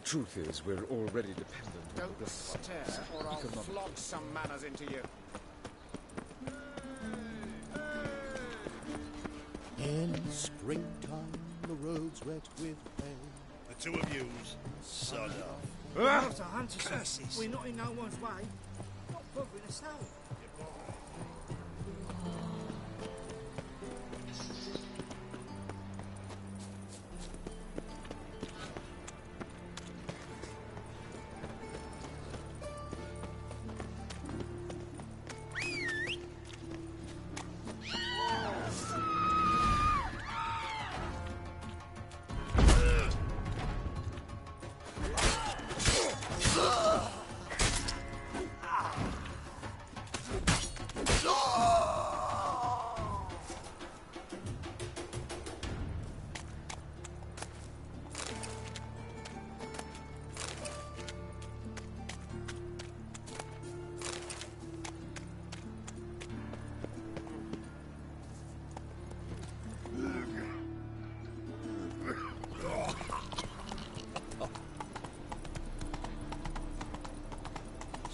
Truth is, we're already dependent on Don't the stare, or I'll flog some manners into you. In springtime, the roads wet with hay. The two of yous, sod off. After Hunter curses. We're not in no one's way. Not bothering us out.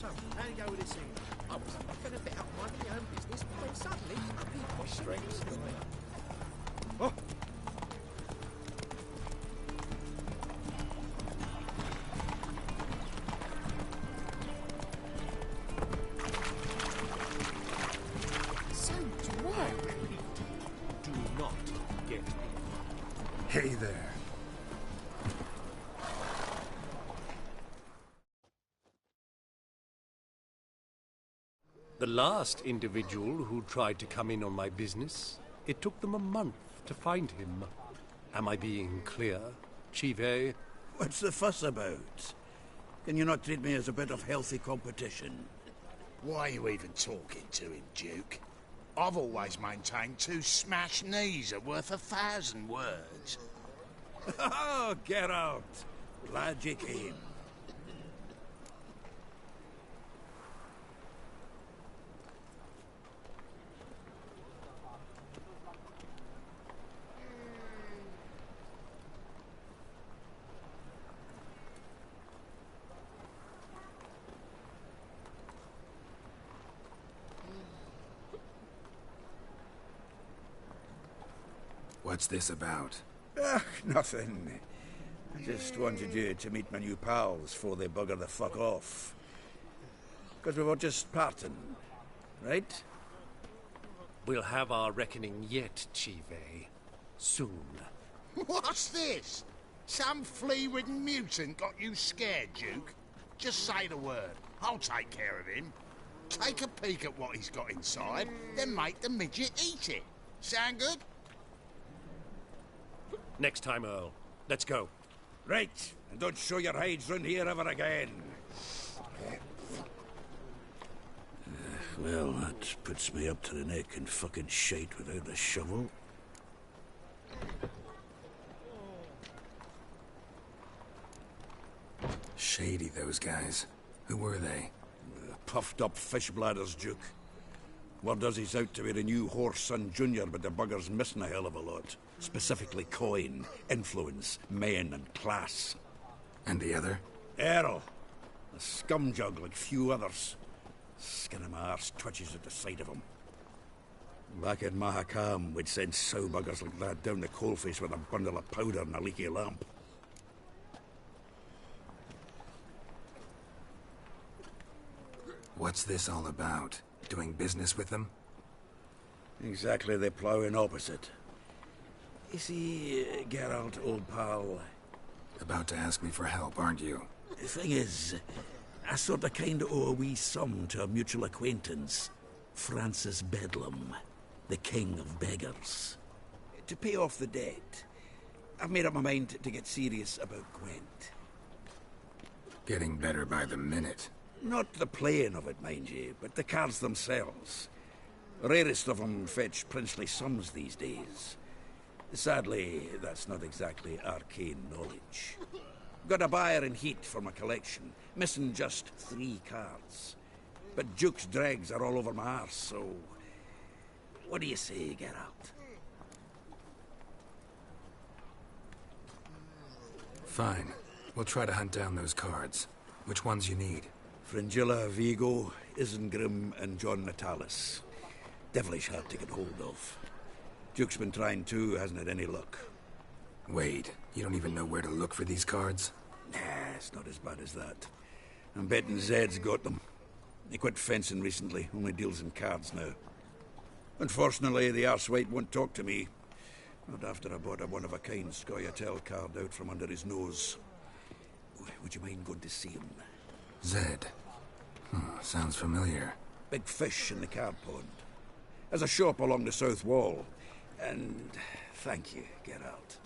So, how do you go with this thing? I was going to bit up my own business when suddenly I need my strings. Oh. So drunk. Do not get me. Hey there. The last individual who tried to come in on my business, it took them a month to find him. Am I being clear, Chive? What's the fuss about? Can you not treat me as a bit of healthy competition? Why are you even talking to him, Duke? I've always maintained 2 smashed knees are worth 1,000 words. Oh, Geralt! Glad you came. What's this about? Nothing. I just wanted you to meet my new pals before they bugger the fuck off. Because we were just parting, right? We'll have our reckoning yet, Chive. Soon. What's this? Some flea-ridden mutant got you scared, Duke? Just say the word. I'll take care of him. Take a peek at what he's got inside, then make the midget eat it. Sound good? Next time, Earl. Let's go. Right, and don't show your hides round here ever again. Well, that puts me up to the neck in fucking shite without a shovel. Shady, those guys. Who were they? Puffed up fish bladders, Duke. Word does he's out to be the new Whoreson Jr., but the bugger's missing a hell of a lot. Specifically coin, influence, men, and class. And the other? Earl. A scumjug like few others. Skin of my arse twitches at the sight of him. Back in Mahakam, we'd send sow buggers like that down the coalface with a bundle of powder and a leaky lamp. What's this all about? Doing business with them? Exactly the ploughing opposite. You see, Geralt, old pal... About to ask me for help, aren't you? The thing is, I sort of kinda owe a wee sum to a mutual acquaintance. Francis Bedlam, the king of beggars. To pay off the debt, I've made up my mind to get serious about Gwent. Getting better by the minute. Not the playing of it, mind you, but the cards themselves. The rarest of them fetch princely sums these days. Sadly, that's not exactly arcane knowledge. Got a buyer in heat for my collection, missing just 3 cards. But Duke's dregs are all over my arse, so... What do you say, Geralt? Fine. We'll try to hunt down those cards. Which ones you need? Fringilla, Vigo, Isengrim, and John Natalis. Devilish hard to get hold of. Duke's been trying too, hasn't had any luck. Wait, you don't even know where to look for these cards? Nah, it's not as bad as that. I'm betting Zed's got them. He quit fencing recently, only deals in cards now. Unfortunately, the arsewite won't talk to me. Not after I bought a one-of-a-kind Scoia'tael card out from under his nose. Would you mind going to see him? Zed. Sounds familiar. Big fish in the card pond. Has a shop along the south wall. And thank you, Geralt.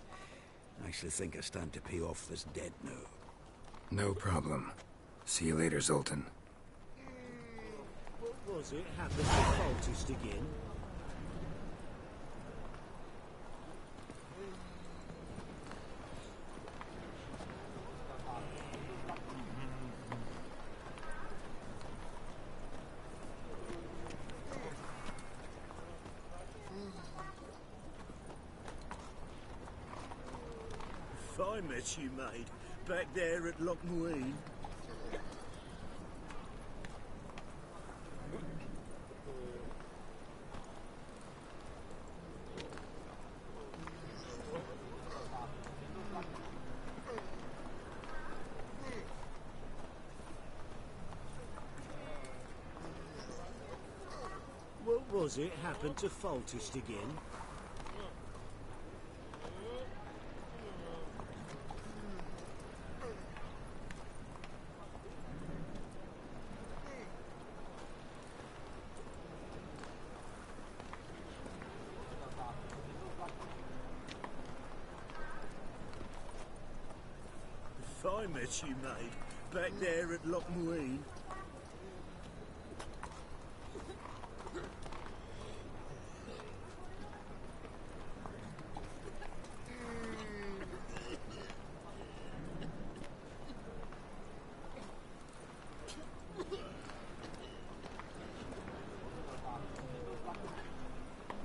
I actually think I stand to pay off this debt now. No problem. See you later, Zoltan. What was it happened to Foltest again? I met you, mate, back there at Loch Muine. What was it happened to Foltest again? I met you, mate, back there at Loch Muine.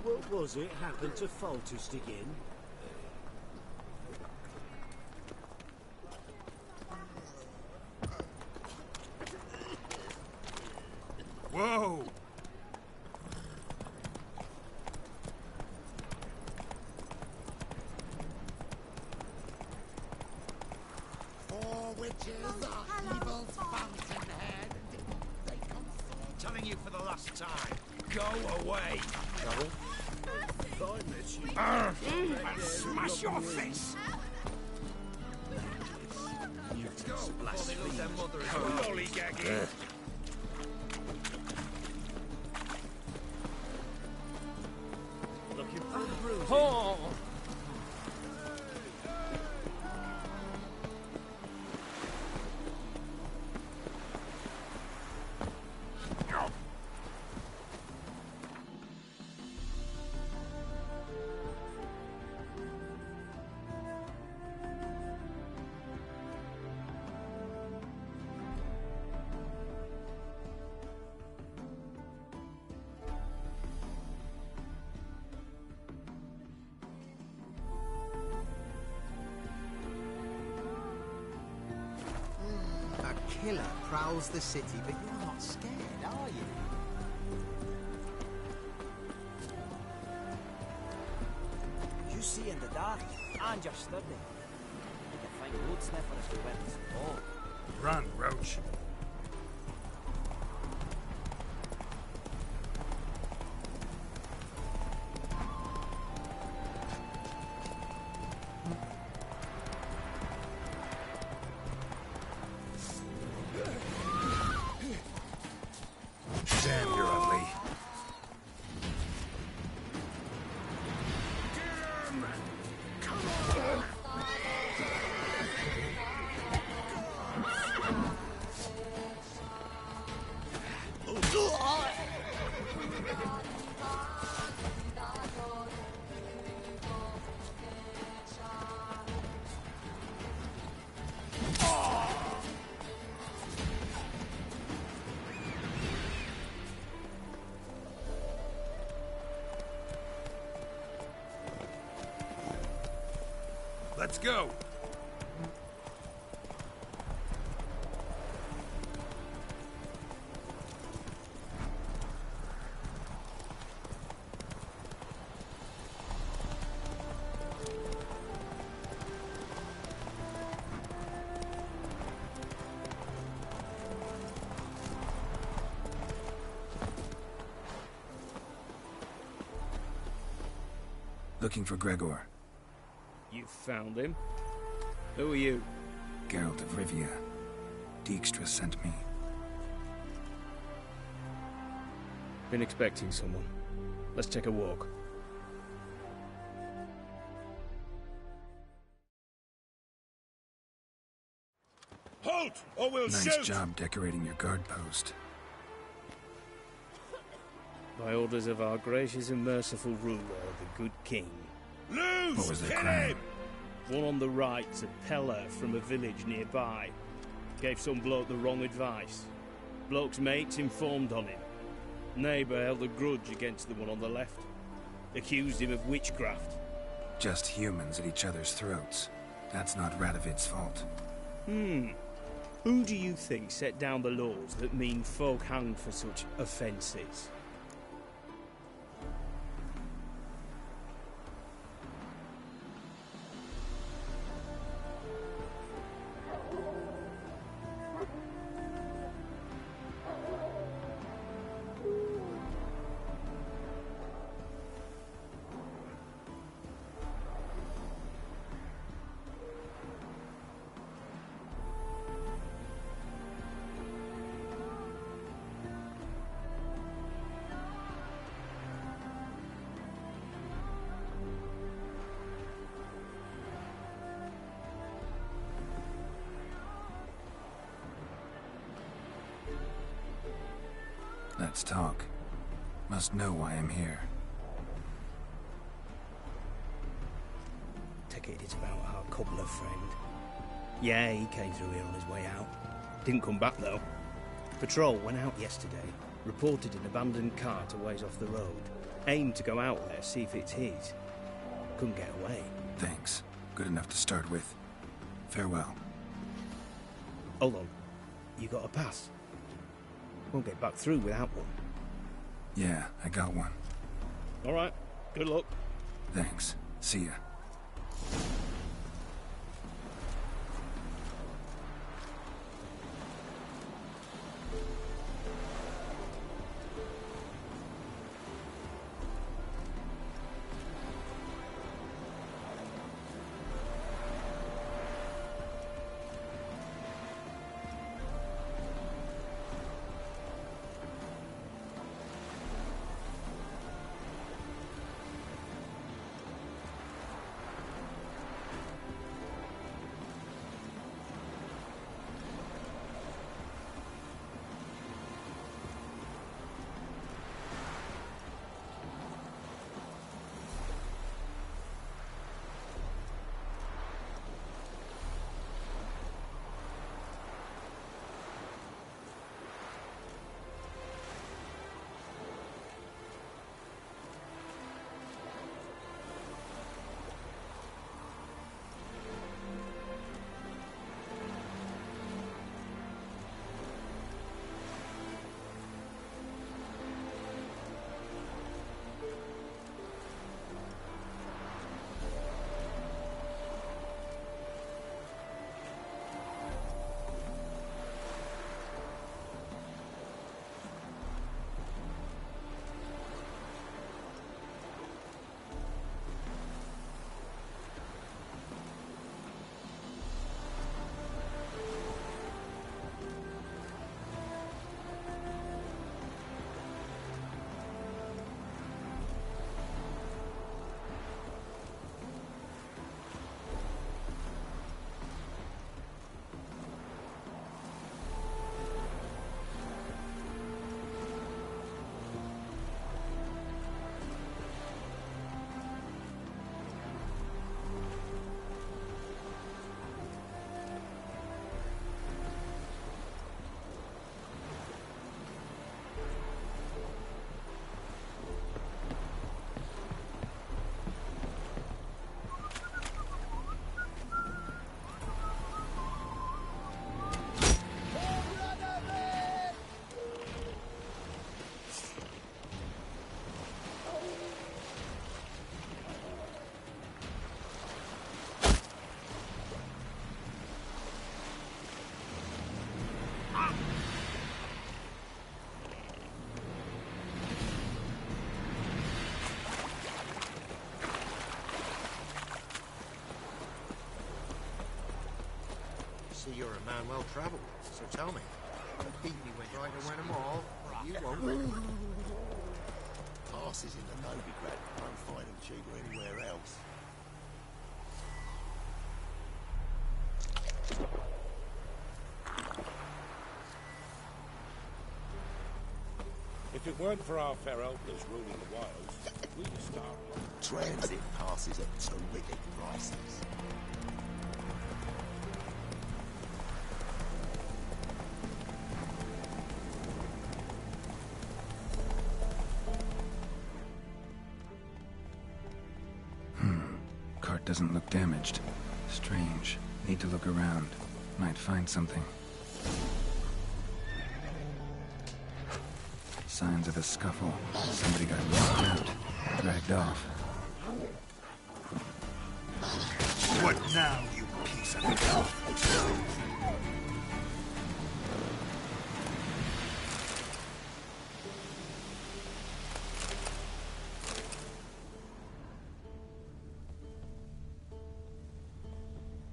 What was it happened to Foltest again? Whoa! Four witches are evil's fountainhead. They come forth. Telling you for the last time. Go away. I met you. I'll smash your face. Let's go before they lose their mother as well. Lollygagging. Looking for the bruise. Oh! A killer prowls the city, but you're not scared, are you? You see in the dark, and you're sturdy. You can find road sniffers with weapons and all. Run, Roach. Damn, you're ugly. Let's go. looking for Gregor. You found him? Who are you? Geralt of Rivia. Dijkstra sent me. Been expecting someone. Let's take a walk. Halt, or we'll Nice shoot! job decorating your guard post. By orders of our gracious and merciful ruler, the good king. Loose! What was their Kill crime? him! One on the right's a peller from a village nearby. Gave some bloke the wrong advice. Bloke's mates informed on him. Neighbour held a grudge against the one on the left. Accused him of witchcraft. Just humans at each other's throats. That's not Radovid's fault. Who do you think set down the laws that mean folk hanged for such offences? Let's talk. Must know why I'm here. Take it it's about our cobbler friend. Yeah, he came through here on his way out. Didn't come back though. Patrol went out yesterday, reported an abandoned cart a ways off the road. Aimed to go out there, see if it's his. Couldn't get away. Thanks. Good enough to start with. Farewell. Hold on. You got a pass? Won't get back through without one. Yeah, I got one. Alright, good luck. Thanks. See ya. see you're a man well travelled, so tell me. Beat me when I can win them all, but you won't. Passes in the Novigrad. Won't find them cheaper anywhere else. If it weren't for our fair elders ruling the wilds, we'd starve. Transit passes at terrific prices. Cart doesn't look damaged. Strange. Need to look around. Might find something. Signs of a scuffle. Somebody got knocked out. Dragged off. What now, you piece of hell?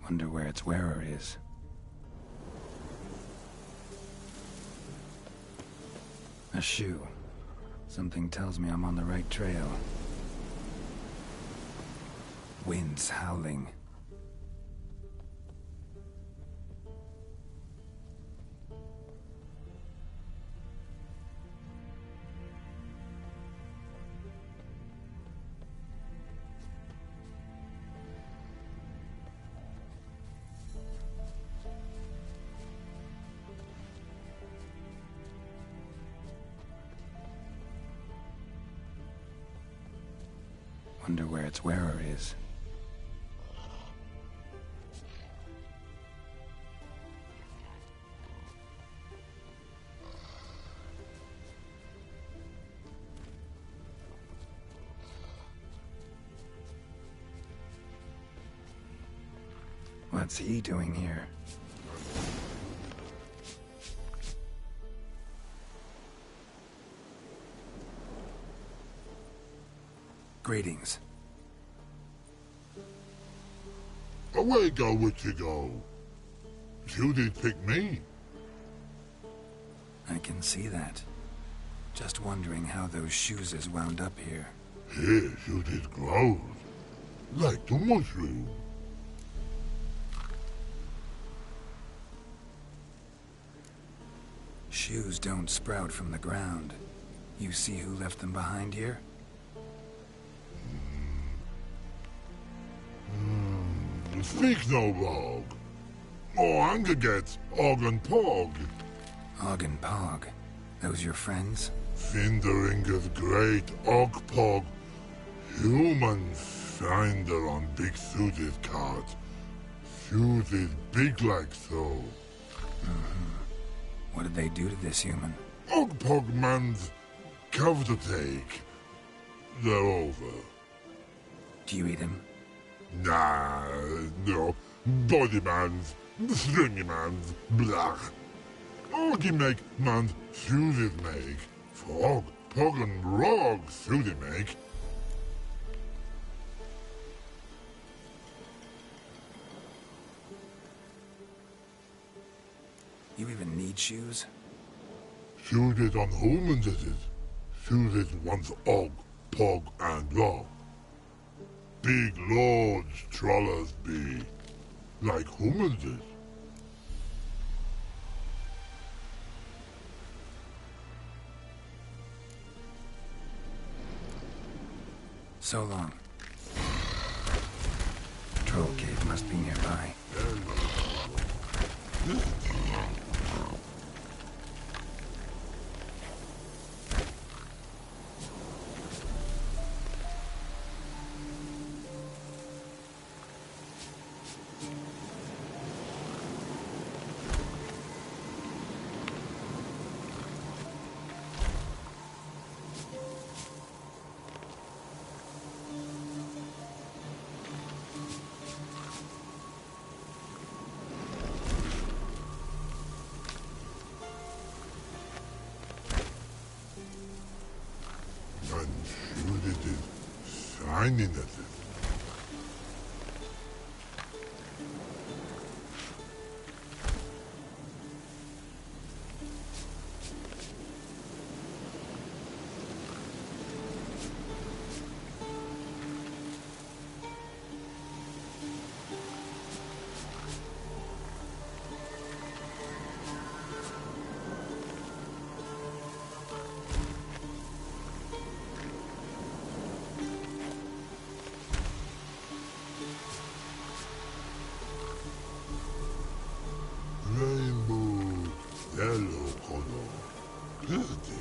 Wonder where its wearer is. A shoe. Something tells me I'm on the right trail. Wind's howling. Wonder where its wearer is. What's he doing here? Greetings. Away go with you go. You did pick me. I can see that. Just wondering how those shoes is wound up here. Yes, you did grow. Like the mushroom. Shoes don't sprout from the ground. You see who left them behind here? Speak no log. Oh, anger gets Og and Pog. Og and Pog. Those your friends? Finderinger's great Og Pog. Human finder on big suited cart. Suited big like so. What did they do to this human? Og Pog man's cover to take. They're over. Do you eat him? Nah, no. Body man's, stringy man's, blah. Oggy make man's suited make. Frog, Pog and Rog suited make. You even need shoes? Suited on humans it is. Suited once Og, Pog and Rog. Big lords trollers be, like humans is. So long. Troll cave must be nearby. Shining at it. stupidity.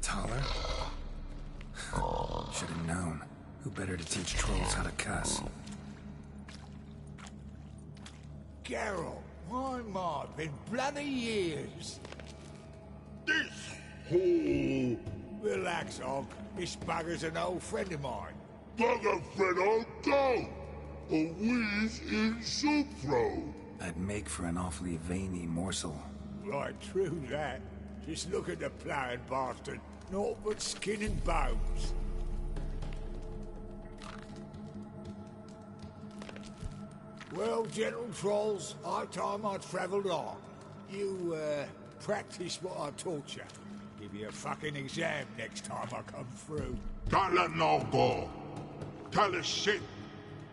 Taller? Should have known. Who better to teach trolls how to cuss? Geralt, my mod, been bloody years. This whole Relax, Og. This bugger's an old friend of mine. bugger Fredo go! A wheeze in soup throw. I'd make for an awfully veiny morsel. Right, true that. Just look at the ploughing bastard. Naught but skin and bones. Well, gentle trolls, high time I travelled on. You, practice what I taught you. Give you a fucking exam next time I come through. Tell her no go. Tell her sit.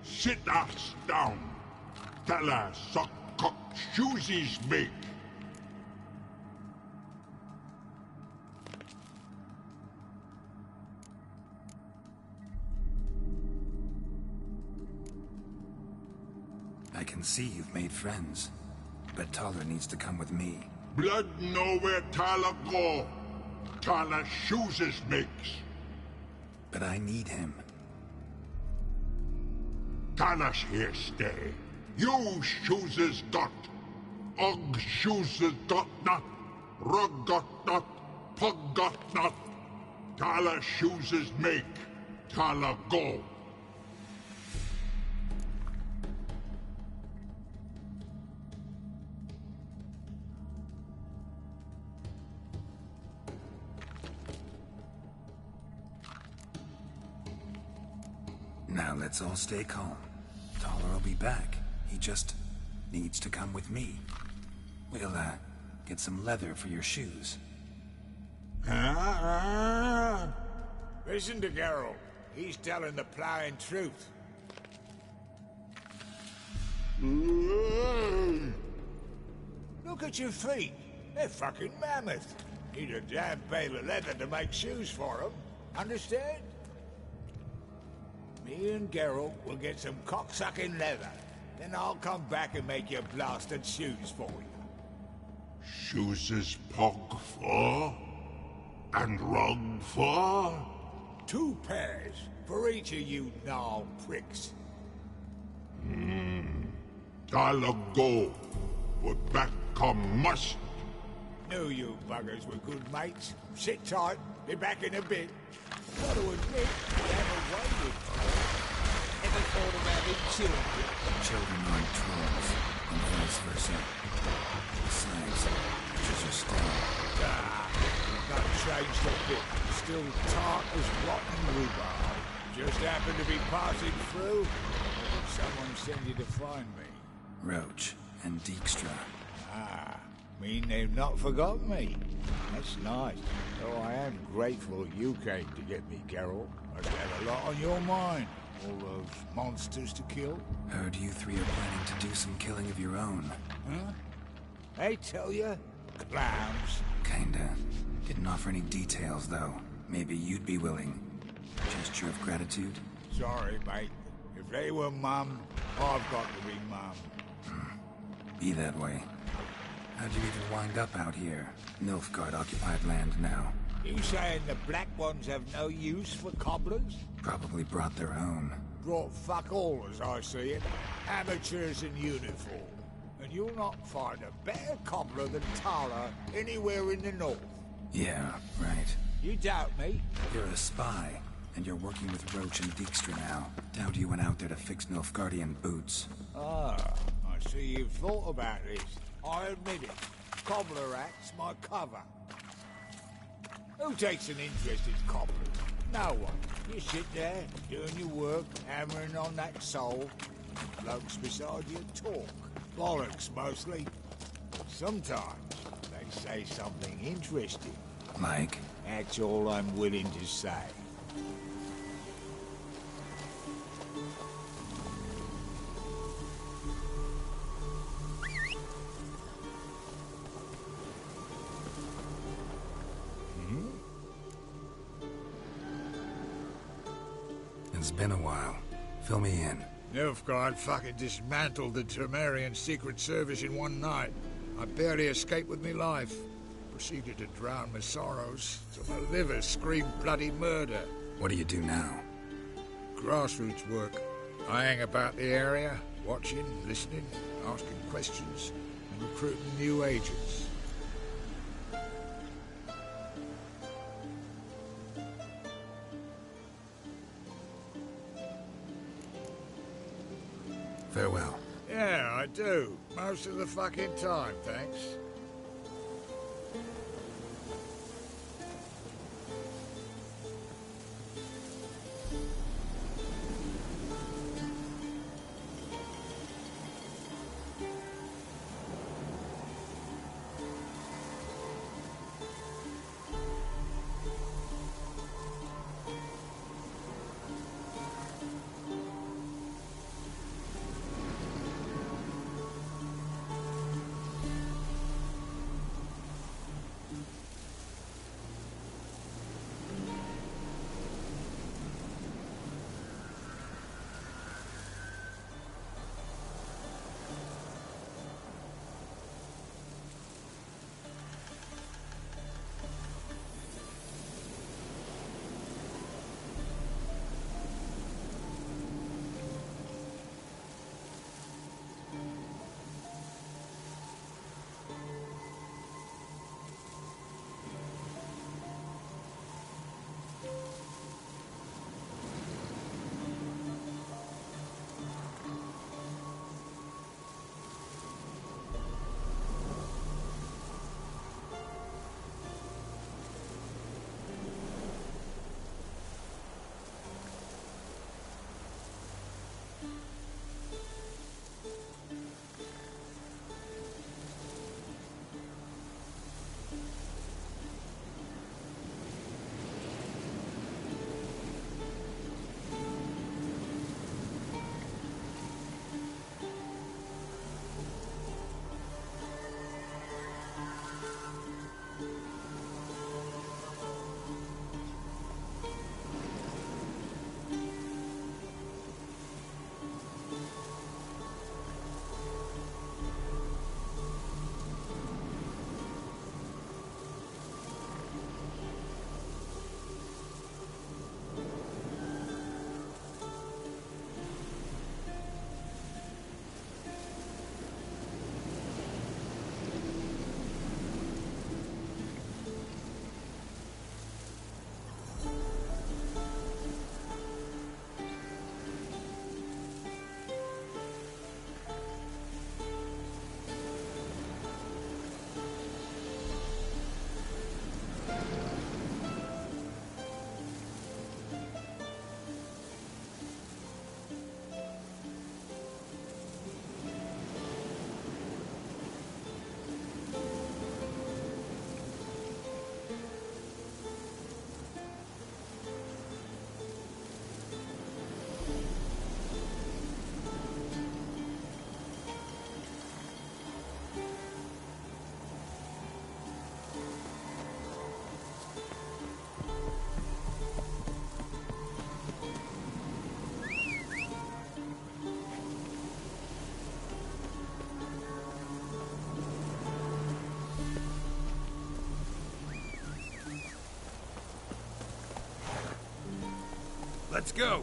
Sit us down. Tell her suck cock shoesies make. I can see you've made friends, but Taller needs to come with me. Blood know where Tala go. Tala shoeses makes. But I need him. Tala's here stay. You shoeses got. Og shoeses got not. Rug got not. Pug got not. Tala shoeses make. Tala go. Now let's all stay calm. Taller will be back. He just needs to come with me. We'll, get some leather for your shoes. Listen to Geralt. He's telling the ploughing truth. Look at your feet. They're fucking mammoth. Need a damn bale of leather to make shoes for them. Understand? Me and Geralt will get some cocksucking leather. Then I'll come back and make your blasted shoes for you. Shoeses pug for? And rug for? 2 pairs for each of you gnarled pricks. Tala go. But back come must. Knew you buggers were good mates. Sit tight. Be back in a bit. Got to admit, you haven't waited. Ever thought of having children? Children aren't trolls, and vice versa. Besides, pictures are still... Not changed a bit. Still tart as rotten rhubarb. Just happened to be passing through. Or did someone send you to find me? Roach and Dijkstra. Mean they've not forgotten me. That's nice. Though I am grateful you came to get me, Geralt. I've had a lot on your mind. All those monsters to kill. Heard you 3 are planning to do some killing of your own. Huh? I tell you, clowns. Kinda. Didn't offer any details, though. Maybe you'd be willing. Gesture of gratitude? Sorry, mate. If they were mum, I've got to be mum. Be that way. How'd you even wind up out here? Nilfgaard occupied land now. You saying the black ones have no use for cobblers? Probably brought their own. Brought fuck all, as I see it. Amateurs in uniform. And you'll not find a better cobbler than Tara anywhere in the north. Yeah, right. You doubt me? You're a spy, and you're working with Roach and Dijkstra now. Doubt you went out there to fix Nilfgaardian boots. Ah, I see you've thought about this. I admit it. Cobbler act's my cover. Who takes an interest in cobblers? No one. You sit there, doing your work, hammering on that sole. Blokes beside you talk. Bollocks, mostly. Sometimes they say something interesting. Like? That's all I'm willing to say. It's been a while. Fill me in. Nilfgaard fucking dismantled the Tremerian Secret Service in one night. I barely escaped with me life. Proceeded to drown my sorrows till my liver screamed bloody murder. What do you do now? Grassroots work. I hang about the area, watching, listening, asking questions, and recruiting new agents. Farewell. Yeah, I do. Most of the fucking time, thanks. Let's go.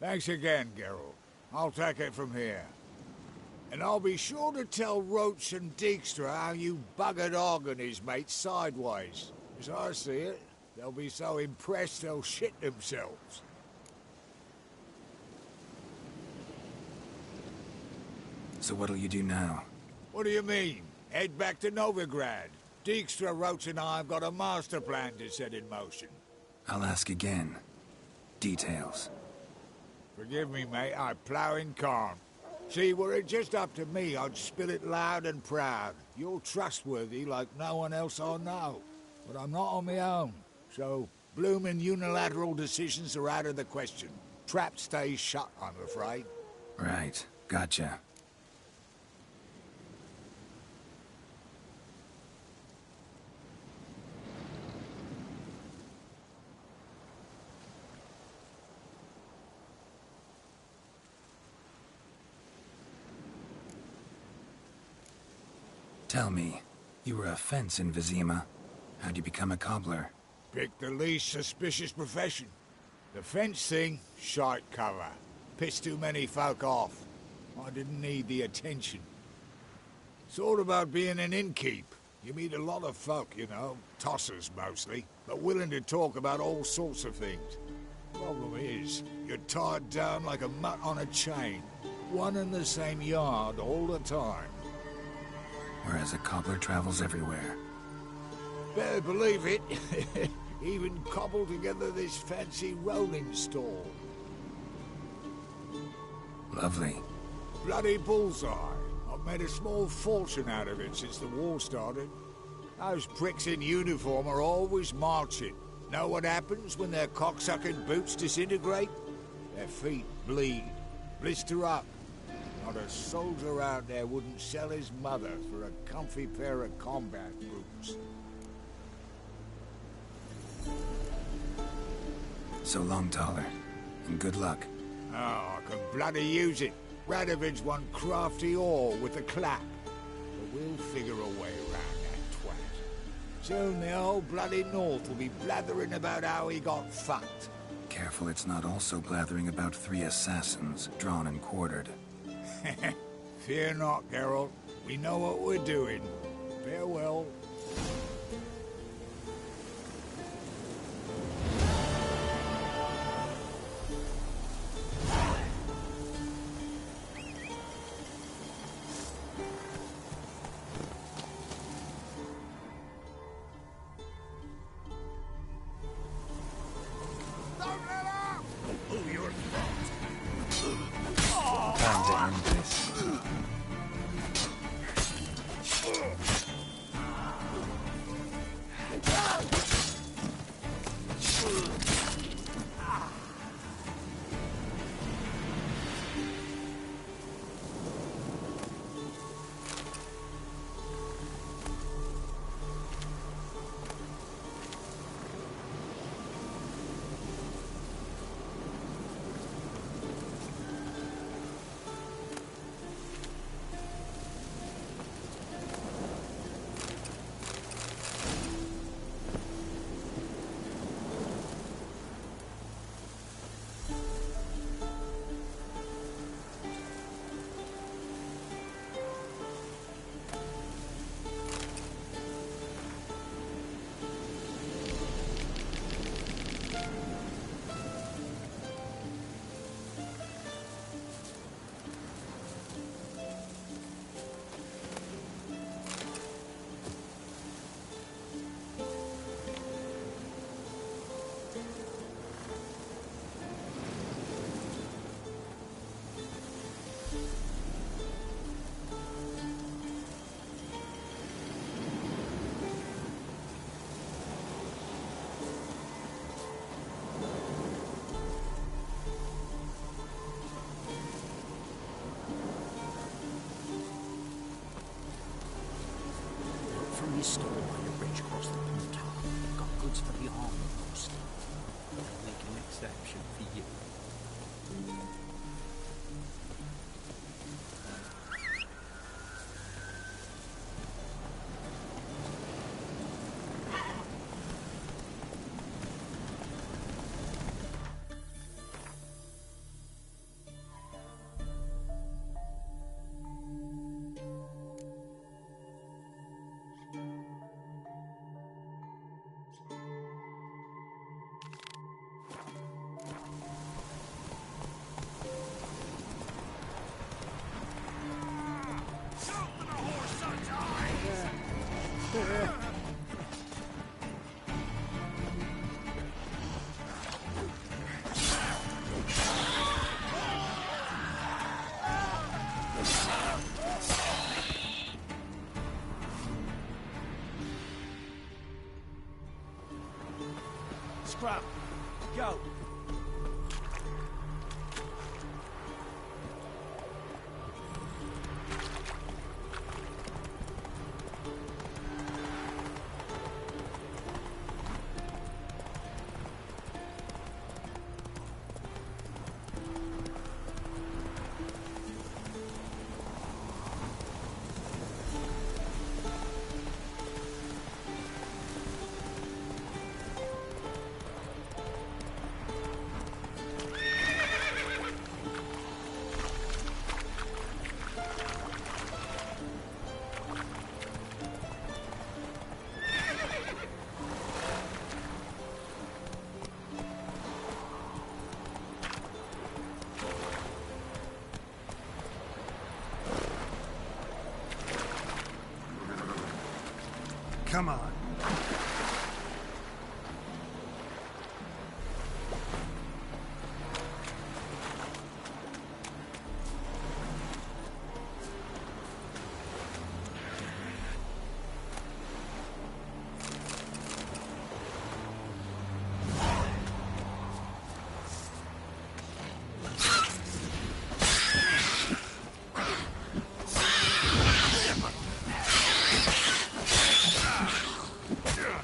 Thanks again, Geralt. I'll take it from here. And I'll be sure to tell Roach and Dijkstra how you buggered Og and his mates sideways. As I see it, they'll be so impressed they'll shit themselves. So what'll you do now? What do you mean? Head back to Novigrad. Dijkstra, Roach and I have got a master plan to set in motion. I'll ask again. Details. Forgive me, mate, I plough in calm. See, were it just up to me, I'd spill it loud and proud. You're trustworthy like no one else I know. But I'm not on my own, so bloomin' unilateral decisions are out of the question. Trap stays shut, I'm afraid. Right, gotcha. Tell me, you were a fence in Vizima. How'd you become a cobbler? Pick the least suspicious profession. The fence thing, shite cover. Pissed too many folk off. I didn't need the attention. It's all about being an innkeep. You meet a lot of folk, you know, tossers mostly, but willing to talk about all sorts of things. Problem is, you're tied down like a mutt on a chain. One and the same yard all the time. Whereas a cobbler travels everywhere. Better believe it. Even cobbled together this fancy rolling stall. Lovely. Bloody bullseye. I've made a small fortune out of it since the war started. Those pricks in uniform are always marching. Know what happens when their cocksucking boots disintegrate? Their feet bleed, blister up. Not a soldier out there wouldn't sell his mother for a comfy pair of combat boots. So long, Taller. And good luck. Oh, I can bloody use it. Radovid's one crafty ore with a clap. But we'll figure a way around that twat. Soon the whole bloody North will be blathering about how he got fucked. Careful it's not also blathering about 3 assassins, drawn and quartered. Fear not, Geralt. We know what we're doing. Farewell. Time to end this. his store by the bridge across the pond. Got goods for the army post. I'll make an exception for you. Scrap. Go. Come on. Yeah.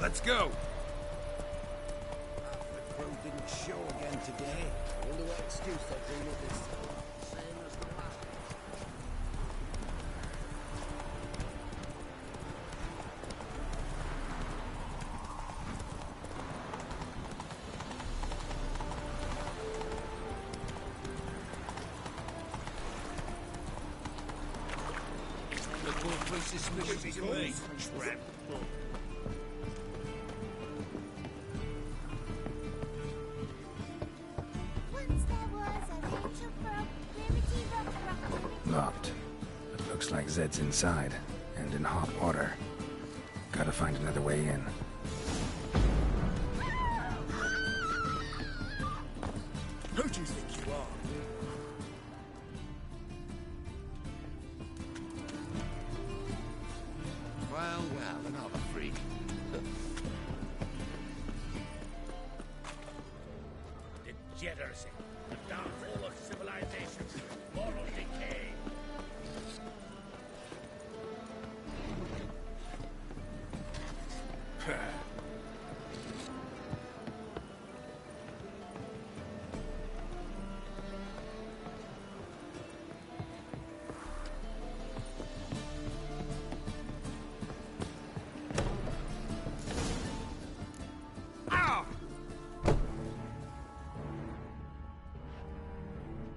Let's go. The crew didn't show again today. I wonder what excuse they'll bring up this time. Same as the last. Look awfully suspicious to me, tramp. Locked. It looks like Zed's inside, and in hot water. Gotta find another way in. Who do you think you are? Well, well, another freak. Degeneracy, the downfall of civilization, moral decay.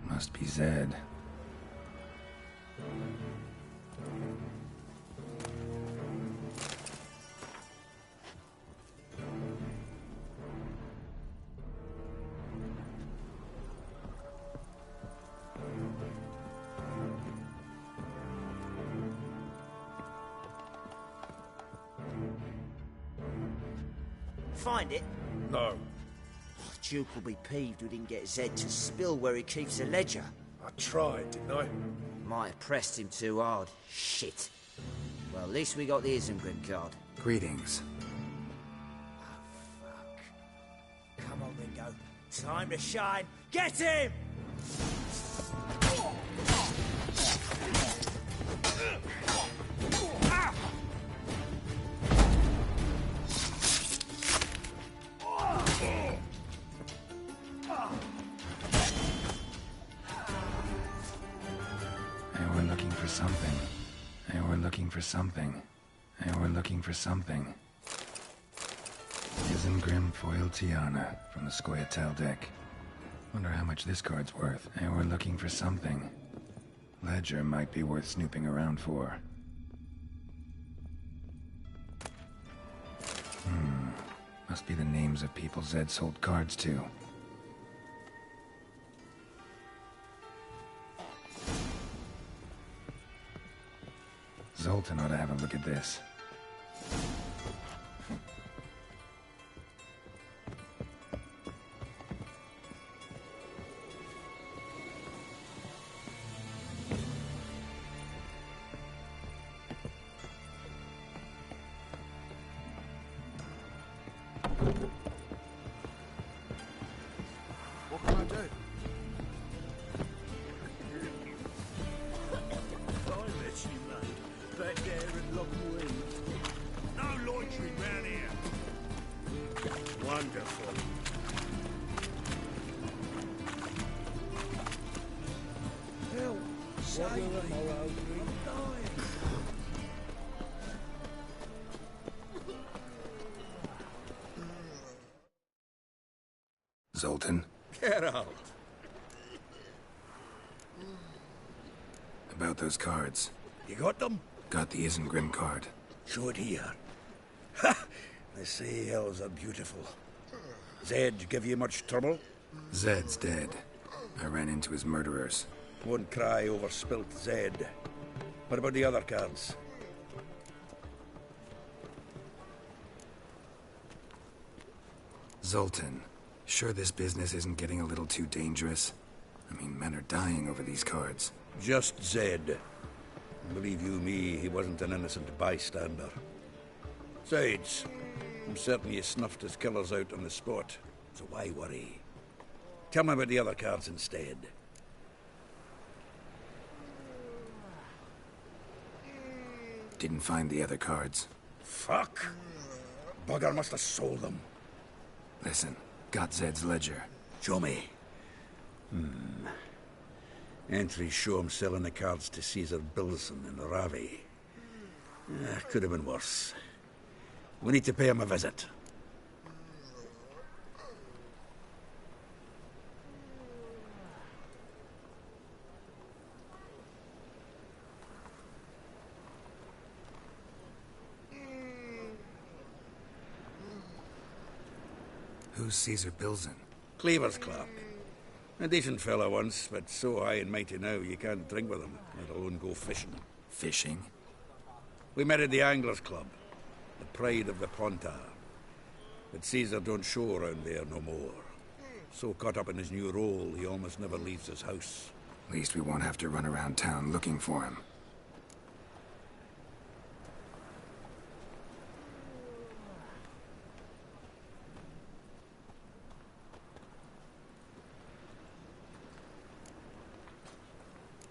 Must be Zed. Find it? No. Duke will be peeved we didn't get Zed to spill where he keeps the ledger. I tried, didn't I? Might have pressed him too hard. Shit. Well, at least we got the Isengrim card. Greetings. Come on, Ringo. Time to shine. Get him! They were looking for something. They were looking for something. They were looking for something. Isengrim foiled Tiana from the Scoia'tael deck. Wonder how much this card's worth. They were looking for something. Ledger might be worth snooping around for. Must be the names of people Zed sold cards to. Zoltan ought to have a look at this. No loitering round here. Wonderful. Hell, what will the morrow bring? Zoltan, Get out. about those cards. You got them? Got the Isengrim card. Show it here. Ha! They say elves are beautiful. Zed give you much trouble? Zed's dead. I ran into his murderers. Won't cry over spilt Zed. What about the other cards? Zoltan, sure this business isn't getting a little too dangerous? I mean, men are dying over these cards. Just Zed. Believe you me, he wasn't an innocent bystander. Besides, I'm certain you snuffed his killers out on the spot, so why worry? Tell me about the other cards instead. Didn't find the other cards. Fuck! Bugger must have sold them. Listen, got Zed's ledger. Show me. Entries show him selling the cards to Caesar Bilson in Ravi. Could have been worse. We need to pay him a visit. Who's Caesar Bilson? Cleaver's clerk. A decent fellow once, but so high and mighty now you can't drink with him, let alone go fishing. Fishing? We met at the Anglers Club, the pride of the Pontar. But Caesar don't show around there no more. So caught up in his new role, he almost never leaves his house. At least we won't have to run around town looking for him.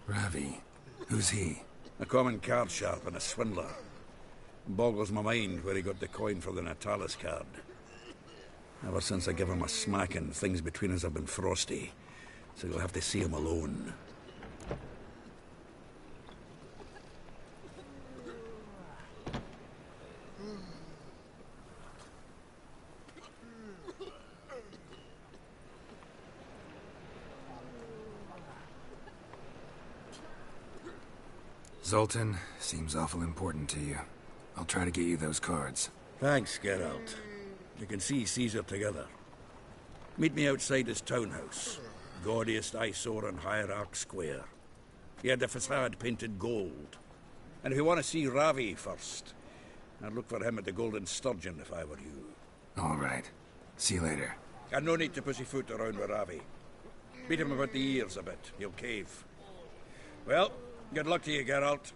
Ravi. Who's he? A common card sharp and a swindler. Boggles my mind where he got the coin for the Natalis card. Ever since I gave him a smacking, things between us have been frosty. So you'll have to see him alone. Zoltan, seems awful important to you. I'll try to get you those cards. Thanks, Geralt. You can see Caesar together. Meet me outside his townhouse. Gaudiest eyesore on Hierarch Square. He had the facade painted gold. And if you want to see Ravi first, I'd look for him at the Golden Sturgeon if I were you. All right. See you later. And no need to pussyfoot around with Ravi. Beat him about the ears a bit. He'll cave. Well, good luck to you, Geralt.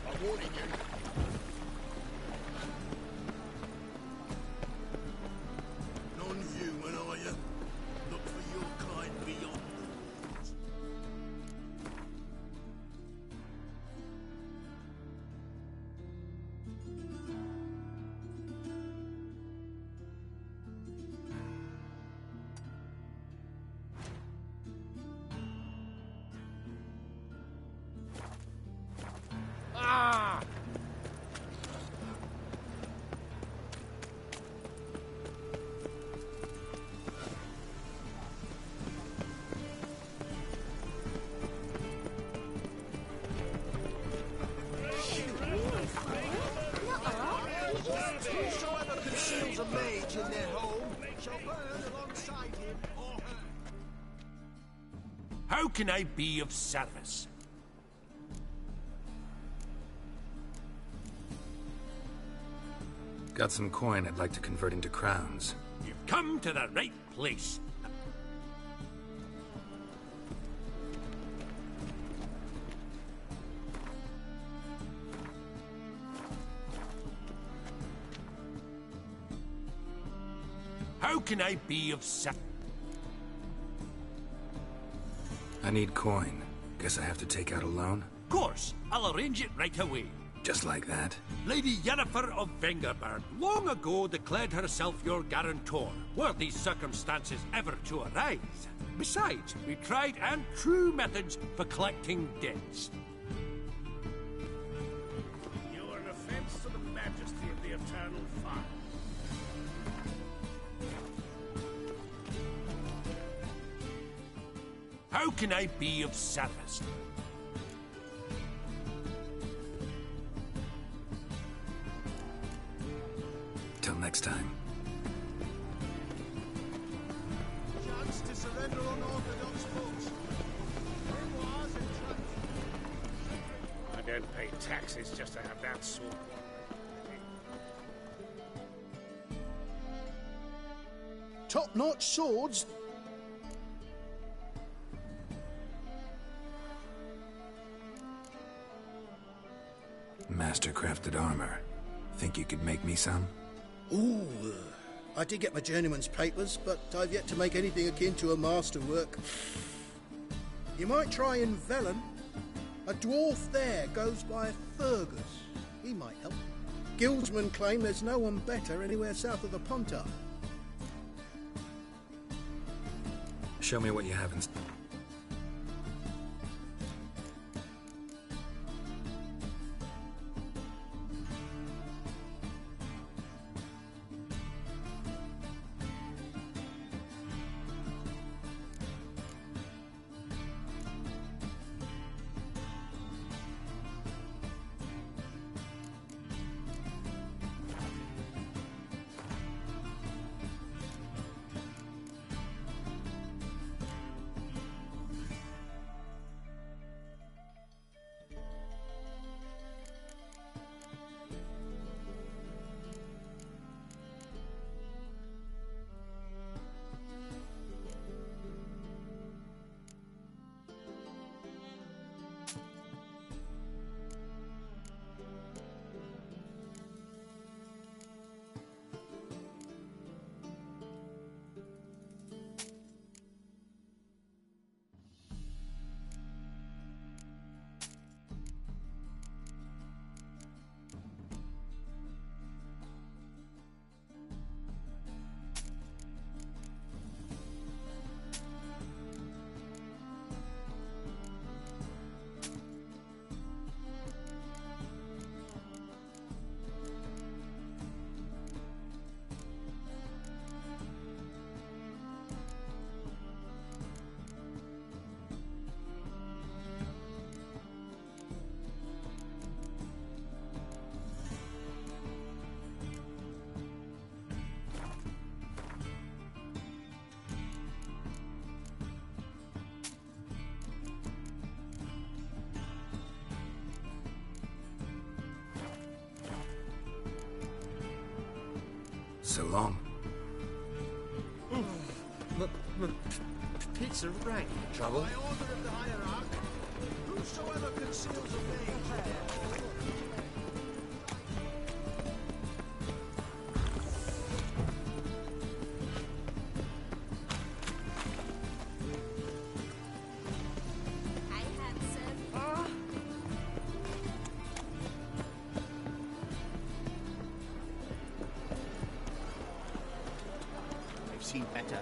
I'm warning you. Non-human, are you? Look for your kind beyond. Ah! Whosoever conceals a mage in their home shall burn alongside him or her. How can I be of service? Got some coin I'd like to convert into crowns. You've come to the right place. How can I be of service? I need coin. Guess I have to take out a loan? Of course, I'll arrange it right away. Just like that? Lady Yennefer of Vengerberg long ago declared herself your guarantor, were these circumstances ever to arise. Besides, we tried and true methods for collecting debts. You are an offense to the majesty of the Eternal Fire. How can I be of service? Till next time. Chance to surrender unorthodox folks. Grimoires and traps. I don't pay taxes just to have that sword. Top-notch swords. Master-crafted armor. Think you could make me some? Ooh, I did get my journeyman's papers, but I've yet to make anything akin to a masterwork. You might try in Velen. A dwarf there goes by Fergus. He might help. Guildsmen claim there's no one better anywhere south of the Pontar. Show me what you have in... So long. Pizza rank. Trouble? By order of the hierarch, whosoever conceals a mage. I've seen better.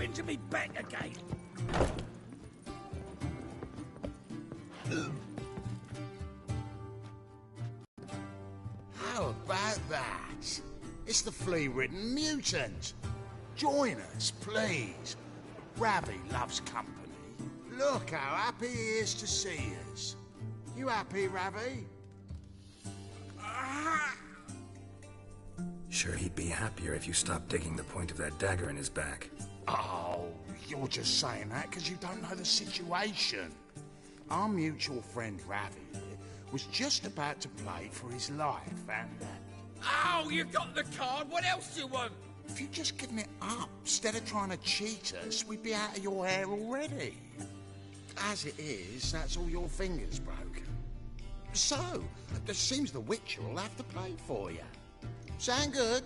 into me back again. How about that? It's the flea-ridden mutant. Join us, please. Ravi loves company. Look how happy he is to see us. You happy, Ravi? Sure, he'd be happier if you stopped digging the point of that dagger in his back. Oh, you're just saying that because you don't know the situation. Our mutual friend Ravi was just about to play for his life, and... Oh, you got the card. What else do you want? If you'd just given it up, instead of trying to cheat us, we'd be out of your hair already. As it is, that's all your fingers broken. So, it seems the Witcher will have to play for you. Sound good?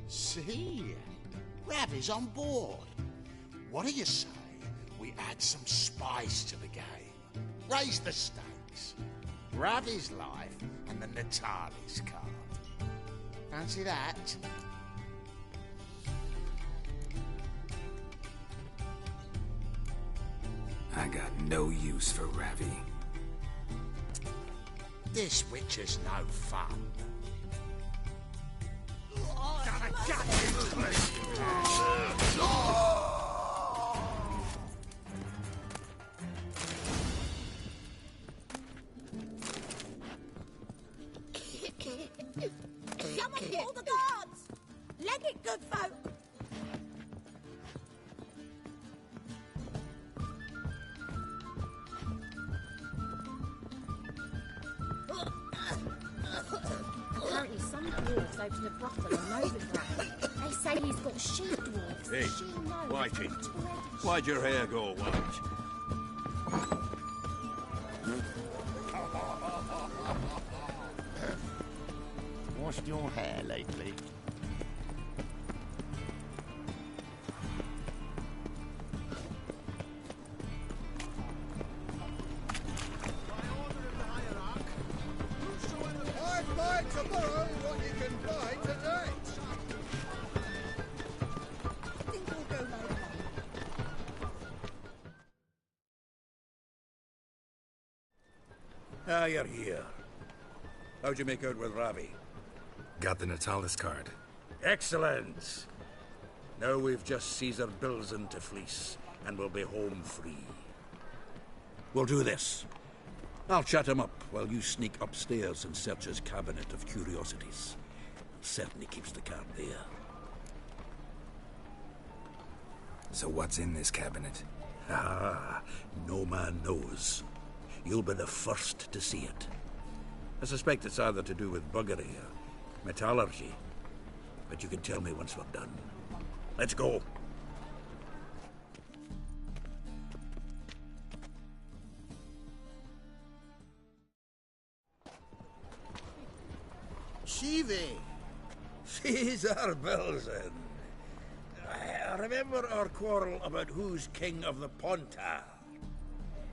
See? Ravi's on board. What do you say we add some spice to the game? Raise the stakes. Ravi's life and the Natalis card. Fancy that? I got no use for Ravi. This Witcher's no fun. Someone call the guards! Leg it, good folk! Apparently some dwarves opened a brothel on Novigrad. They say he's got she-dwarves. Hey, Whitey, why'd your hair go white? Washed your hair lately? I buy tomorrow what you can buy today. I think we'll go later. Ah, you're here. How'd you make out with Ravi? Got the Natalis card. Excellent! Now we've just Caesar bills into fleece, and we'll be home free. We'll do this. I'll chat him up while you sneak upstairs and search his cabinet of curiosities. Certainly keeps the card there. So what's in this cabinet? Ah, no man knows. You'll be the first to see it. I suspect it's either to do with buggery or metallurgy. But you can tell me once we're done. Let's go. Shivi! Caesar Belzen. I remember our quarrel about who's king of the Pontar.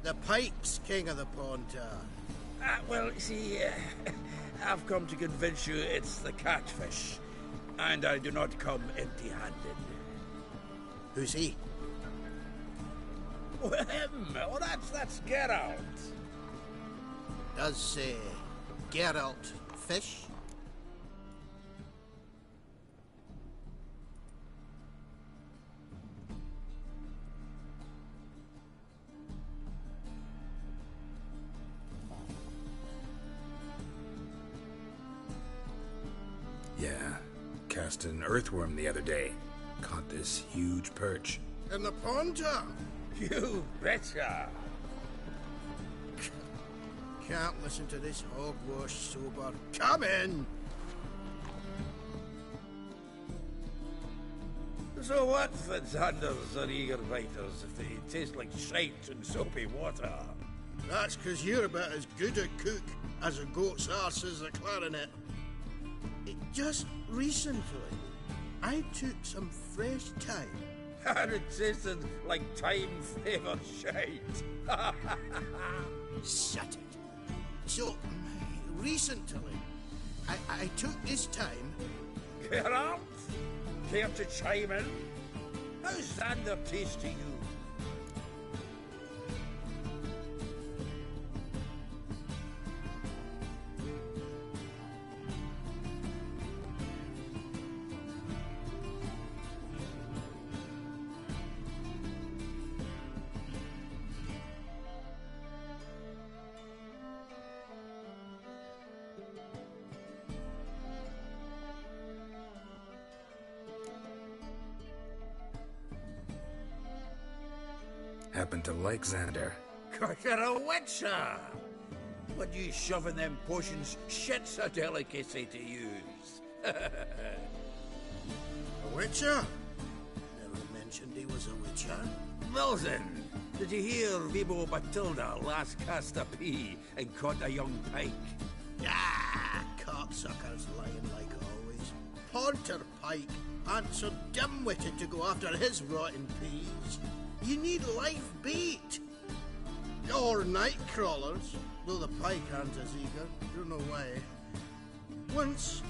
The Pike's king of the Pontar. Well, see, I've come to convince you it's the catfish. And I do not come empty-handed. Who's he? Oh, him! Oh, that's Geralt. Does Geralt fish? Yeah, cast an earthworm the other day. Caught this huge perch. In the Pontar? You betcha! Can't listen to this hogwash sober. Come in! So what, Fitzhanders or eager biters, if they taste like shite and soapy water? That's 'cause you're about as good a cook as a goat's arse is a clarinet. Just recently, I took some fresh thyme. And it tasted like time-flavoured shite. Shut it. So, recently, I took this thyme... Geralt? Care to chime in? How's Xander taste to you? Happen to like Xander. Cause you're a witcher! What you shoving them potions shit's a delicacy to use. A witcher? Never mentioned he was a witcher. Wilson, did you hear Vibo Batilda last cast a pea and caught a young pike? Ah, cocksuckers lying like always. Ponter Pike aren't so dim-witted to go after his rotten peas. You need live bait. Or night crawlers, though the pike aren't as eager. Don't know why. Once,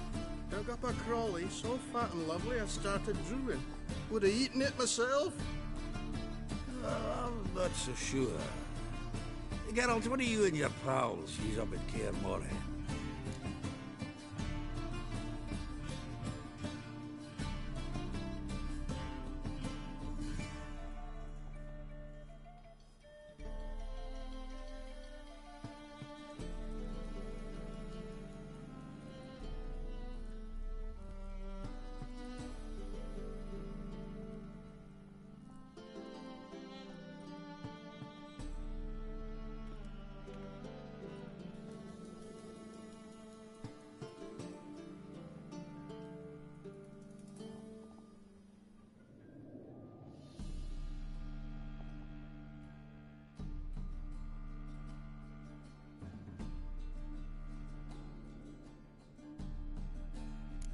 dug up a crawly so fat and lovely I started drooling. Would have eaten it myself. I'm not so sure. Geralt, what are you and your pals use up at Kaer Morhen?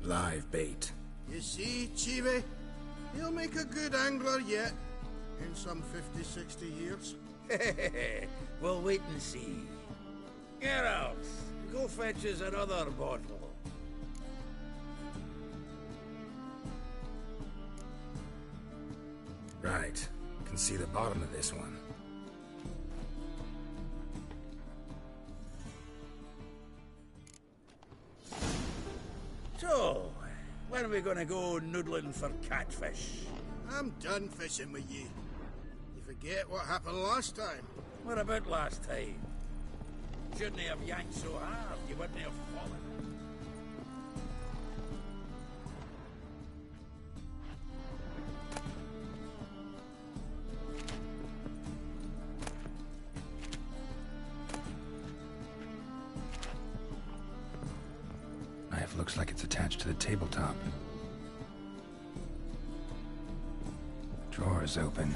Live bait. You see, Chibi? He'll make a good angler yet. In some 50, 60 years. We'll wait and see. Geralt, go fetch us another bottle. Right. Can see the bottom of this one. So, when are we gonna go noodling for catfish? I'm done fishing with you. You forget what happened last time? What about last time? Shouldn't have yanked so hard, you wouldn't have fallen. Knife looks like it's attached to the tabletop. Drawer's open.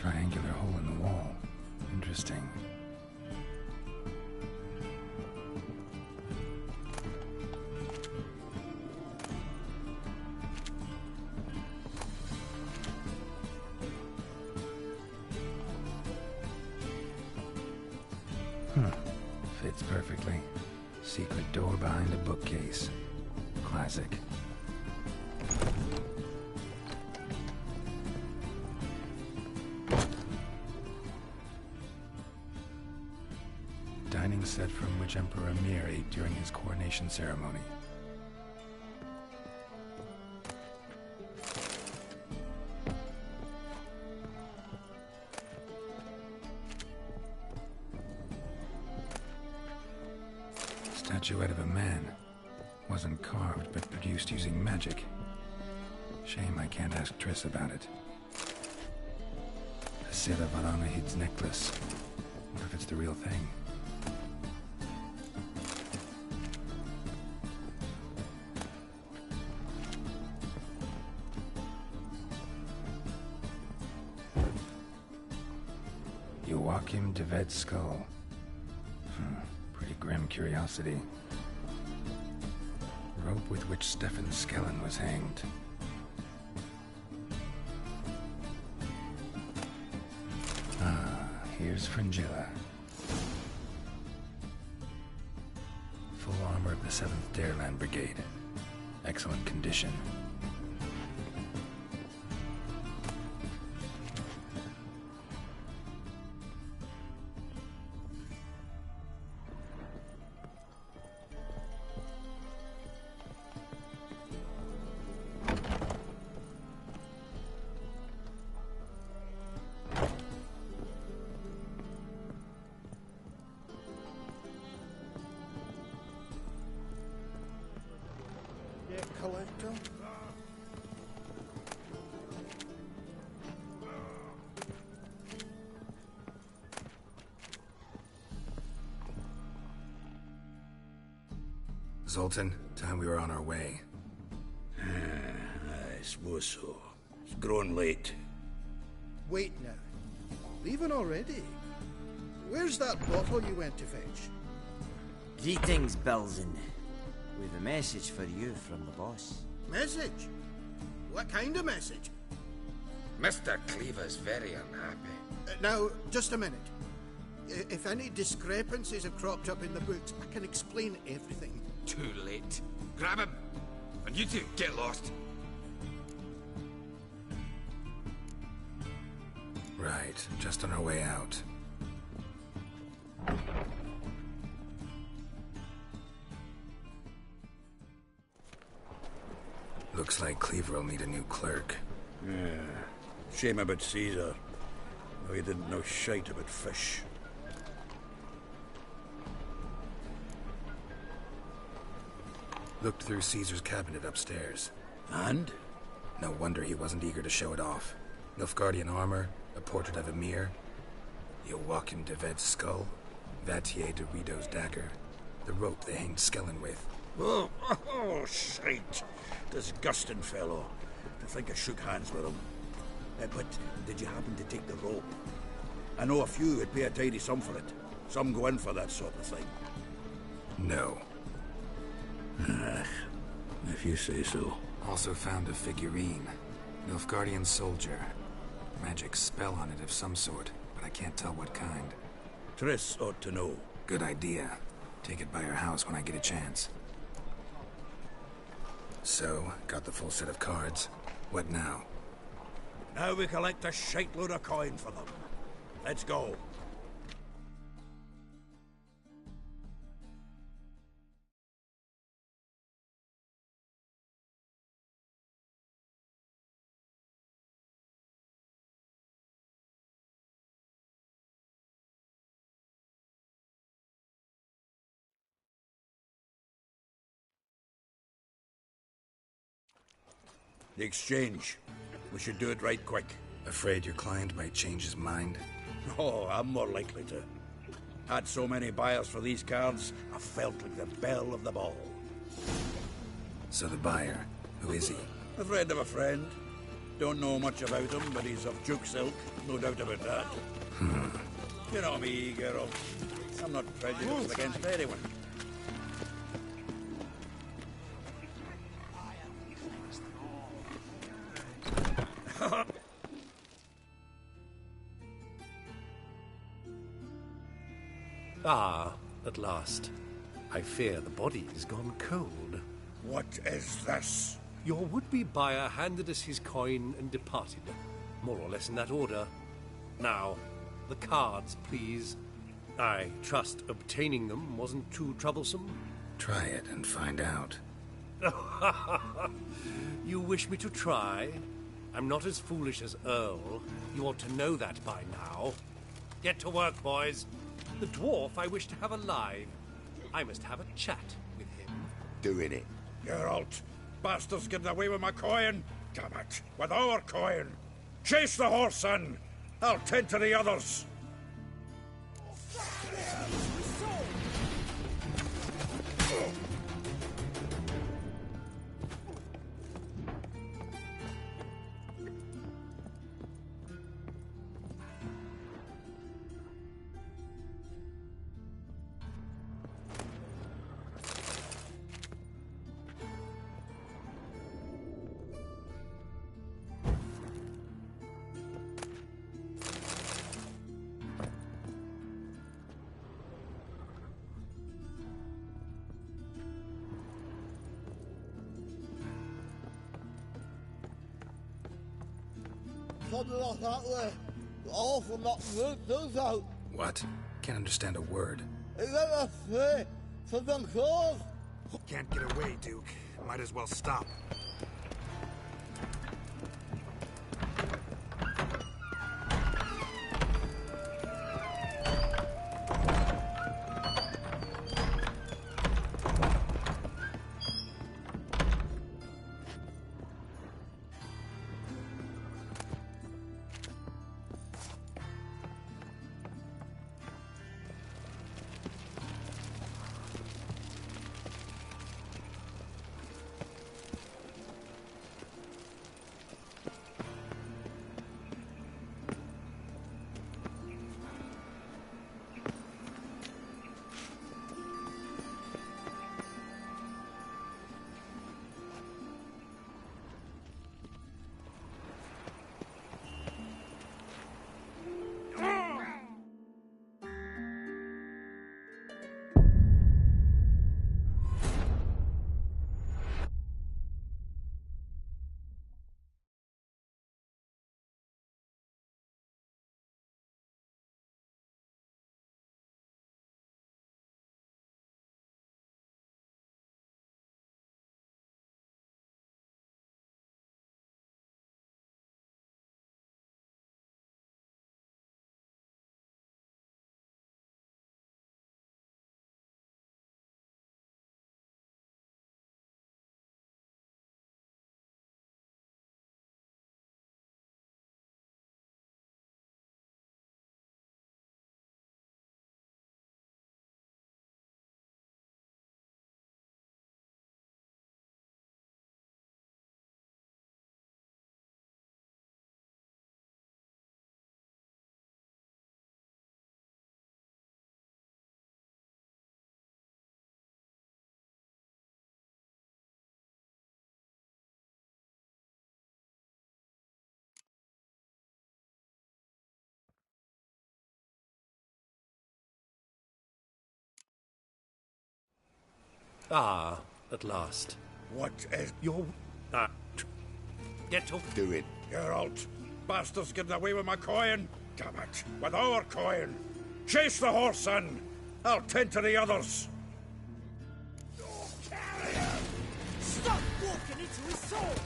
Triangular hole in the wall. Interesting. Fits perfectly. Secret door behind a bookcase. Classic. Dining set from which Emperor Mir ate during his coronation ceremony. Statuette of a man. Wasn't carved, but produced using magic. Shame I can't ask Triss about it. A Sera Varanahid's necklace. Wonder if it's the real thing. Joachim de Ved's skull. Pretty grim curiosity. Rope with which Stefan Skellen was hanged. Here's Fringilla. Full armor of the 7th Dareland Brigade. Excellent condition. Collector? Zoltan, time we were on our way. I suppose so. It's grown late. Wait now. Leaving already? Where's that bottle you went to fetch? Greetings, Belzen. We've a message for you from the boss. Message? What kind of message? Mr. Cleaver's very unhappy. Now, just a minute. If any discrepancies have cropped up in the books, I can explain everything. Too late. Grab him. And you two, get lost. Right, just on our way out. Looks like Cleaver will need a new clerk. Yeah. Shame about Caesar. Though he didn't know shite about fish. Looked through Caesar's cabinet upstairs. And? No wonder he wasn't eager to show it off. Nilfgaardian armor, a portrait of Emir, Joachim de Ved's skull, Vatier de Rideau's dagger, the rope they hanged Skellen with. Oh, shite. Disgusting fellow. To think I shook hands with him. But did you happen to take the rope? I know a few would pay a tidy sum for it. Some go in for that sort of thing. No. If you say so. Also found a figurine. Nilfgaardian soldier. Magic spell on it of some sort, but I can't tell what kind. Triss ought to know. Good idea. Take it by her house when I get a chance. So, got the full set of cards. What now? Now we collect a shiteload of coin for them. Let's go. The exchange. We should do it right quick. Afraid your client might change his mind? Oh, I'm more likely to. Had so many buyers for these cards, I felt like the belle of the ball. So the buyer, who is he? A friend of a friend. Don't know much about him, but he's of Duke's ilk, no doubt about that. You know me, Geralt. I'm not prejudiced against anyone. Ah, at last. I fear the body's gone cold. What is this? Your would-be buyer handed us his coin and departed. More or less in that order. Now, the cards, please. I trust obtaining them wasn't too troublesome? Try it and find out. You wish me to try? I'm not as foolish as Earl. You ought to know that by now. Get to work, boys. The dwarf I wish to have alive. I must have a chat with him. Doing it. Geralt, bastards getting away with my coin. Damn it, with our coin. Chase the horse, son. I'll tend to the others. Something like that way. Awful not good, does out. What? Can't understand a word. Is that a fair? Something close? Can't get away, Duke. Might as well stop. Ah, at last. What is your... get to... Do it. Geralt. Bastards getting away with my coin. Damn it. With our coin. Chase the horse, son. I'll tend to the others. Stop walking into his sword!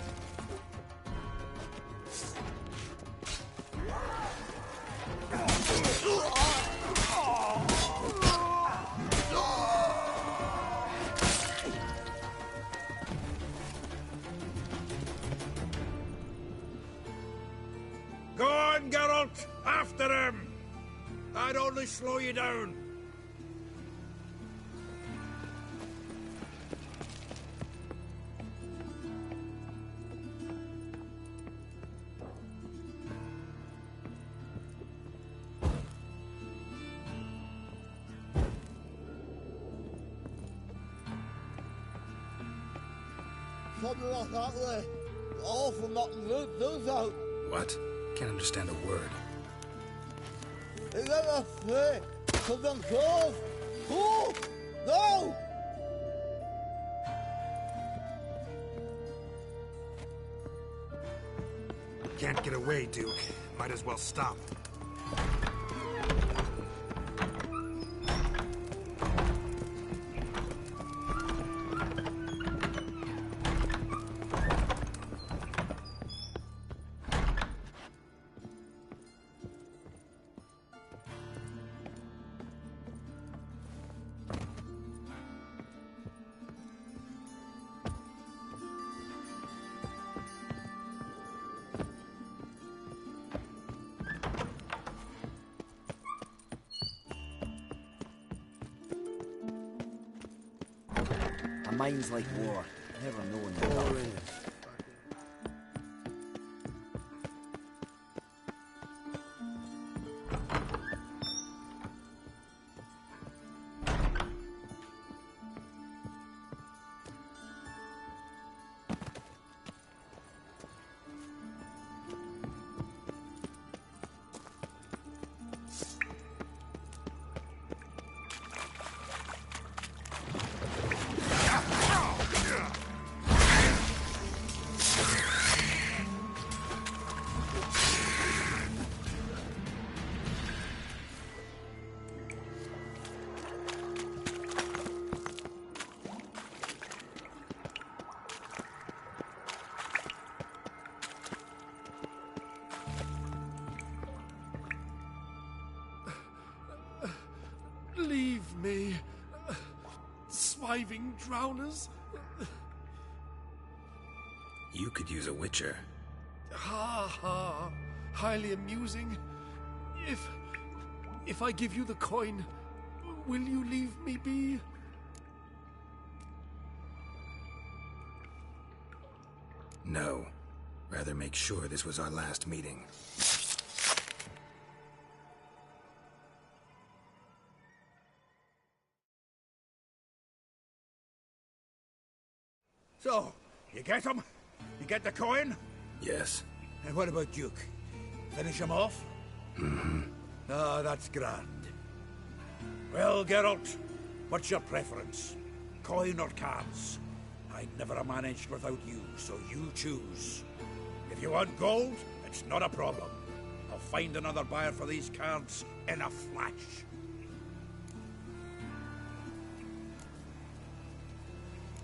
Go on, Geralt! After him! I'd only slow you down. Something like that way. Awful not good, does out. What? Can't understand a word. Is that a fair? Something close? Oh! No! Can't get away, Duke. Might as well stop. A mind's like war. Never knowing the battlefield. me. Swiving drowners. You could use a witcher. Ha ha. Highly amusing. If I give you the coin, will you leave me be? No. Rather make sure this was our last meeting. So, you get him? You get the coin? Yes. And what about Duke? Finish him off? Mm-hmm. Ah, that's grand. Well, Geralt, what's your preference? Coin or cards? I'd never have managed without you, so you choose. If you want gold, it's not a problem. I'll find another buyer for these cards in a flash.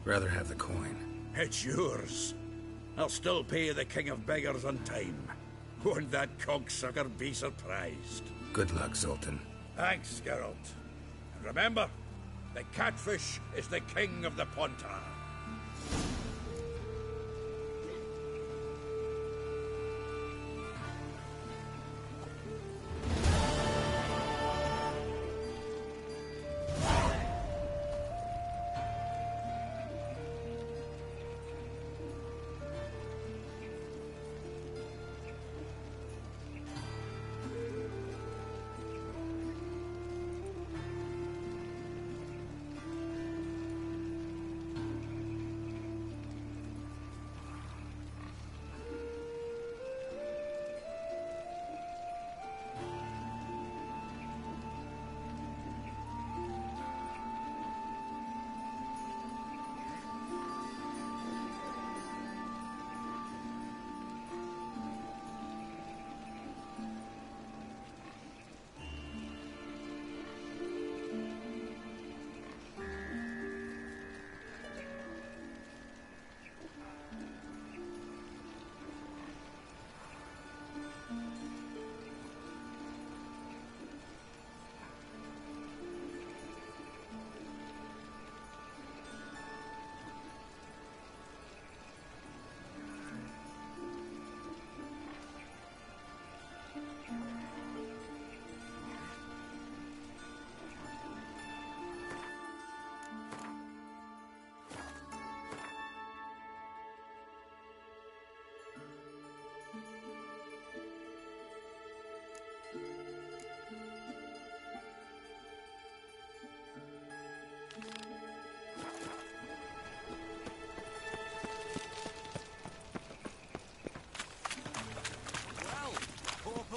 Rather have the coin. It's yours. I'll still pay the King of Beggars on time. Won't that cocksucker be surprised? Good luck, Zoltan. Thanks, Geralt. And remember, the catfish is the king of the Pontar.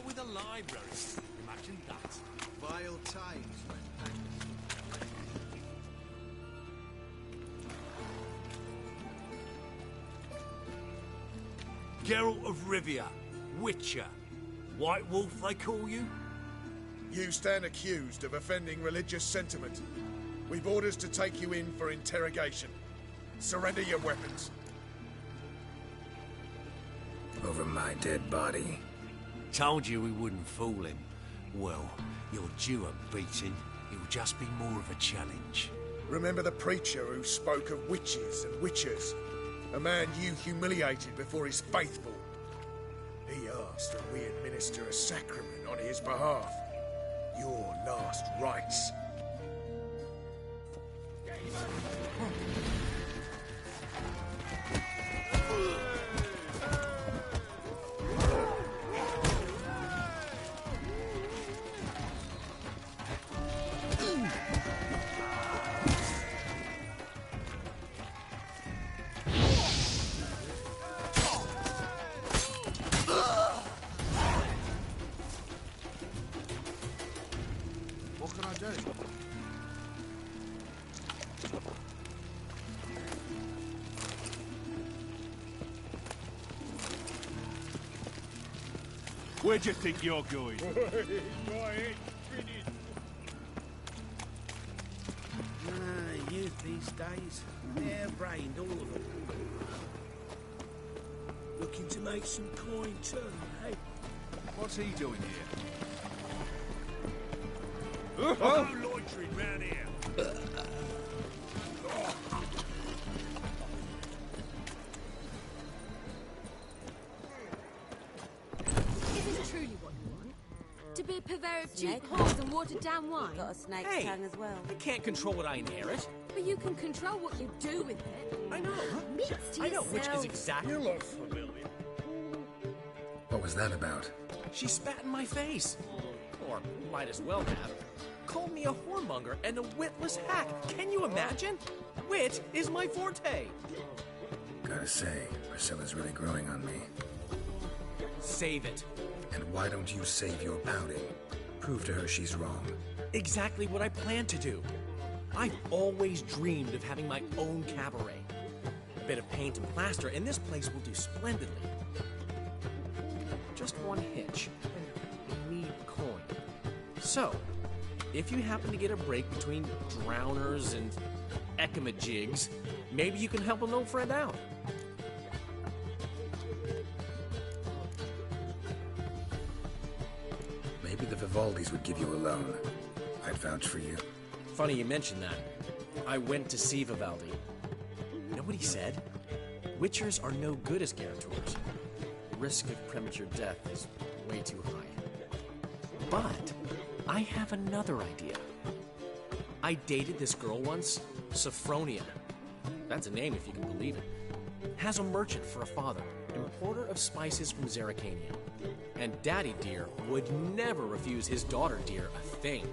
With a library. Imagine that. Vile times when Geralt of Rivia, Witcher. White Wolf, they call you? You stand accused of offending religious sentiment. We've orders to take you in for interrogation. Surrender your weapons. Over my dead body. Told you we wouldn't fool him. Well, you're due a beating. It'll just be more of a challenge. Remember the preacher who spoke of witches and witchers? A man you humiliated before his faithful. He asked that we administer a sacrament on his behalf. Your last rites. what can I do? Where do you think you're going? Youth these days, hair-brained, all of them. Looking to make some coin too, eh? What's he doing here? No loitering round here. Is this truly what you want? To be a purveyor of cheap whores and watered-down wine? Got a snake's Hey, tongue as well. I can't control what I inherit. But you can control what you do with it. I know. Meats to I know, which is yourself. exactly... You look familiar. What was that about? She spat in my face. Or might as well have. Called me a whoremonger and a witless hack. Can you imagine? Wit is my forte. Gotta say, Priscilla's really growing on me. Save it. And why don't you save your pouting? Prove to her she's wrong. Exactly what I plan to do. I've always dreamed of having my own cabaret. A bit of paint and plaster, and this place will do splendidly. Just one hitch. We need coin. So, if you happen to get a break between drowners and ekamajigs, maybe you can help an old friend out. Maybe the Vivaldis would give you a loan. I'd vouch for you. Funny you mention that. I went to see Vivaldi. You know what he said? Witchers are no good as guarantors. The risk of premature death is way too high. But I have another idea. I dated this girl once, Sophronia. That's a name if you can believe it. Has a merchant for a father, importer of spices from Zerrikania. And Daddy Dear would never refuse his daughter Dear a thing.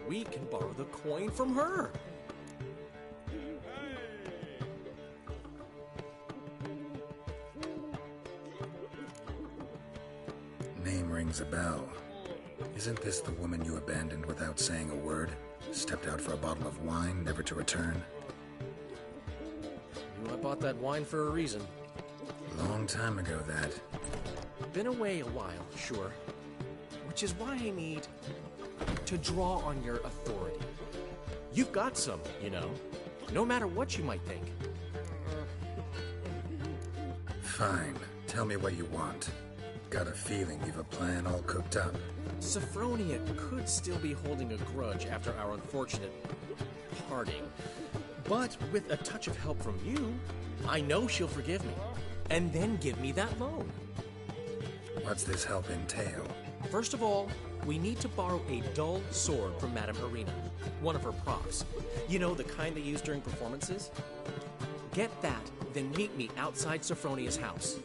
We can borrow the coin from her. Name rings a bell. Isn't this the woman you abandoned without saying a word? Stepped out for a bottle of wine, never to return? I bought that wine for a reason. Long time ago, that. Been away a while, sure. Which is why I need to draw on your authority. You've got some, you know. No matter what you might think. Fine. Tell me what you want. Got a feeling you've a plan all cooked up. Sophronia could still be holding a grudge after our unfortunate parting. But with a touch of help from you, I know she'll forgive me. And then give me that loan. What's this help entail? First of all, we need to borrow a dull sword from Madame Arena, one of her props. You know, the kind they use during performances? Get that, then meet me outside Sophronia's house.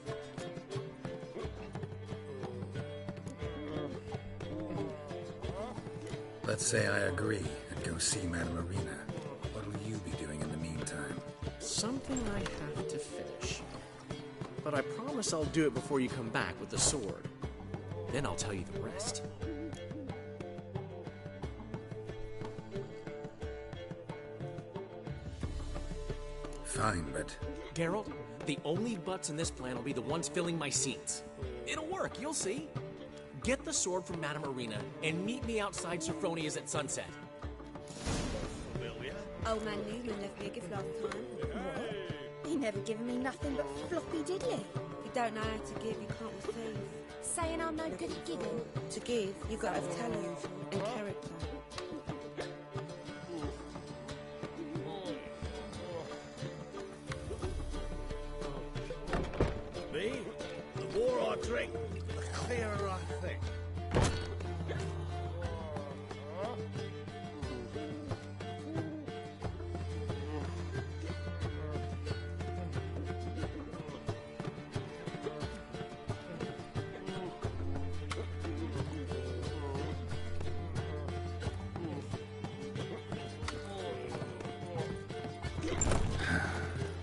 Let's say I agree and go see Madame Arena. What will you be doing in the meantime? Something I have to finish. But I promise I'll do it before you come back with the sword. Then I'll tell you the rest. Fine, but... Geralt, the only butts in this plan will be the ones filling my scenes. It'll work, you'll see. Get the sword from Madame Arena and meet me outside Sophronia's at sunset. Old man Newman left me a gift last time. What? He never given me nothing but floppy diddly. If you don't know how to give, you can't receive. Saying I'm no good at giving. To give, you've got to have talent and character. Me? The more I drink, the clearer I think.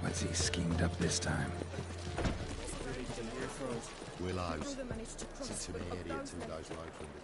What's he schemed up this time? Willows. Sits in the area 2 days away from it.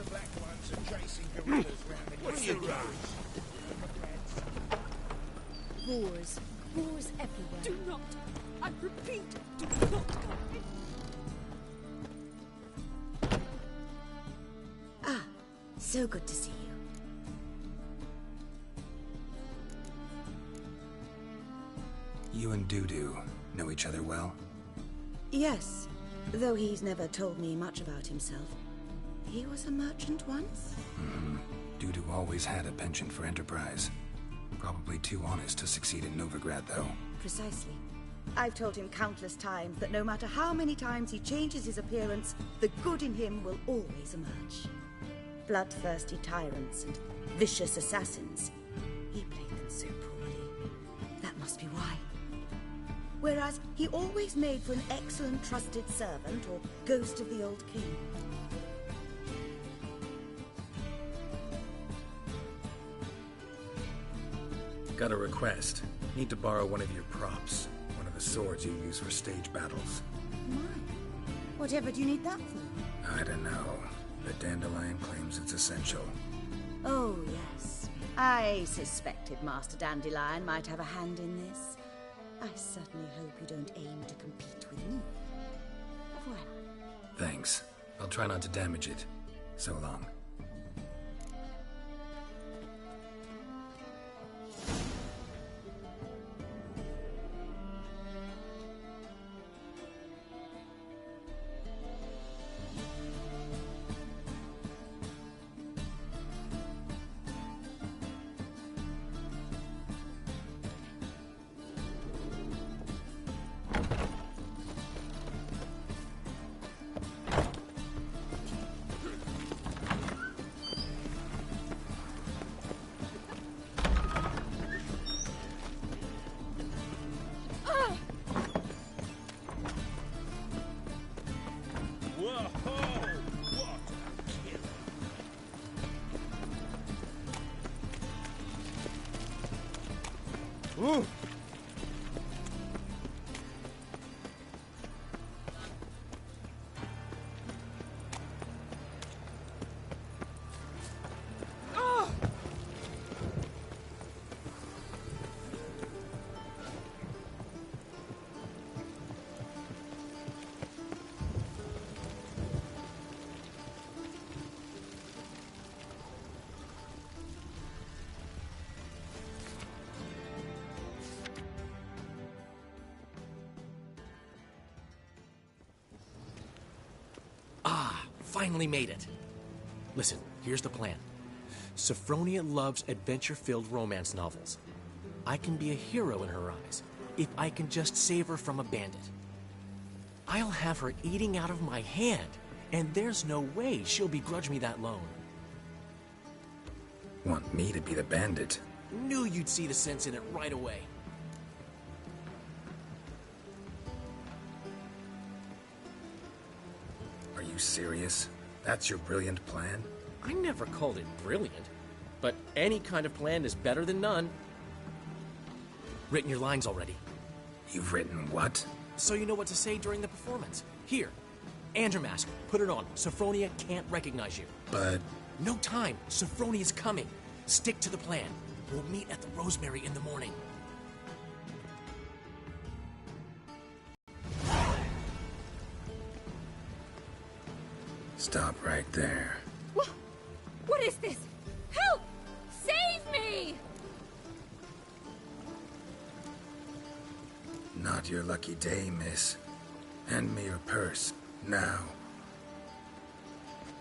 of black ones are chasing gorillas round the new Boars. Boars everywhere. Do not. I repeat, do not come. Ah, so good to see you. You and Dudu know each other well? Yes, though he's never told me much about himself. He was a merchant once? Dudu always had a penchant for enterprise. Probably too honest to succeed in Novigrad, though. Precisely. I've told him countless times that no matter how many times he changes his appearance, the good in him will always emerge. Bloodthirsty tyrants and vicious assassins. He played them so poorly. That must be why. Whereas he always made for an excellent trusted servant or ghost of the old king. Got a request. Need to borrow one of your props. One of the swords you use for stage battles. My. Whatever do you need that for? I don't know. The Dandelion claims it's essential. Oh, yes. I suspected Master Dandelion might have a hand in this. I certainly hope you don't aim to compete with me. Voilà. Thanks. I'll try not to damage it. So long. Ooh. Finally made it. Listen, here's the plan. Sophronia loves adventure-filled romance novels. I can be a hero in her eyes if I can just save her from a bandit. I'll have her eating out of my hand, and there's no way she'll begrudge me that loan. Want me to be the bandit? Knew you'd see the sense in it right away. Are you serious? That's your brilliant plan? I never called it brilliant, but any kind of plan is better than none. Written your lines already. You've written what? So you know what to say during the performance. Here, Andromask, put it on. Sophronia can't recognize you. But... No time. Sophronia's coming. Stick to the plan. We'll meet at the Rosemary in the morning. Stop right there. What is this? Help! Save me! Not your lucky day, miss. Hand me your purse, now.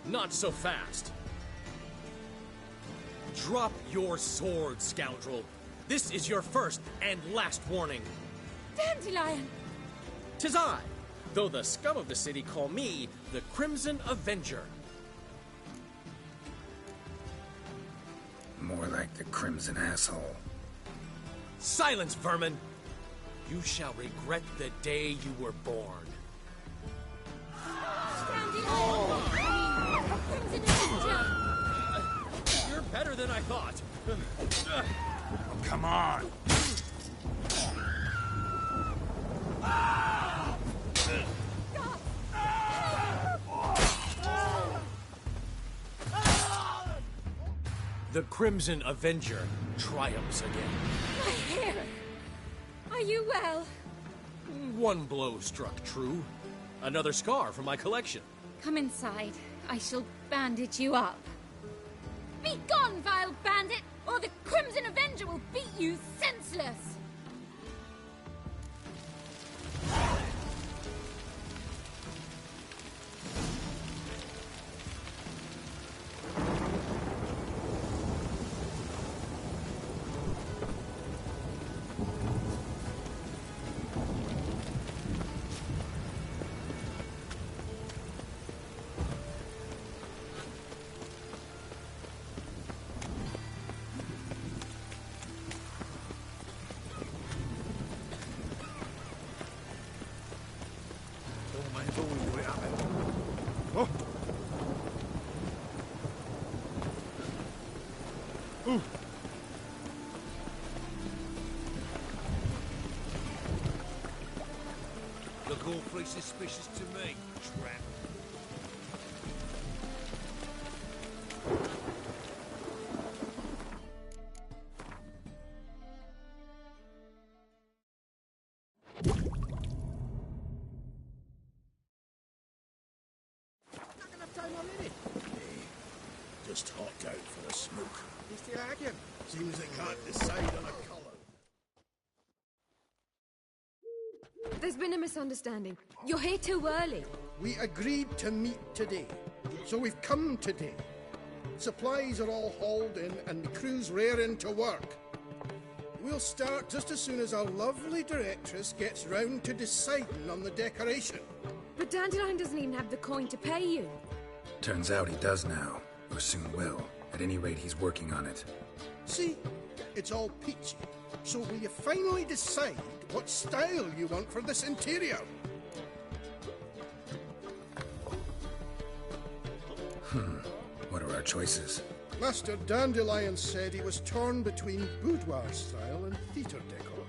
Not so fast. Drop your sword, scoundrel. This is your first and last warning. Dandelion! 'Tis I, though the scum of the city call me the Crimson Avenger. More like the Crimson Asshole. Silence, vermin! You shall regret the day you were born. You're better than I thought. Come on! The Crimson Avenger triumphs again. My hero! Are you well? One blow struck true. Another scar from my collection. Come inside. I shall bandage you up. Be gone, vile bandit, or the Crimson Avenger will beat you senseless! Look awfully suspicious to me, tramp. Just hopped out for a smoke. Is the arguing? Seems they can't decide on a colour. There's been a misunderstanding. You're here too early. We agreed to meet today, so we've come today. Supplies are all hauled in and the crew's raring to work. We'll start just as soon as our lovely directress gets round to deciding on the decoration. But Dandelion doesn't even have the coin to pay you. Turns out he does now, or soon will. At any rate, he's working on it. See, it's all peachy. So will you finally decide what style you want for this interior? What are our choices? Master Dandelion said he was torn between boudoir style and theatre decor.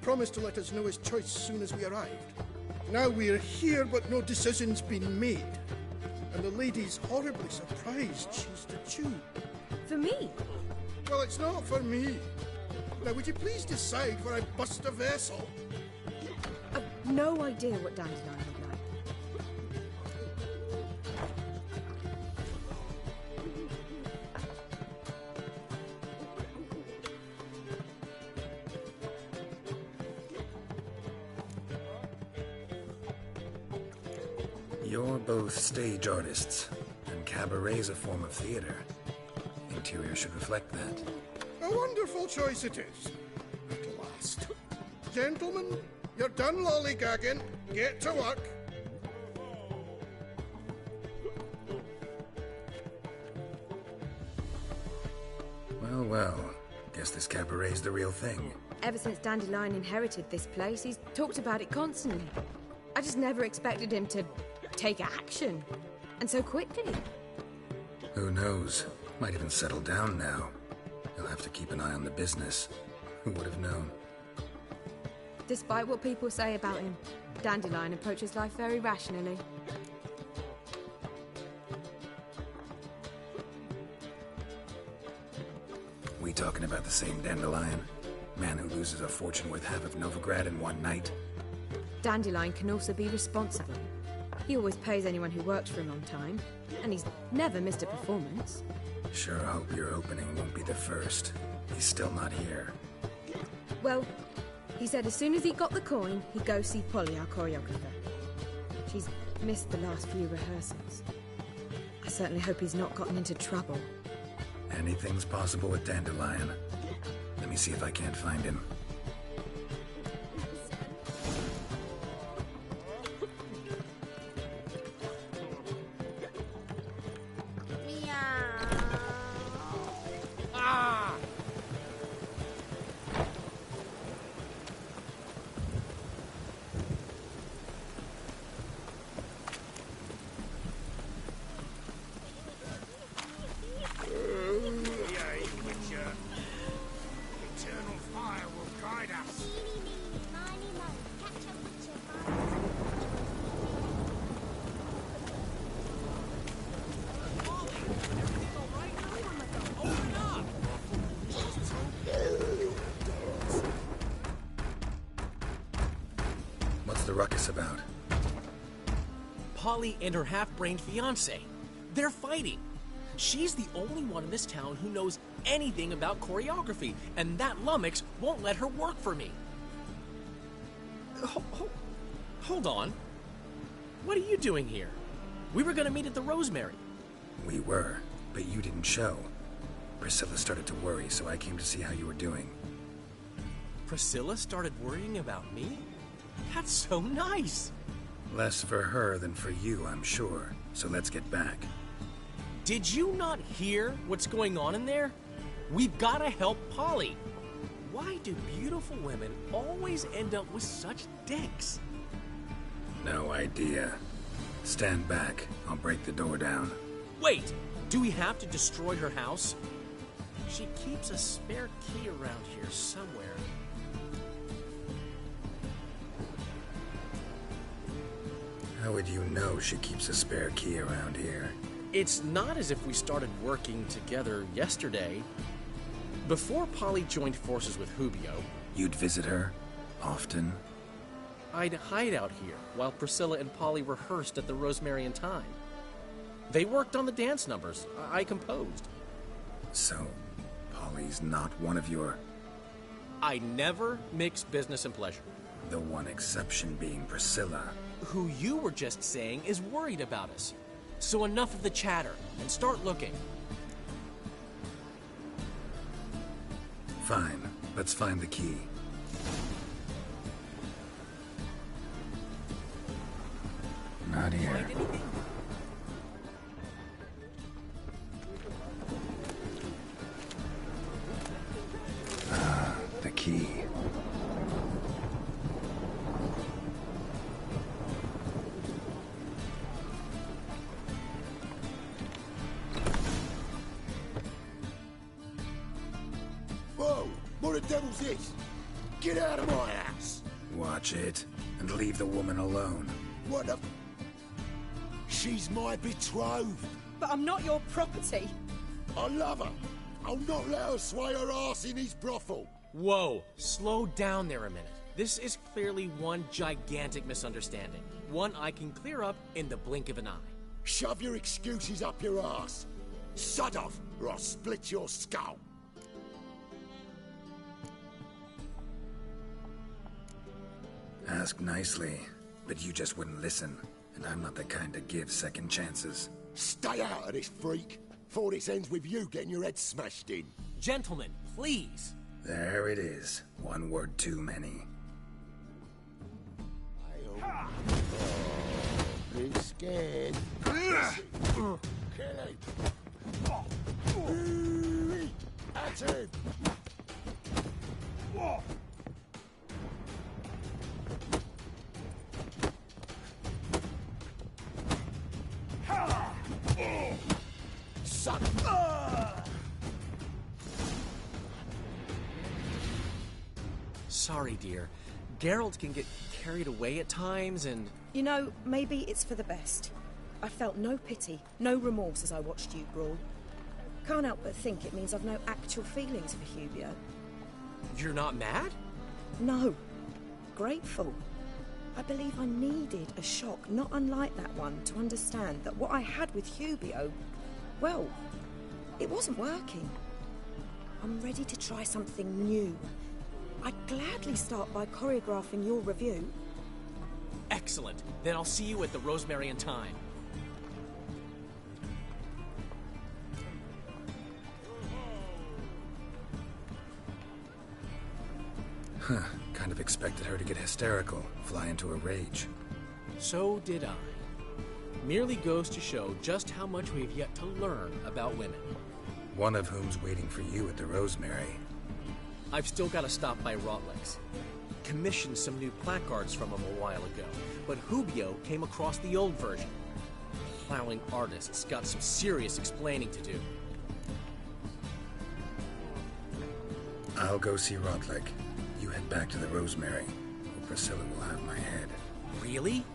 Promised to let us know his choice as soon as we arrived. Now we're here, but no decision's been made. And the lady's horribly surprised she's to choose. For me? Well, it's not for me. Now, would you please decide where I bust a vessel? I've no idea what Dandelion would like. You're both stage artists, and cabaret's a form of theater. Interior should reflect that. A wonderful choice it is. At last. Gentlemen, you're done lollygagging. Get to work. Well, well. Guess this cabaret's the real thing. Ever since Dandelion inherited this place, he's talked about it constantly. I just never expected him to take action. And so quickly. Who knows? Might even settle down now. He'll have to keep an eye on the business. Who would have known? Despite what people say about him, Dandelion approaches life very rationally. We talking about the same Dandelion? Man who loses a fortune worth half of Novigrad in one night? Dandelion can also be responsible. He always pays anyone who works for him on time, and he's never missed a performance. Sure hope your opening won't be the first. He's still not here. Well, he said as soon as he got the coin, he'd go see Polly, our choreographer. She's missed the last few rehearsals. I certainly hope he's not gotten into trouble. Anything's possible with Dandelion. Let me see if I can't find him. Eternal fire will ruckus about? Polly and her half-brained fiancé. They're fighting. She's the only one in this town who knows anything about choreography, and that lummox won't let her work for me. Hold on. What are you doing here? We were gonna meet at the Rosemary. We were, but you didn't show. Priscilla started to worry, so I came to see how you were doing. Priscilla started worrying about me? That's so nice. Less for her than for you, I'm sure. So let's get back. Did you not hear what's going on in there? We've got to help Polly. Why do beautiful women always end up with such dicks? No idea. Stand back. I'll break the door down. Wait! Do we have to destroy her house? She keeps a spare key around here somewhere. How would you know she keeps a spare key around here? It's not as if we started working together yesterday. Before Polly joined forces with Hubio... You'd visit her? Often? I'd hide out here while Priscilla and Polly rehearsed at the Rosemary and Thyme. They worked on the dance numbers. I composed. So, Polly's not one of your... I never mix business and pleasure. The one exception being Priscilla. Who you were just saying is worried about us. So enough of the chatter, and start looking. Fine. Let's find the key. Not here. Ah, the key. Whoa! What the devil's this? Get out of my house! Watch it, and leave the woman alone. What the... She's my betrothed. But I'm not your property. I love her. I'll not let her sway her ass in his brothel. Whoa, slow down there a minute. This is clearly one gigantic misunderstanding. One I can clear up in the blink of an eye. Shove your excuses up your ass. Sod off, or I'll split your skull. Ask nicely, but you just wouldn't listen. And I'm not the kind to give second chances. Stay out of this, freak, before this ends with you getting your head smashed in. Gentlemen, please. There it is. One word too many. Oh, be scared. Kill him. At him. Son. Sorry, dear. Geralt can get carried away at times and... You know, maybe it's for the best. I felt no pity, no remorse as I watched you brawl. Can't help but think it means I've no actual feelings for Hubio. You're not mad? No. Grateful. I believe I needed a shock not unlike that one to understand that what I had with Hubio, well, it wasn't working. I'm ready to try something new. I'd gladly start by choreographing your review. Excellent. Then I'll see you at the Rosemary and Thyme. Huh. Kind of expected her to get hysterical, fly into a rage. So did I. Merely goes to show just how much we've yet to learn about women. One of whom's waiting for you at the Rosemary. I've still got to stop by Rotlex. Commissioned some new placards from him a while ago, but Hubio came across the old version. Plowing artists got some serious explaining to do. I'll go see Rotlick. You head back to the Rosemary, or Priscilla will have my head. Really?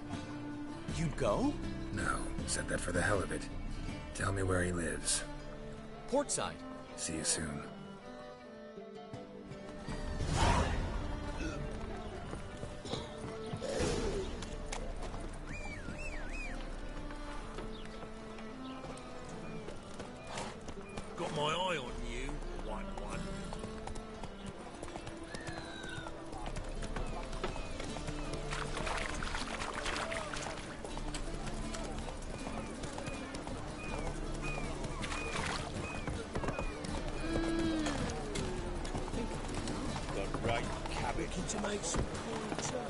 You'd go? No, said that for the hell of it. Tell me where he lives. Portside. See you soon. looking to make some coin turn.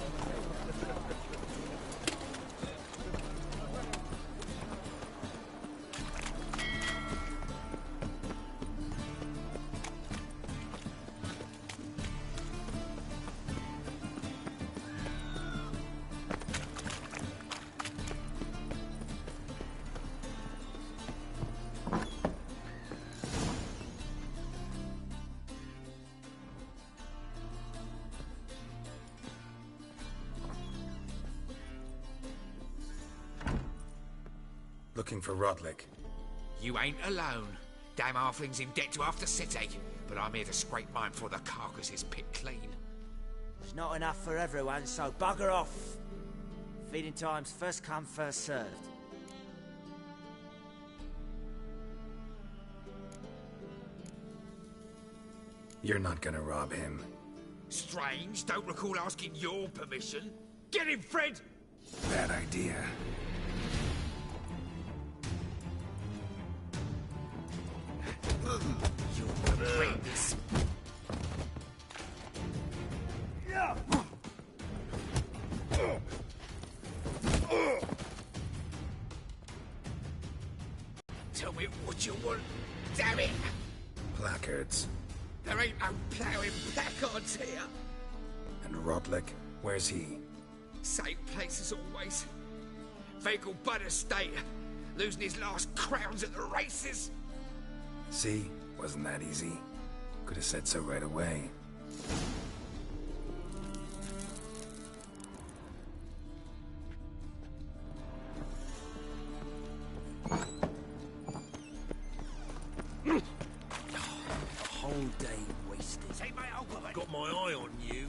Looking for Rodlick. You ain't alone. Damn halfling's in debt to half the city, but I'm here to scrape mine before the carcass is picked clean. There's not enough for everyone, so bugger off. Feeding time's first come, first served. You're not gonna rob him. Strange, don't recall asking your permission. Get him, Fred! Bad idea. You'll regret this. Tell me what you want, damn it! Placards. There ain't no ploughing placards here. And Rodlick, where's he? Same place as always. Vehicle Bud Estate, losing his last crowns at the races. See? Wasn't that easy? Could have said so right away. Whole day wasted. Got my eye on you.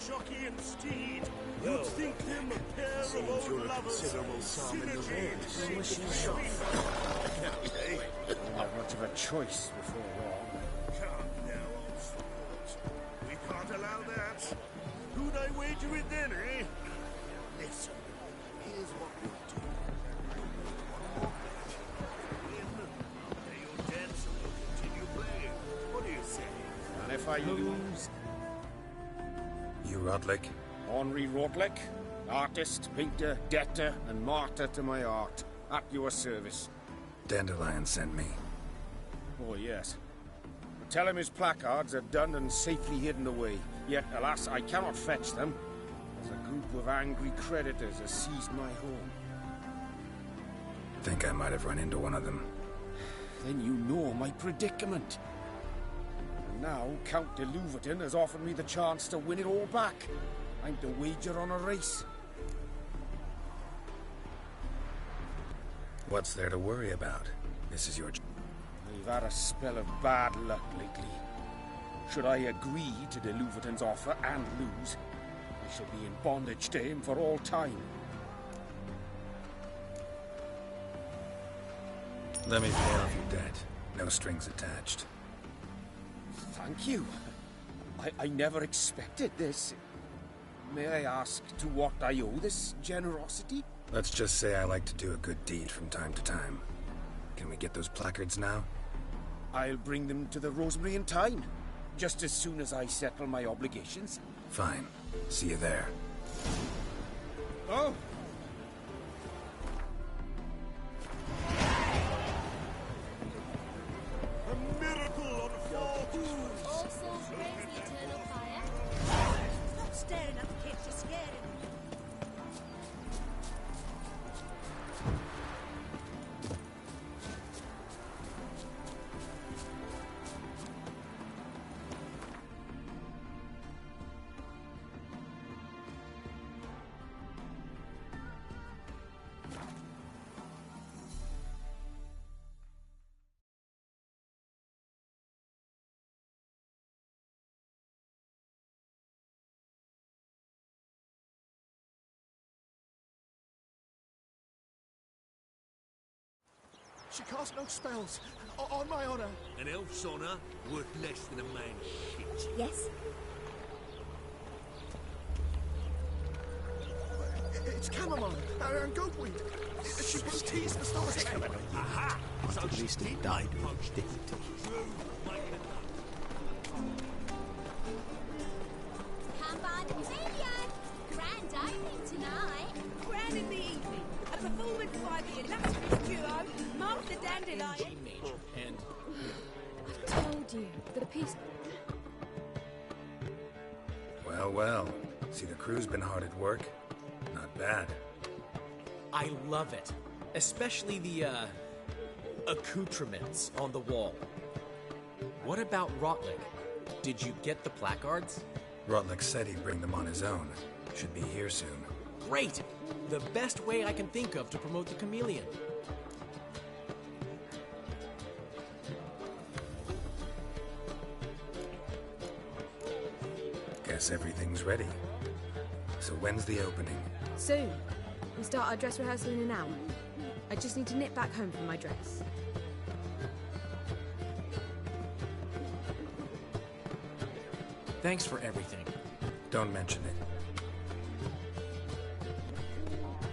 Jockey and steed. You'd think them a pair of old lovers. Synergy. We'll have much of a choice before long. Come now, old sport. We can't allow that. Who'd I wager with then, eh? Listen, here's what we'll do. Win, pay your debts, and we'll continue playing. What do you say? And if I lose? You Rodlick? Henri Rodlick, artist, painter, debtor, and martyr to my art. At your service. Dandelion sent me. Oh, yes. Tell him his placards are done and safely hidden away. Yet, alas, I cannot fetch them, as a group of angry creditors has seized my home. Think I might have run into one of them. Then you know my predicament. And now, Count de Louverton has offered me the chance to win it all back. I'm to wager on a race. What's there to worry about? This is your... I've had a spell of bad luck lately. Should I agree to de Louverton's offer and lose, I shall be in bondage to him for all time. Let me pay off your debt. No strings attached. Thank you. I never expected this. May I ask to what I owe this generosity? Let's just say I like to do a good deed from time to time. Can we get those placards now? I'll bring them to the Rosemary in time. just as soon as I settle my obligations. Fine. See you there. Oh! A miracle on four hooves! All souls praise the eternal fire. Stop staring at the kids, you're scaring them. She casts no spells. On my honor. An elf's honor worth less than a man's shit. Yes? It's chamomile and goatweed. She puts teas for starters. Aha! Might at least have died with dignity. Come by the pavilion. Grand opening tonight. Grand in the evening. A performance by the illustrious duo, Mark the Dandelion. And I told you that a piece. Well, well. See, the crew's been hard at work. Not bad. I love it. Especially the, accoutrements on the wall. What about Rotlick? Did you get the placards? Rotlick said he'd bring them on his own. Should be here soon. Great! The best way I can think of to promote the chameleon. Guess everything's ready. So when's the opening? Soon. We start our dress rehearsal in an hour. I just need to nip back home for my dress. Thanks for everything. Don't mention it.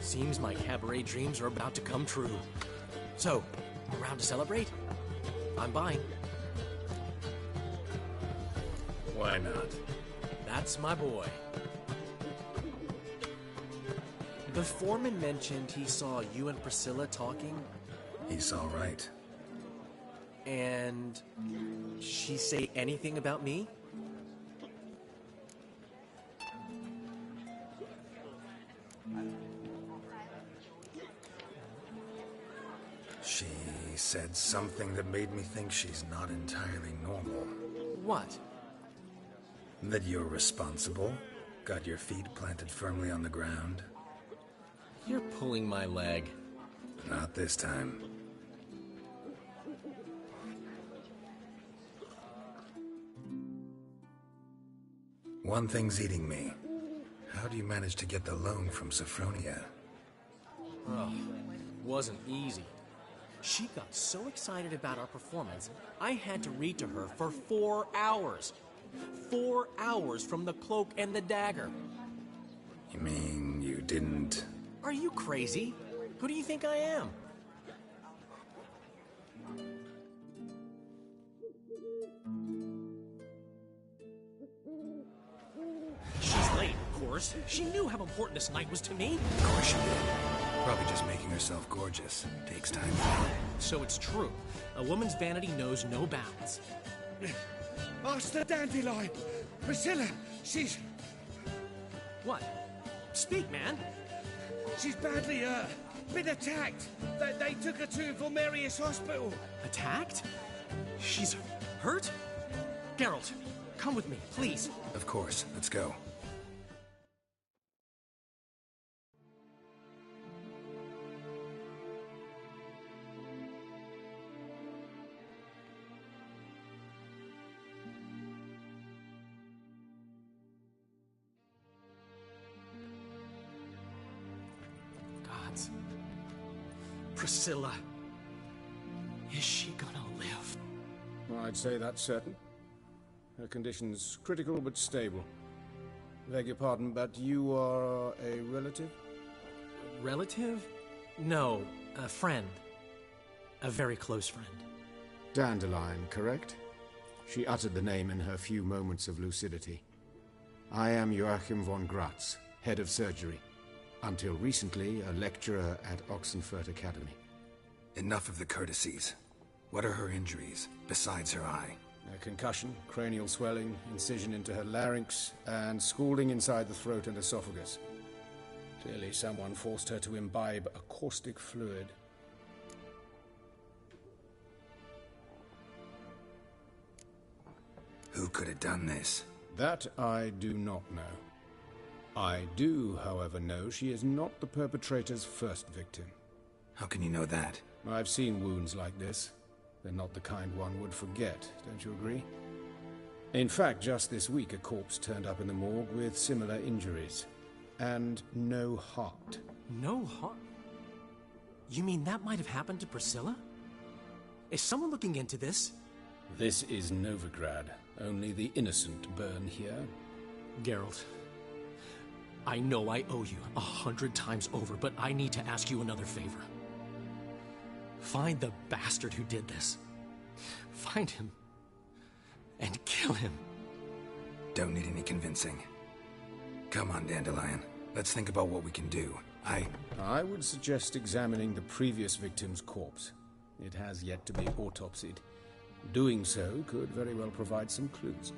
Seems my cabaret dreams are about to come true. So, around to celebrate? I'm buying. Why not? That's my boy. The foreman mentioned he saw you and Priscilla talking. He's all right. And she say anything about me? She said something that made me think she's not entirely normal. What? That you're responsible, got your feet planted firmly on the ground. You're pulling my leg. Not this time. One thing's eating me. How do you manage to get the loan from Sophronia? Oh, wasn't easy. She got so excited about our performance, I had to read to her for 4 hours. 4 hours from the Cloak and the Dagger. You mean you didn't... Are you crazy? Who do you think I am? She's late, of course. She knew how important this night was to me. Of course she did. Probably just making herself gorgeous. Takes time. So it's true. A woman's vanity knows no bounds. Master Dandelion! Priscilla, she's... What? Speak, man. She's badly hurt. Been attacked. They took her to Vulmerius Hospital. Attacked? She's hurt? Geralt, come with me, please. Of course. Let's go. Gods. Priscilla. Is she gonna live? I'd say that's certain. Her condition's critical but stable. Beg your pardon, but you are a relative? Relative? No, a friend. A very close friend. Dandelion, correct? She uttered the name in her few moments of lucidity. I am Joachim von Gratz, head of surgery. Until recently, a lecturer at Oxenfurt Academy. Enough of the courtesies. What are her injuries, besides her eye? A concussion, cranial swelling, incision into her larynx, and scalding inside the throat and esophagus. Clearly someone forced her to imbibe a caustic fluid. Who could have done this? That I do not know. I do, however, know she is not the perpetrator's first victim. How can you know that? I've seen wounds like this. They're not the kind one would forget, don't you agree? In fact, just this week a corpse turned up in the morgue with similar injuries. And no heart. No heart? You mean that might have happened to Priscilla? Is someone looking into this? This is Novigrad. Only the innocent burn here. Geralt, I know I owe you 100 times over, but I need to ask you another favor. Find the bastard who did this. Find him. And kill him. Don't need any convincing. Come on, Dandelion. Let's think about what we can do. I would suggest examining the previous victim's corpse. It has yet to be autopsied. Doing so could very well provide some clues.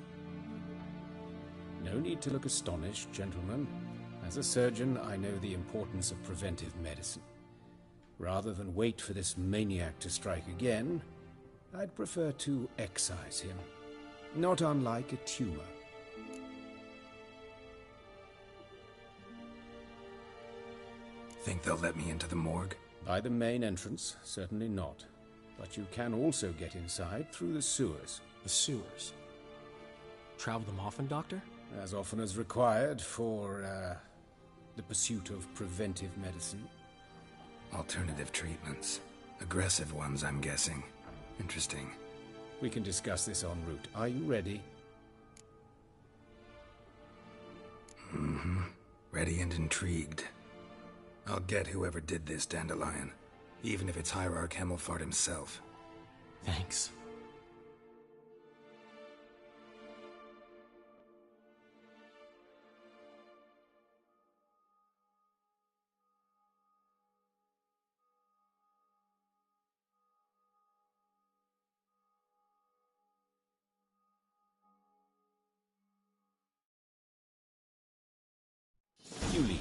No need to look astonished, gentlemen. As a surgeon, I know the importance of preventive medicine. Rather than wait for this maniac to strike again, I'd prefer to excise him. Not unlike a tumor. Think they'll let me into the morgue? By the main entrance, certainly not. But you can also get inside through the sewers. The sewers? Travel them often, Doctor? As often as required for, the pursuit of preventive medicine. Alternative treatments. Aggressive ones, I'm guessing. Interesting. We can discuss this en route. Are you ready? Mm-hmm. Ready and intrigued. I'll get whoever did this, Dandelion. Even if it's Hierarch Hemmelfart himself. Thanks. You lead.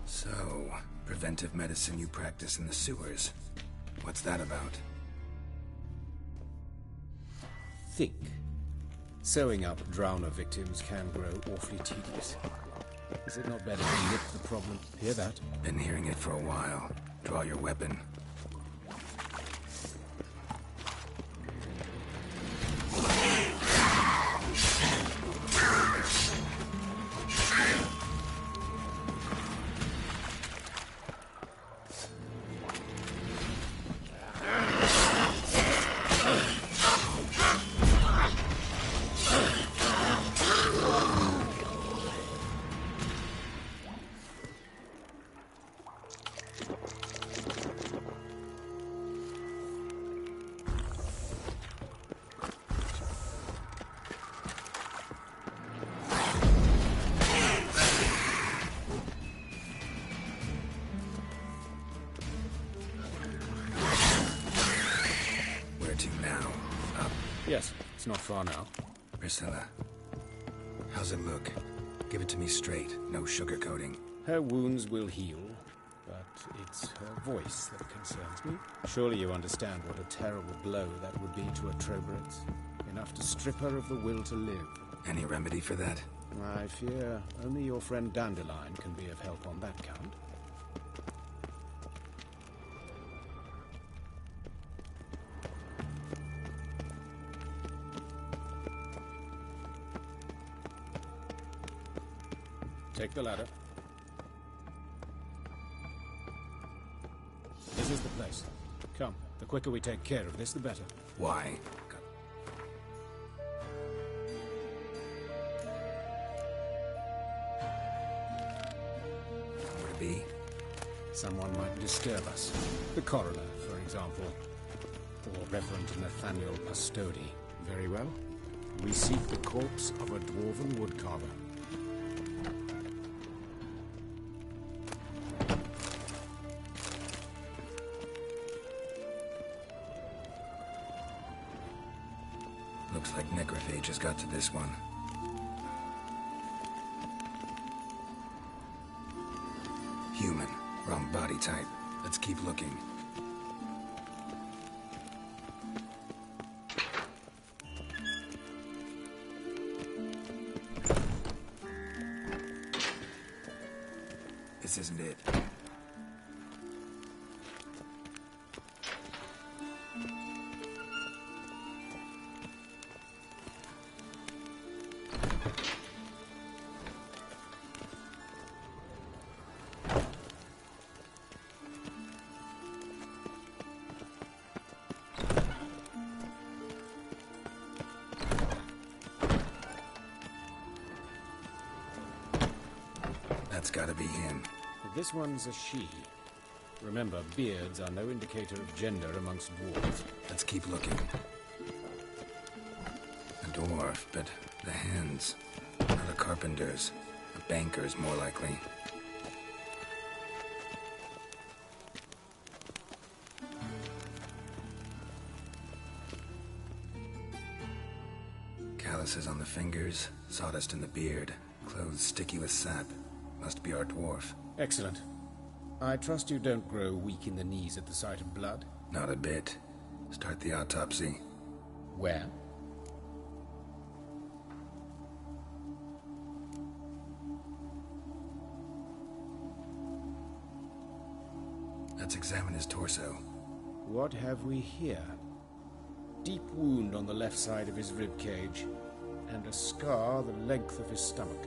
So, preventive medicine you practice in the sewers. What's that about? Think. Sewing up drowner victims can grow awfully tedious. Is it not better to nip the problem? Hear that? Been hearing it for a while. Draw your weapon. Yes, it's not far now. Priscilla, how's it look? Give it to me straight, no sugarcoating. Her wounds will heal, but it's her voice that concerns me. Surely you understand what a terrible blow that would be to a Trobrex. Enough to strip her of the will to live. Any remedy for that? I fear only your friend Dandelion can be of help on that count. Take the ladder. This is the place. Come, the quicker we take care of this, the better. Why? Where to be? Someone might disturb us. The coroner, for example. Or Reverend Nathaniel Pastodi. Very well. We seek the corpse of a dwarven woodcarver. Looks like necrophage has got to this one. Human. Wrong body type. Let's keep looking. This isn't it. That's gotta be him. This one's a she. Remember, beards are no indicator of gender amongst dwarves. Let's keep looking. A dwarf, but the hands. Not a carpenter's. A banker's, more likely. Calluses on the fingers, sawdust in the beard, clothes sticky with sap. Must be our dwarf. Excellent. I trust you don't grow weak in the knees at the sight of blood? Not a bit. Start the autopsy. Where? Let's examine his torso. What have we here? Deep wound on the left side of his rib cage, and a scar the length of his stomach.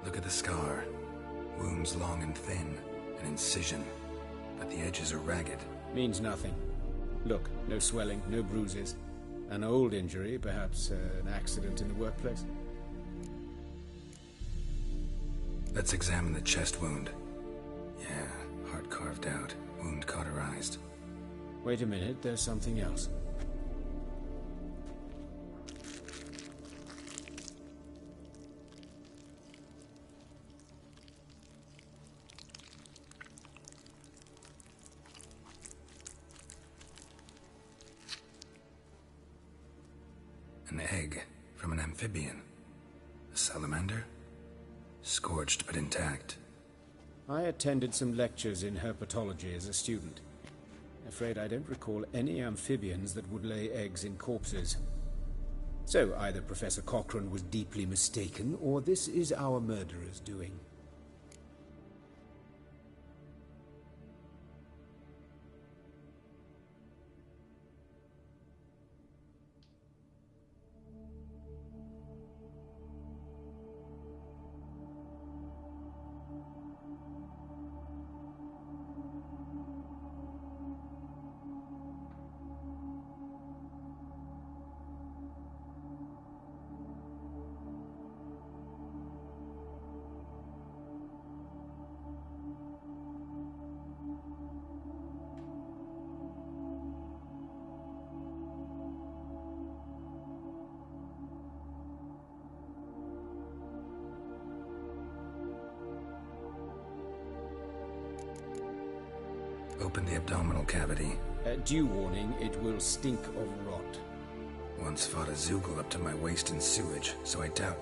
Look at the scar. Wounds long and thin, an incision, but the edges are ragged. Means nothing. Look, no swelling, no bruises. An old injury, perhaps an accident in the workplace. Let's examine the chest wound. Yeah, heart carved out, wound cauterized. Wait a minute, there's something else. An egg from an amphibian. A salamander? Scorched but intact. I attended some lectures in herpetology as a student. Afraid I don't recall any amphibians that would lay eggs in corpses. So either Professor Cochrane was deeply mistaken, or this is our murderer's doing. Open the abdominal cavity. Due warning, it will stink of rot. Once fought a Zoogle up to my waist in sewage, so I doubt...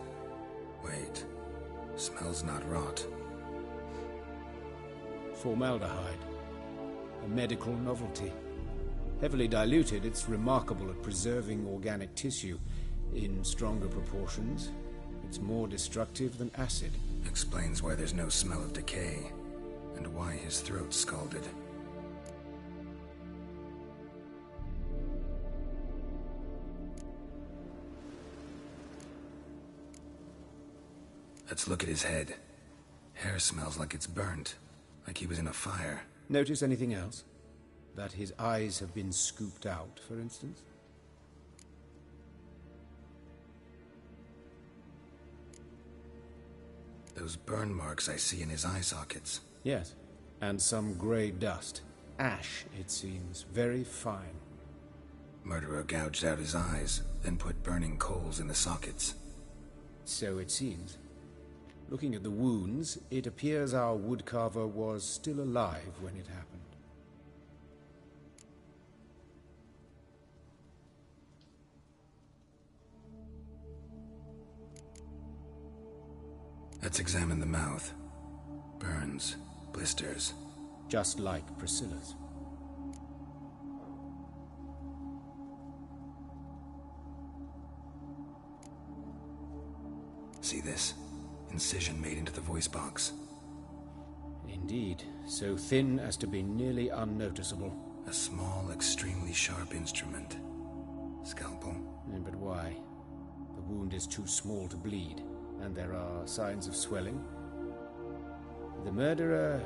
Wait. Smells not rot. Formaldehyde. A medical novelty. Heavily diluted, it's remarkable at preserving organic tissue. In stronger proportions, it's more destructive than acid. Explains why there's no smell of decay, and why his throat's scalded. Let's look at his head. Hair smells like it's burnt, like he was in a fire. Notice anything else? That his eyes have been scooped out, for instance? Those burn marks I see in his eye sockets. Yes, and some grey dust. Ash, it seems. Very fine. Murderer gouged out his eyes, then put burning coals in the sockets. So it seems. Looking at the wounds, it appears our woodcarver was still alive when it happened. Let's examine the mouth. Burns, blisters. Just like Priscilla's. See this? Incision made into the voice box. Indeed, so thin as to be nearly unnoticeable. A small, extremely sharp instrument. Scalpel. But why? The wound is too small to bleed, and there are signs of swelling. The murderer...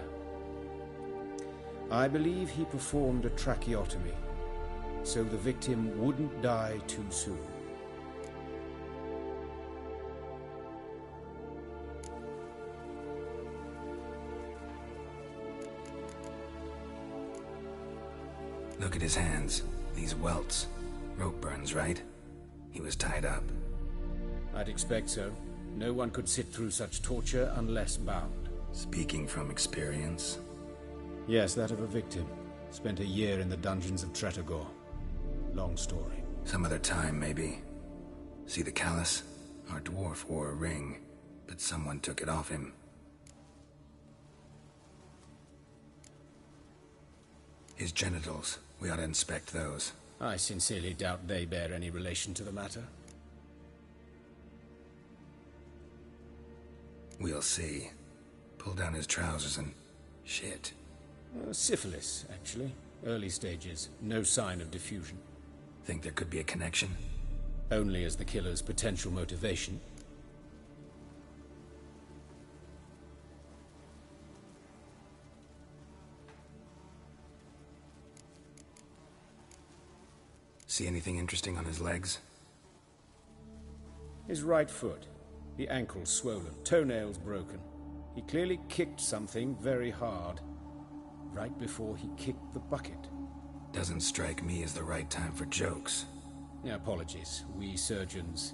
I believe he performed a tracheotomy, so the victim wouldn't die too soon. Look at his hands. These welts. Rope burns, right? He was tied up. I'd expect so. No one could sit through such torture unless bound. Speaking from experience? Yes, that of a victim. Spent a year in the dungeons of Tretogor. Long story. Some other time, maybe. See the callus? Our dwarf wore a ring, but someone took it off him. His genitals. We ought to inspect those. I sincerely doubt they bear any relation to the matter. We'll see. Pull down his trousers and... shit. Syphilis, actually. Early stages. No sign of diffusion. Think there could be a connection? Only as the killer's potential motivation. See anything interesting on his legs? His right foot. The ankle's swollen, toenails broken. He clearly kicked something very hard, right before he kicked the bucket. Doesn't strike me as the right time for jokes. Apologies. We surgeons,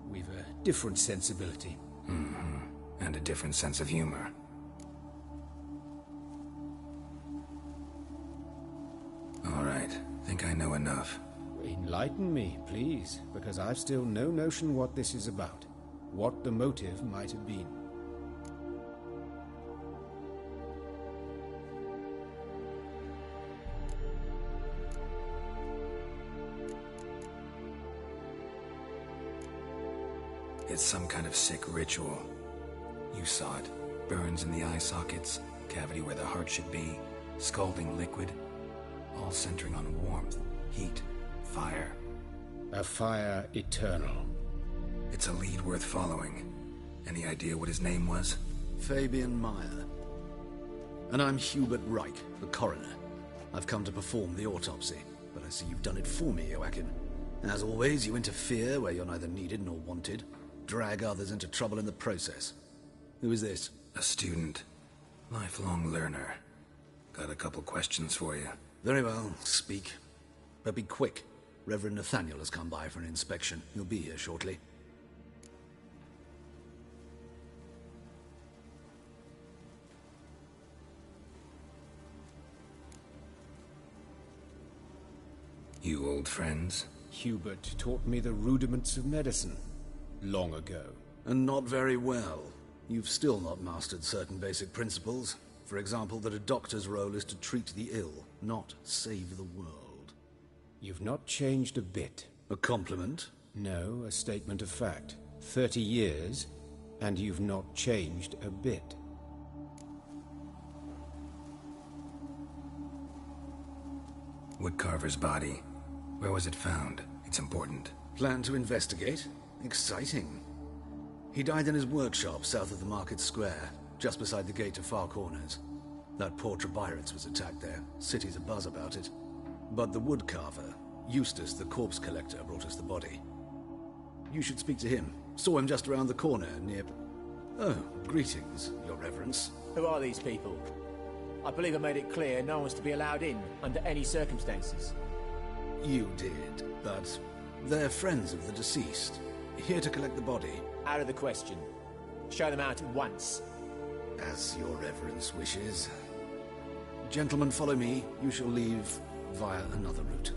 we've a different sensibility. Mm-hmm. And a different sense of humor. All right. Think I know enough. Enlighten me, please, because I've still no notion what this is about. What the motive might have been. It's some kind of sick ritual. You saw it. Burns in the eye sockets, cavity where the heart should be, scalding liquid, all centering on warmth, heat, fire. A fire eternal. It's a lead worth following. Any idea what his name was? Fabian Meyer. And I'm Hubert Reich, the coroner. I've come to perform the autopsy, but I see you've done it for me, Joachim. As always, you interfere where you're neither needed nor wanted. Drag others into trouble in the process. Who is this? A student. Lifelong learner. Got a couple questions for you. Very well, speak. But be quick. Reverend Nathaniel has come by for an inspection. He'll be here shortly. You old friends? Hubert taught me the rudiments of medicine. Long ago. And not very well. You've still not mastered certain basic principles. For example, that a doctor's role is to treat the ill, not save the world. You've not changed a bit. A compliment? No, a statement of fact. 30 years, and you've not changed a bit. Woodcarver's body. Where was it found? It's important. Plan to investigate? Exciting. He died in his workshop south of the market square, just beside the gate to Far Corners. That poor Trebyritz was attacked there. City's abuzz about it. But the woodcarver, Eustace the corpse collector, brought us the body. You should speak to him. Saw him just around the corner near... Oh, greetings, Your Reverence. Who are these people? I believe I made it clear no one's to be allowed in under any circumstances. You did, but they're friends of the deceased. Here to collect the body. Out of the question. Show them out at once. As Your Reverence wishes. Gentlemen, follow me. You shall leave via another route.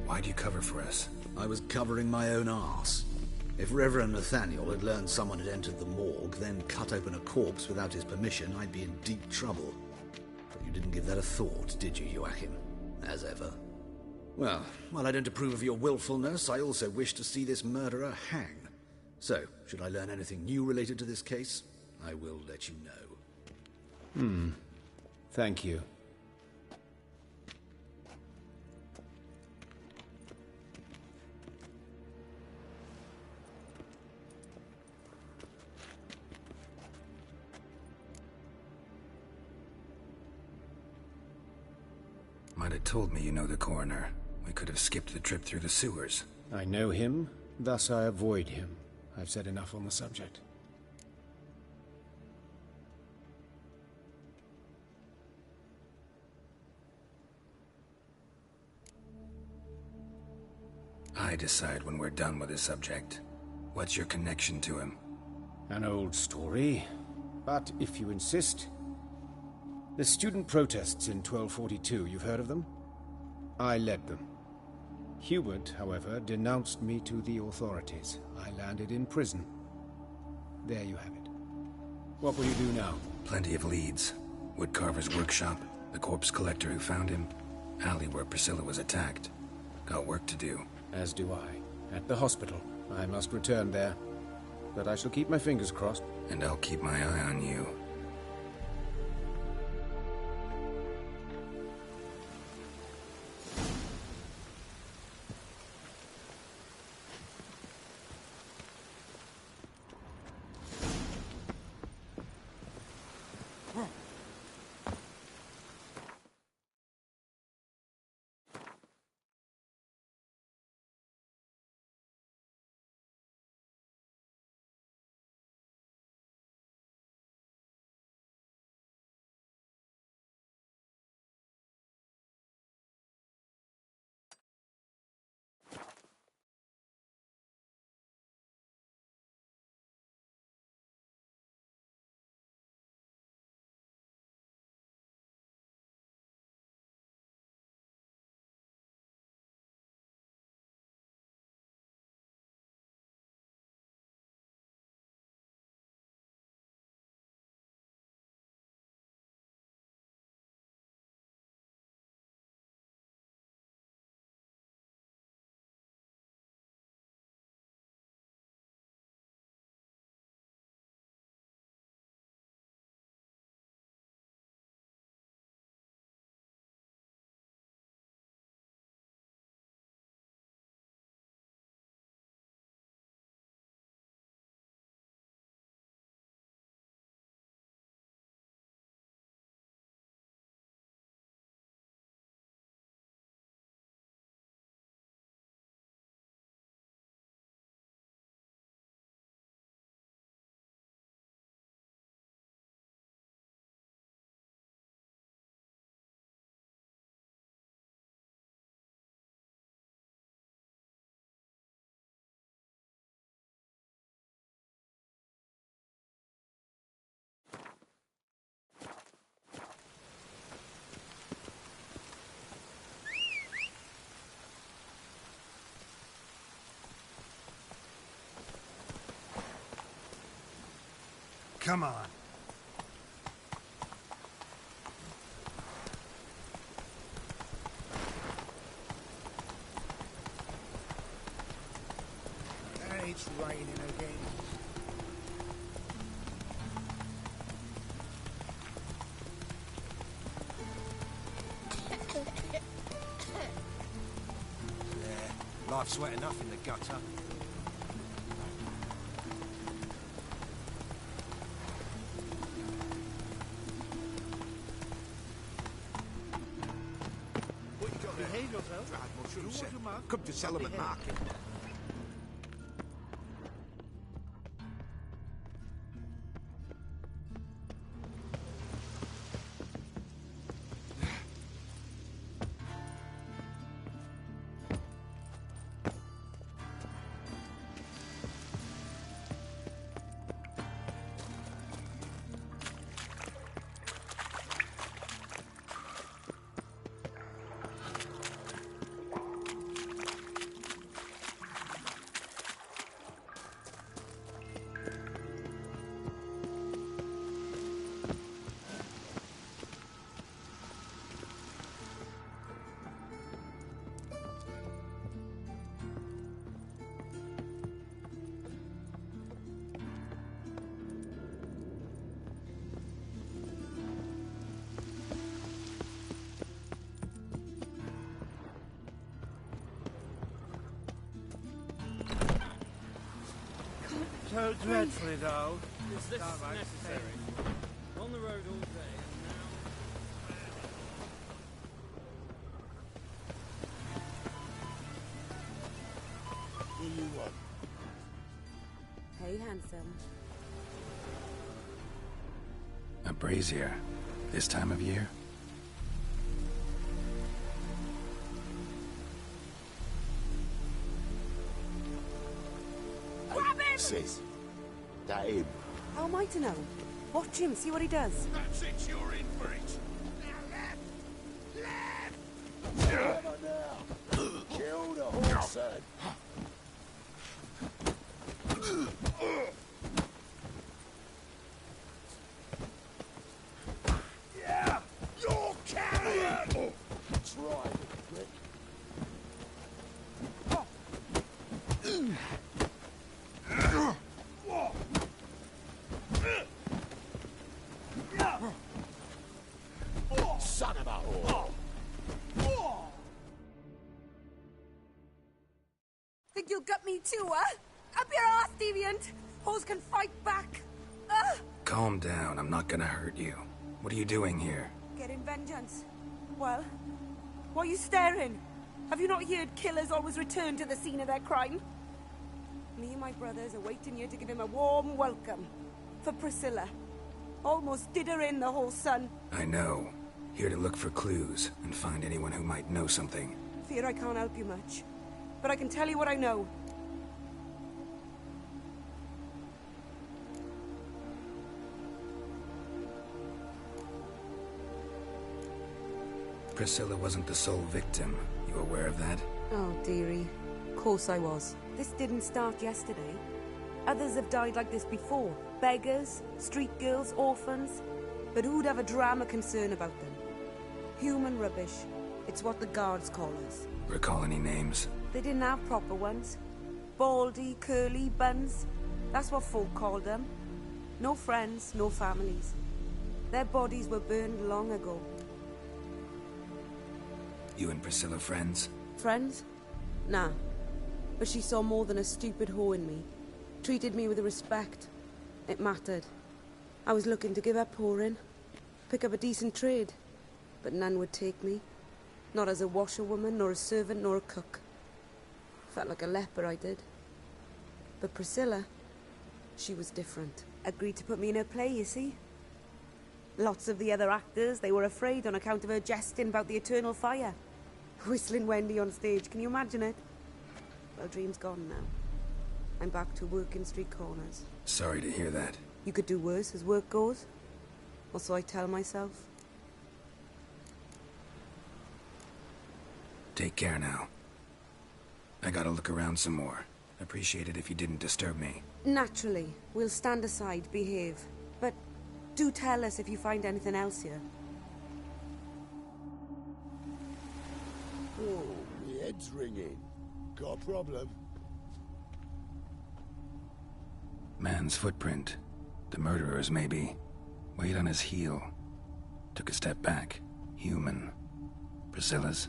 Why'd you cover for us? I was covering my own arse. If Reverend Nathaniel had learned someone had entered the morgue, then cut open a corpse without his permission, I'd be in deep trouble. But you didn't give that a thought, did you, Joachim? As ever. Well, while I don't approve of your willfulness, I also wish to see this murderer hang. So, should I learn anything new related to this case, I will let you know. Thank you. Might have told me you know the coroner. We could have skipped the trip through the sewers. I know him, thus I avoid him. I've said enough on the subject. I decide when we're done with the subject. What's your connection to him? An old story, but if you insist... The student protests in 1242, you've heard of them? I led them. Hubert, however, denounced me to the authorities. I landed in prison. There you have it. What will you do now? Plenty of leads. Woodcarver's workshop, the corpse collector who found him, alley where Priscilla was attacked. Got work to do. As do I. At the hospital. I must return there. But I shall keep my fingers crossed. And I'll keep my eye on you. Come on. It's raining again. Life's wet enough in the gutter. sir. Come to sell them at market. So dreadfully dull. Is this necessary? On the road all day, What do you want? Hey, handsome. A brazier. This time of year? Grab him! Sis, that him? How am I to know? Watch him, see what he does. That's it, you're in for it. Never now! Kill the horse, son. Yeah! You're carrying! Try it, prick. Son of a whore! Think you'll gut me too, huh? Up your ass, deviant! Hoes can fight back! Calm down, I'm not gonna hurt you. What are you doing here? Getting vengeance. Well, why are you staring? Have you not heard killers always return to the scene of their crime? Me and my brothers are waiting here to give him a warm welcome. For Priscilla. Almost did her in, the whole son. I know. Here to look for clues and find anyone who might know something. Fear I can't help you much. But I can tell you what I know. Priscilla wasn't the sole victim. You aware of that? Oh, dearie. Of course I was. This didn't start yesterday. Others have died like this before. Beggars, street girls, orphans. But who'd have a drama concern about them? Human rubbish. It's what the guards call us. Recall any names? They didn't have proper ones. Baldy, curly, buns. That's what folk called them. No friends, no families. Their bodies were burned long ago. You and Priscilla friends? Friends? Nah. But she saw more than a stupid whore in me. Treated me with respect. It mattered. I was looking to give up whoring. Pick up a decent trade. But none would take me. Not as a washerwoman, nor a servant, nor a cook. Felt like a leper, I did. But Priscilla, she was different. Agreed to put me in her play, you see. Lots of the other actors, they were afraid on account of her jesting about the eternal fire. Whistling Wendy on stage, can you imagine it? Well, dream's gone now. I'm back to working street corners. Sorry to hear that. You could do worse as work goes. Or so I tell myself. Take care now. I gotta look around some more. Appreciate it if you didn't disturb me. Naturally. We'll stand aside, behave. But do tell us if you find anything else here. Oh, my head's ringing. Got a problem? Man's footprint. The murderer's, maybe. Weight on his heel. Took a step back. Human. Priscilla's.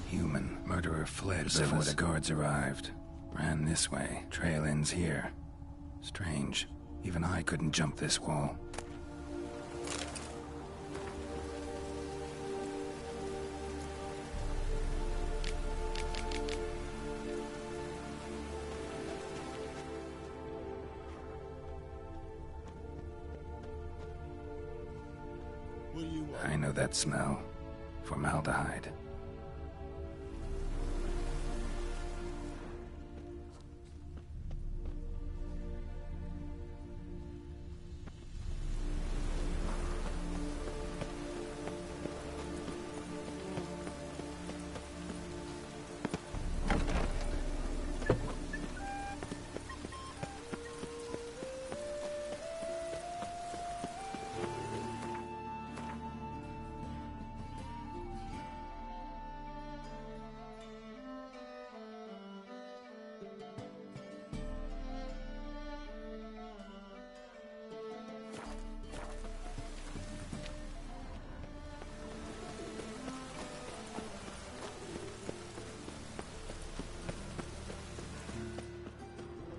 Human. Murderer fled before the guards arrived. Ran this way. Trail ends here. Strange. Even I couldn't jump this wall. you want? I know that smell. Formaldehyde.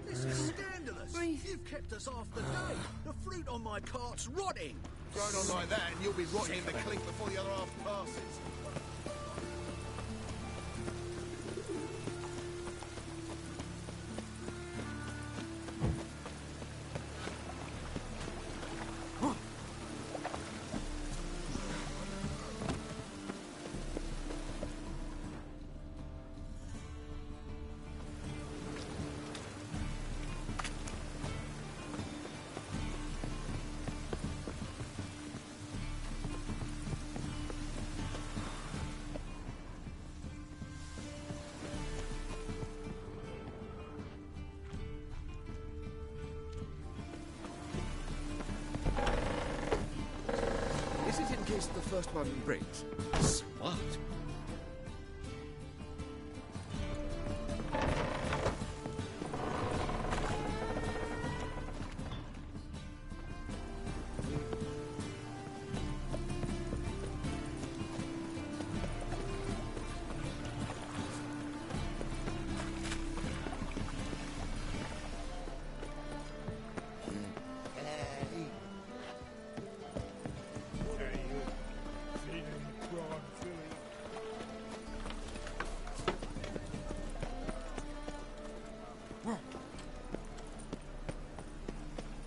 This is scandalous! You've kept us half the day. The fruit on my cart's rotting. Thrown on like that and you'll be rotting in the clink before the other half passes. Is it in case the first one breaks? Smart.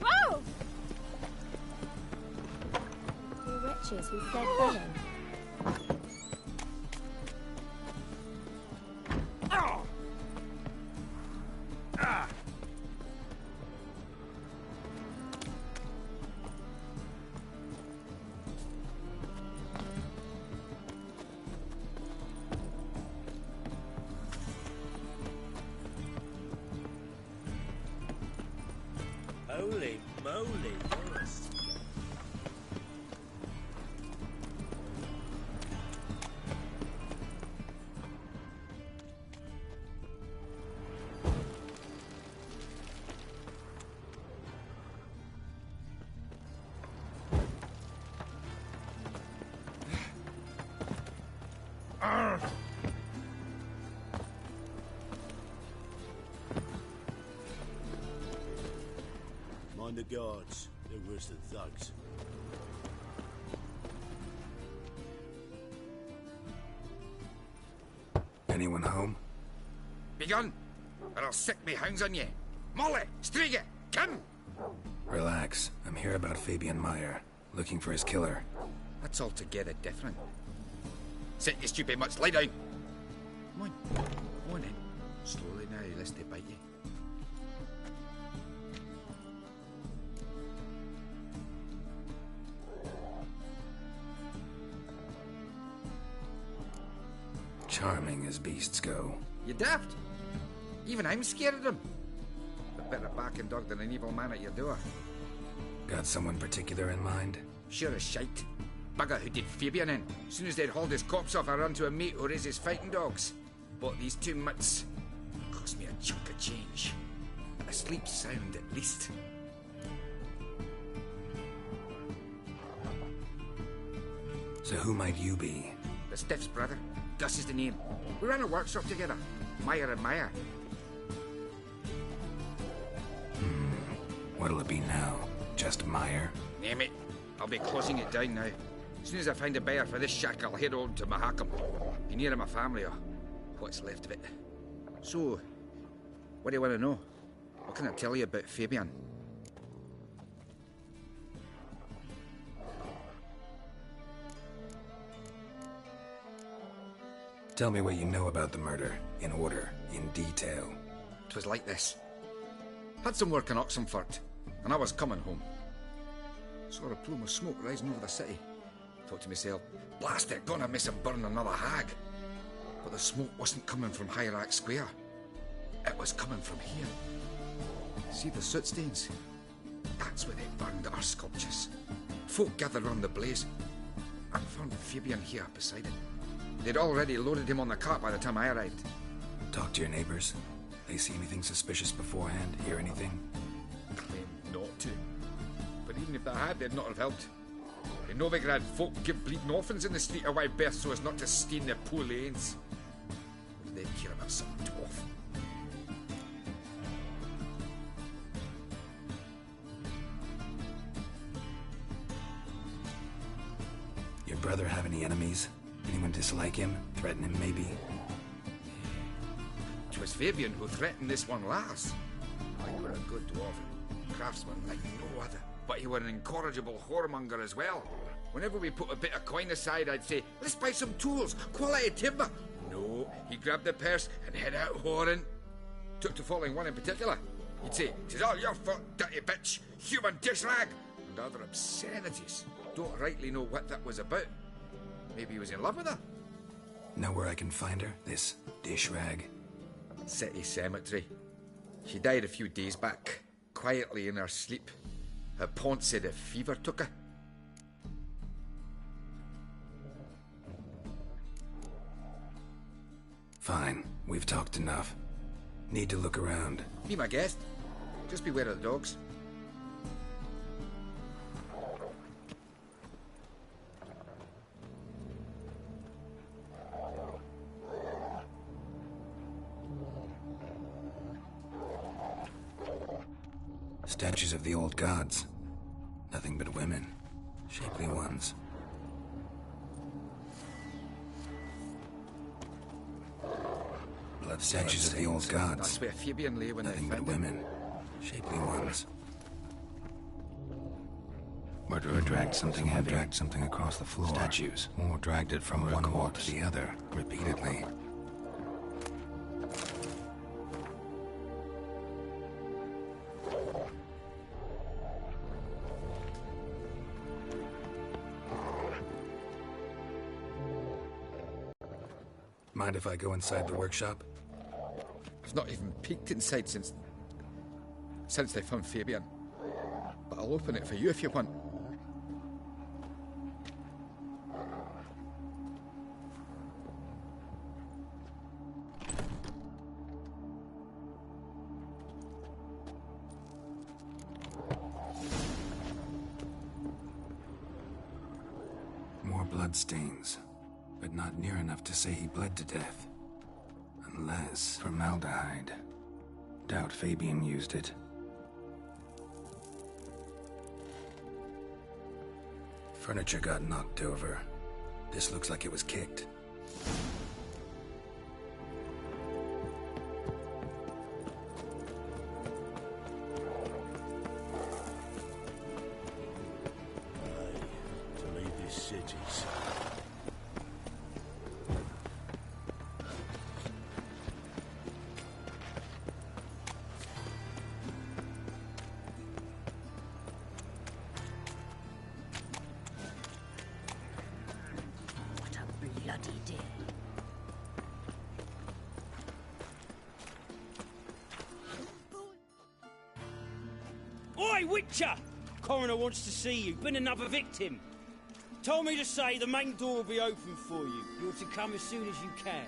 Whoa! The wretches who fed Velen. Holy moly, Forrest. Mind the guards. They're worse than thugs. Anyone home? Begone, or I'll sick me hounds on you. Molly, Striga, come! Relax. I'm here about Fabian Meyer, looking for his killer. That's altogether different. Sit, you stupid mutts, lie down. Come on, go on then. Slowly now, lest they bite you. Charming as beasts go. You daft? Even I'm scared of them. A better barking dog than an evil man at your door. Got someone particular in mind? Sure as shite. Bugger who did Fabian in. As soon as they'd hauled his corpse off, I run to a mate who raises fighting dogs. Bought these two mutts. Cost me a chunk of change. And a sleep sound at least. So who might you be? The Stiff's brother. Gus is the name. We ran a workshop together. Meyer and Meyer. What'll it be now? Just Meyer? Name it. I'll be closing it down now. As soon as I find a buyer for this shack, I'll head on to Mahakam. Be near my family or what's left of it. So, what do you want to know? What can I tell you about Tell me what you know about the murder, in order, in detail. 'Twas like this. Had some work in Oxenfurt, and I was coming home. Saw a plume of smoke rising over the city. Thought to myself, blast it, gonna miss and burn another hag. But the smoke wasn't coming from Hierarch Square. It was coming from here. See the soot stains? That's where they burned our sculptures. Folk gathered round the blaze. I found Fabian here beside it. They'd already loaded him on the cart by the time I arrived. Talk to your neighbors. They see anything suspicious beforehand? Hear anything? Claimed not to. But even if they had, they'd not have helped. In Novigrad, folk give bleeding orphans in the street a wide berth so as not to stain their poor lanes. They'd care about some dwarf. Your brother have any enemies? Anyone dislike him? Threaten him, maybe? 'Twas Fabian who threatened this one last. He were a good dwarf, craftsman like no other. But he were an incorrigible whoremonger as well. Whenever we put a bit of coin aside, I'd say, let's buy some tools, quality timber. No, he grabbed the purse and head out whoring. Took to following one in particular. He'd say, "'Tis all your fault, dirty bitch, human dish rag," and other obscenities. Don't rightly know what that was about. Maybe he was in love with her. Know where I can find her, this dish rag? City cemetery. She died a few days back, quietly in her sleep. Her pont said a fever took her. Fine, we've talked enough. Need to look around. Be my guest. Just beware of the dogs. Statues of the old gods. Nothing but women. Shapely ones. Blood statues of the old gods. That's where Fabian lay when Nothing I but found him. women. Shapely ones. Murderer dragged something heavy. Dragged something across the floor. Statues. Or dragged it from one wall to the other, repeatedly. Mind if I go inside the workshop? I've not even peeked inside since they found Fabian. But I'll open it for you if you want. More bloodstains, but not near enough to say he bled to death. Unless formaldehyde. Doubt Fabian used it. Furniture got knocked over. This looks like it was kicked. To leave this city, sir. What a bloody day. Oi, Witcher! Coroner wants to see you. Been another victim. Told me to say the main door will be open for you. You're to come as soon as you can.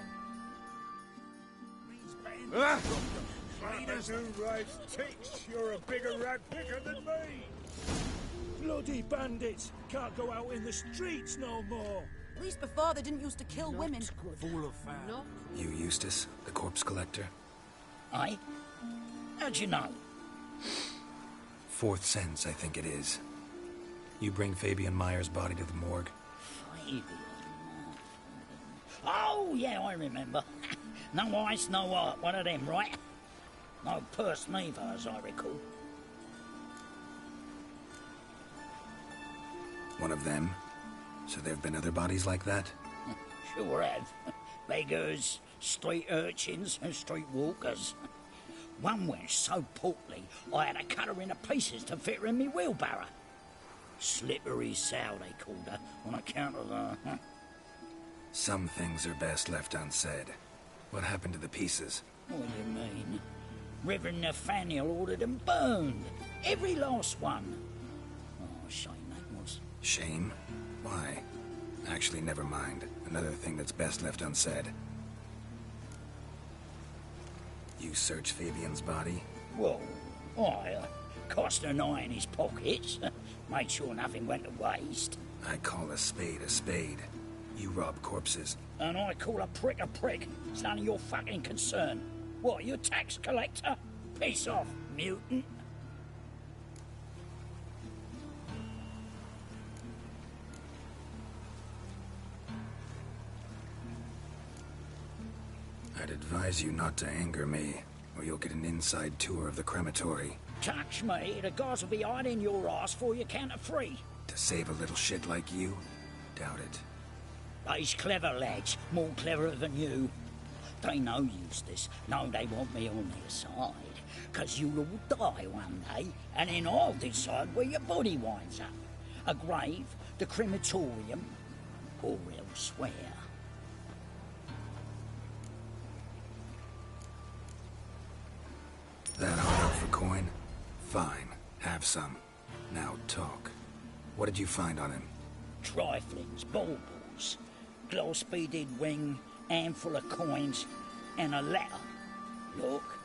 Trainers who rides ticks, you're a bigger rat picker than me. Bloody bandits! Can't go out in the streets no more. At least before they didn't used to kill women. Full of fat. You, Eustace, the corpse collector? Aye? How'd you know? Fourth sense, I think it is. You bring Fabian Meyer's body to the morgue? Fabian. Oh, yeah, I remember. No ice, no art, one of them, right? No purse neither, as I recall. One of them? So there have been other bodies like that? Sure have. beggars, street urchins and street walkers. One went so portly I had to cut her into pieces to fit her in me wheelbarrow. Slippery sow, they called her, on account of her. Some things are best left unsaid. What happened to the pieces? What do you mean? Reverend Nathaniel ordered them burned. Every last one. Oh, shame that was. Shame? Why? Actually, never mind. Another thing that's best left unsaid. You searched Fabian's body? Well, I cast an eye in his pockets. Made sure nothing went to waste. I call a spade a spade. You rob corpses. And I call a prick. It's none of your fucking concern. What, you a tax collector? Piss off, mutant. I'd advise you not to anger me, or you'll get an inside tour of the crematory. Touch me, the guys will be hiding your ass for you count of 3. To save a little shit like you? Doubt it. They's clever lads, more cleverer than you. They know Eustace, know they want me on their side. 'Cause you'll all die one day, and then I'll decide where your body winds up. A grave, the crematorium, or elsewhere. That hard out for coin? Fine, have some. Now talk. What did you find on him? Triflings, baubles, gloss-beaded wing, handful of coins, and a letter. Look,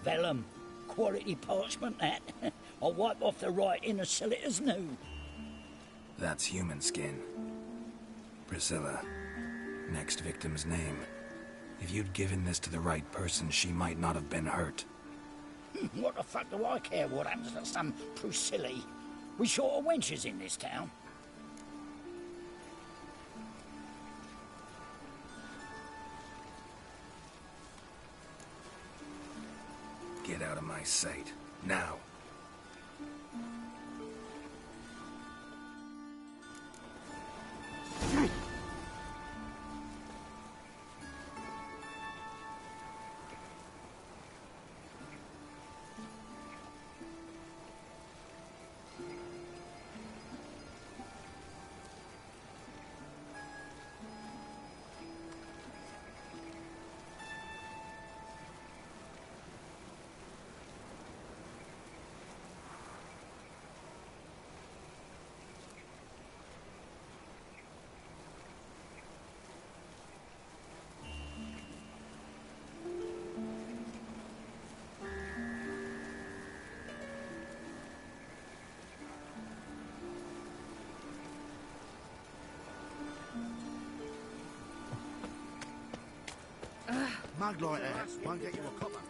vellum, quality parchment that. I'll wipe off the writing and sell it as new. That's human skin. Priscilla. Next victim's name. If you'd given this to the right person, she might not have been hurt. What the fuck do I care what happens to some Priscilla? We short of wenches in this town. Get out of my sight. Now. Mug like that won't get you a copper.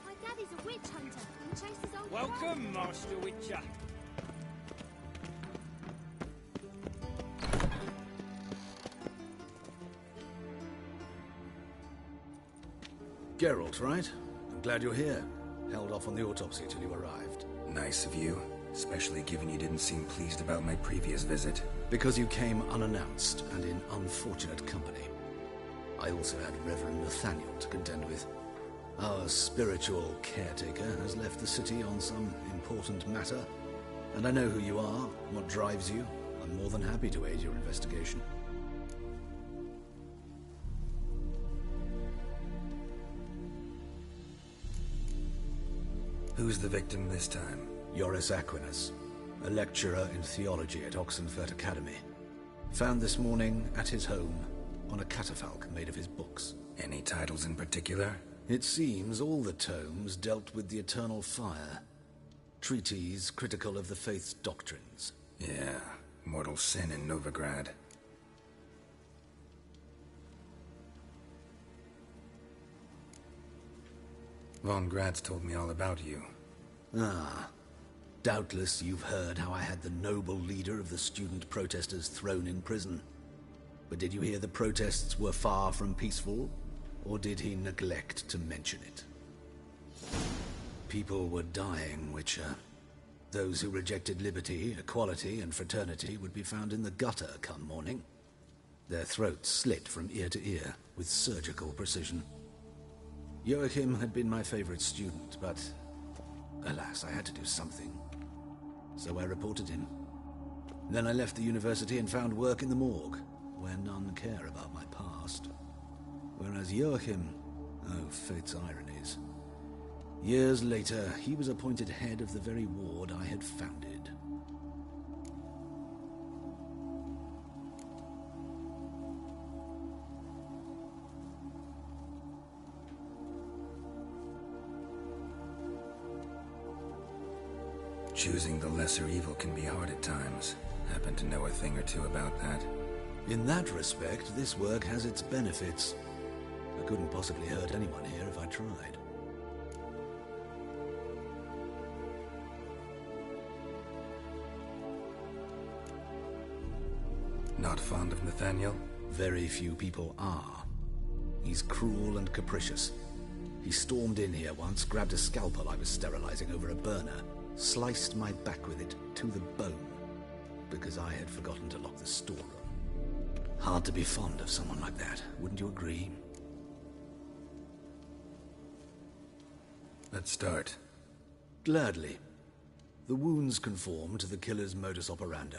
My daddy's a witch hunter. He chases old Welcome, Master Witcher. Geralt, right? I'm glad you're here. Held off on the autopsy till you arrived. Nice of you, especially given you didn't seem pleased about my previous visit. Because you came unannounced and in unfortunate company. I also had Reverend Nathaniel to contend with. Our spiritual caretaker has left the city on some important matter, and I know who you are, what drives you. I'm more than happy to aid your investigation. Who's the victim this time? Joris Aquinas, a lecturer in theology at Oxenfurt Academy. Found this morning at his home on a catafalque made of his books. Any titles in particular? It seems all the tomes dealt with the eternal fire. Treatises critical of the faith's doctrines. Yeah, mortal sin in Novigrad. Von Gratz told me all about you. Ah. Doubtless you've heard how I had the noble leader of the student protesters thrown in prison. But did you hear the protests were far from peaceful? Or did he neglect to mention it? People were dying, Witcher. Those who rejected liberty, equality, and fraternity would be found in the gutter come morning. their throats slit from ear to ear with surgical precision. Joachim had been my favorite student, but alas, I had to do something. So I reported him. Then I left the university and found work in the morgue, where none care about my past. Whereas Joachim, oh, fate's ironies. Years later, he was appointed head of the very ward I had founded. Choosing the lesser evil can be hard at times. Happen to know a thing or two about that. In that respect, this work has its benefits. I couldn't possibly hurt anyone here if I tried. Not fond of Nathaniel? Very few people are. He's cruel and capricious. He stormed in here once, grabbed a scalpel I was sterilizing over a burner, sliced my back with it to the bone, because I had forgotten to lock the storeroom. Hard to be fond of someone like that, wouldn't you agree? Let's start. Gladly. The wounds conform to the killer's modus operandi.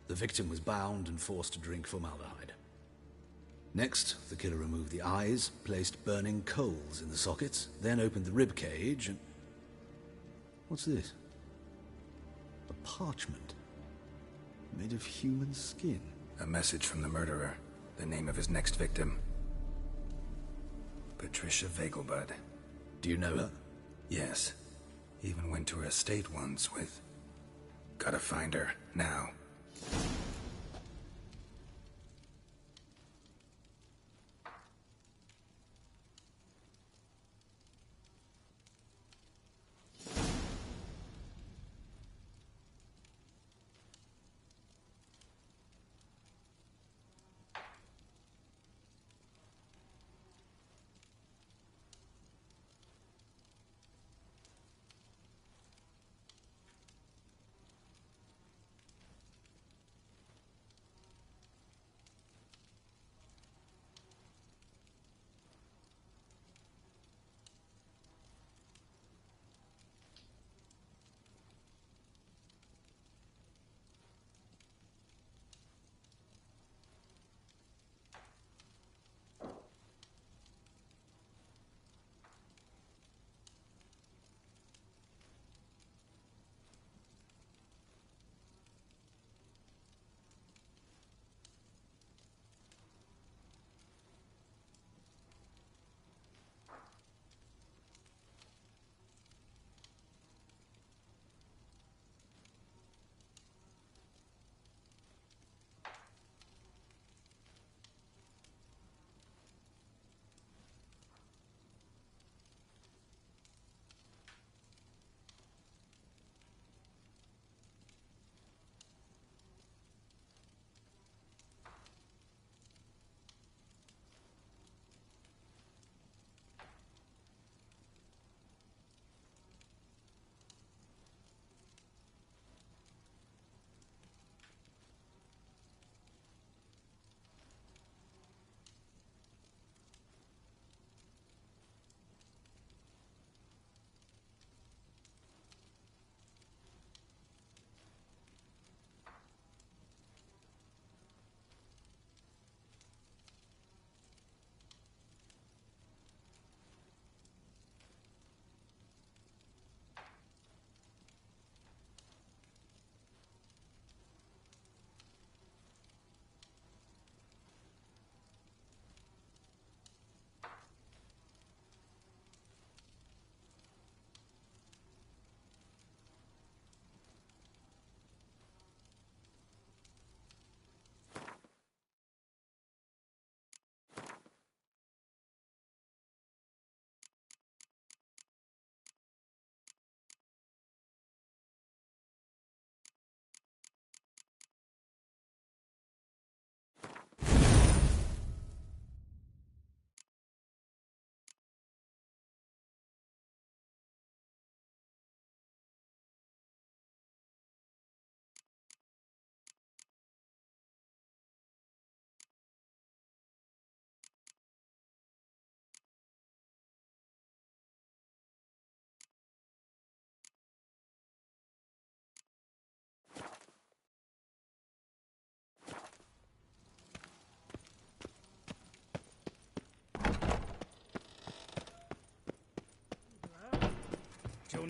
The victim was bound and forced to drink formaldehyde. Next, the killer removed the eyes, placed burning coals in the sockets, then opened the rib cage and... What's this? A parchment. Made of human skin. A message from the murderer. The name of his next victim. Patricia Vegelbud. Do you know her? Yes. Even went to her estate once with... Gotta find her, now.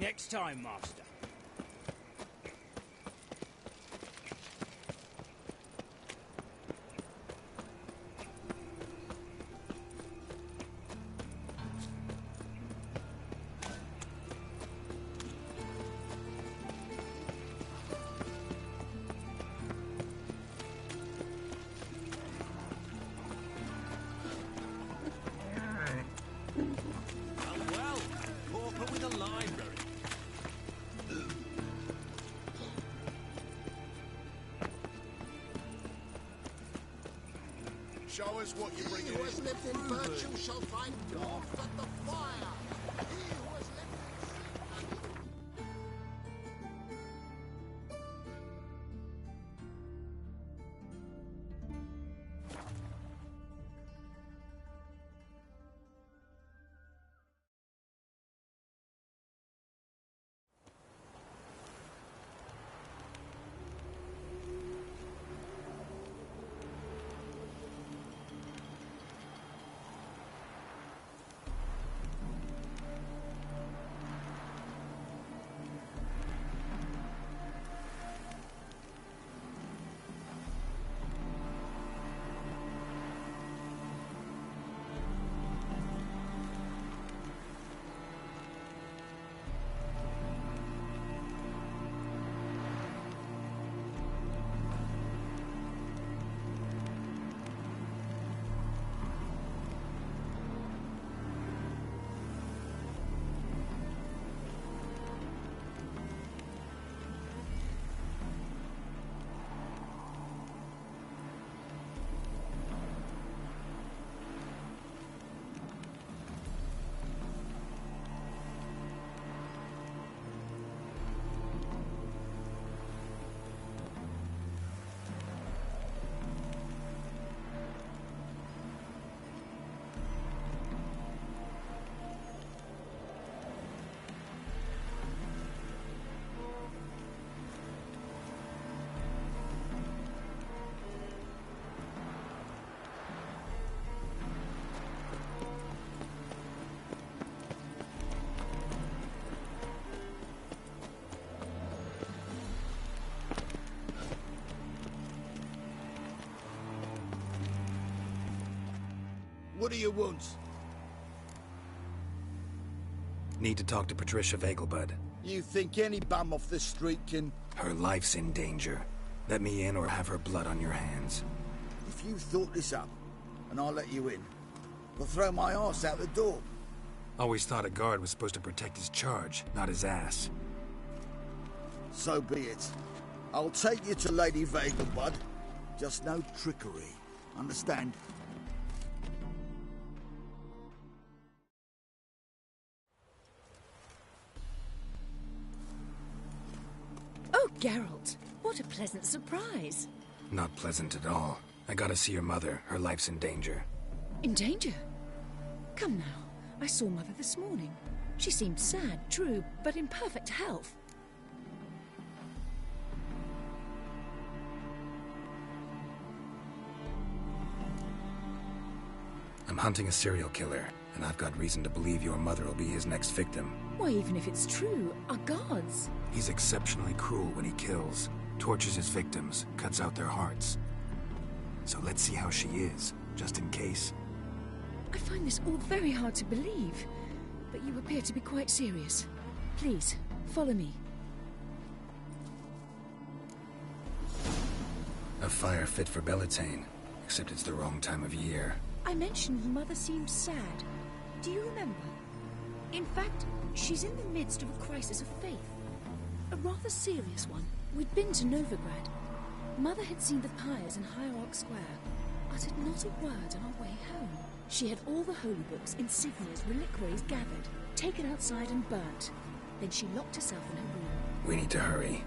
next time, Master. Show us what you bring. He who has lived in virtue shall find warmth at the fire. He who has lived in What do you want? Need to talk to Patricia Vegelbud. You think any bum off the street can... Her life's in danger. Let me in or have her blood on your hands. If you thought this up, and I'll let you in, I'll throw my ass out the door. Always thought a guard was supposed to protect his charge, not his ass. So be it. I'll take you to Lady Vegelbud. Just no trickery. Understand? Oh, Geralt, what a pleasant surprise. Not pleasant at all. I gotta see your mother. Her life's in danger. In danger? Come now. I saw Mother this morning. She seemed sad, true, but in perfect health. I'm hunting a serial killer, and I've got reason to believe your mother will be his next victim. Why, even if it's true, our guards... He's exceptionally cruel when he kills, tortures his victims, cuts out their hearts. So let's see how she is, just in case. I find this all very hard to believe, but you appear to be quite serious. Please, follow me. A fire fit for Bellatane, except it's the wrong time of year. I mentioned Mother seemed sad. Do you remember? In fact, she's in the midst of a crisis of faith. A rather serious one. We'd been to Novigrad. Mother had seen the pyres in Hierarch Square, uttered not a word on our way home. She had all the holy books, insignias, reliquaries gathered, taken outside and burnt. Then she locked herself in her room. We need to hurry.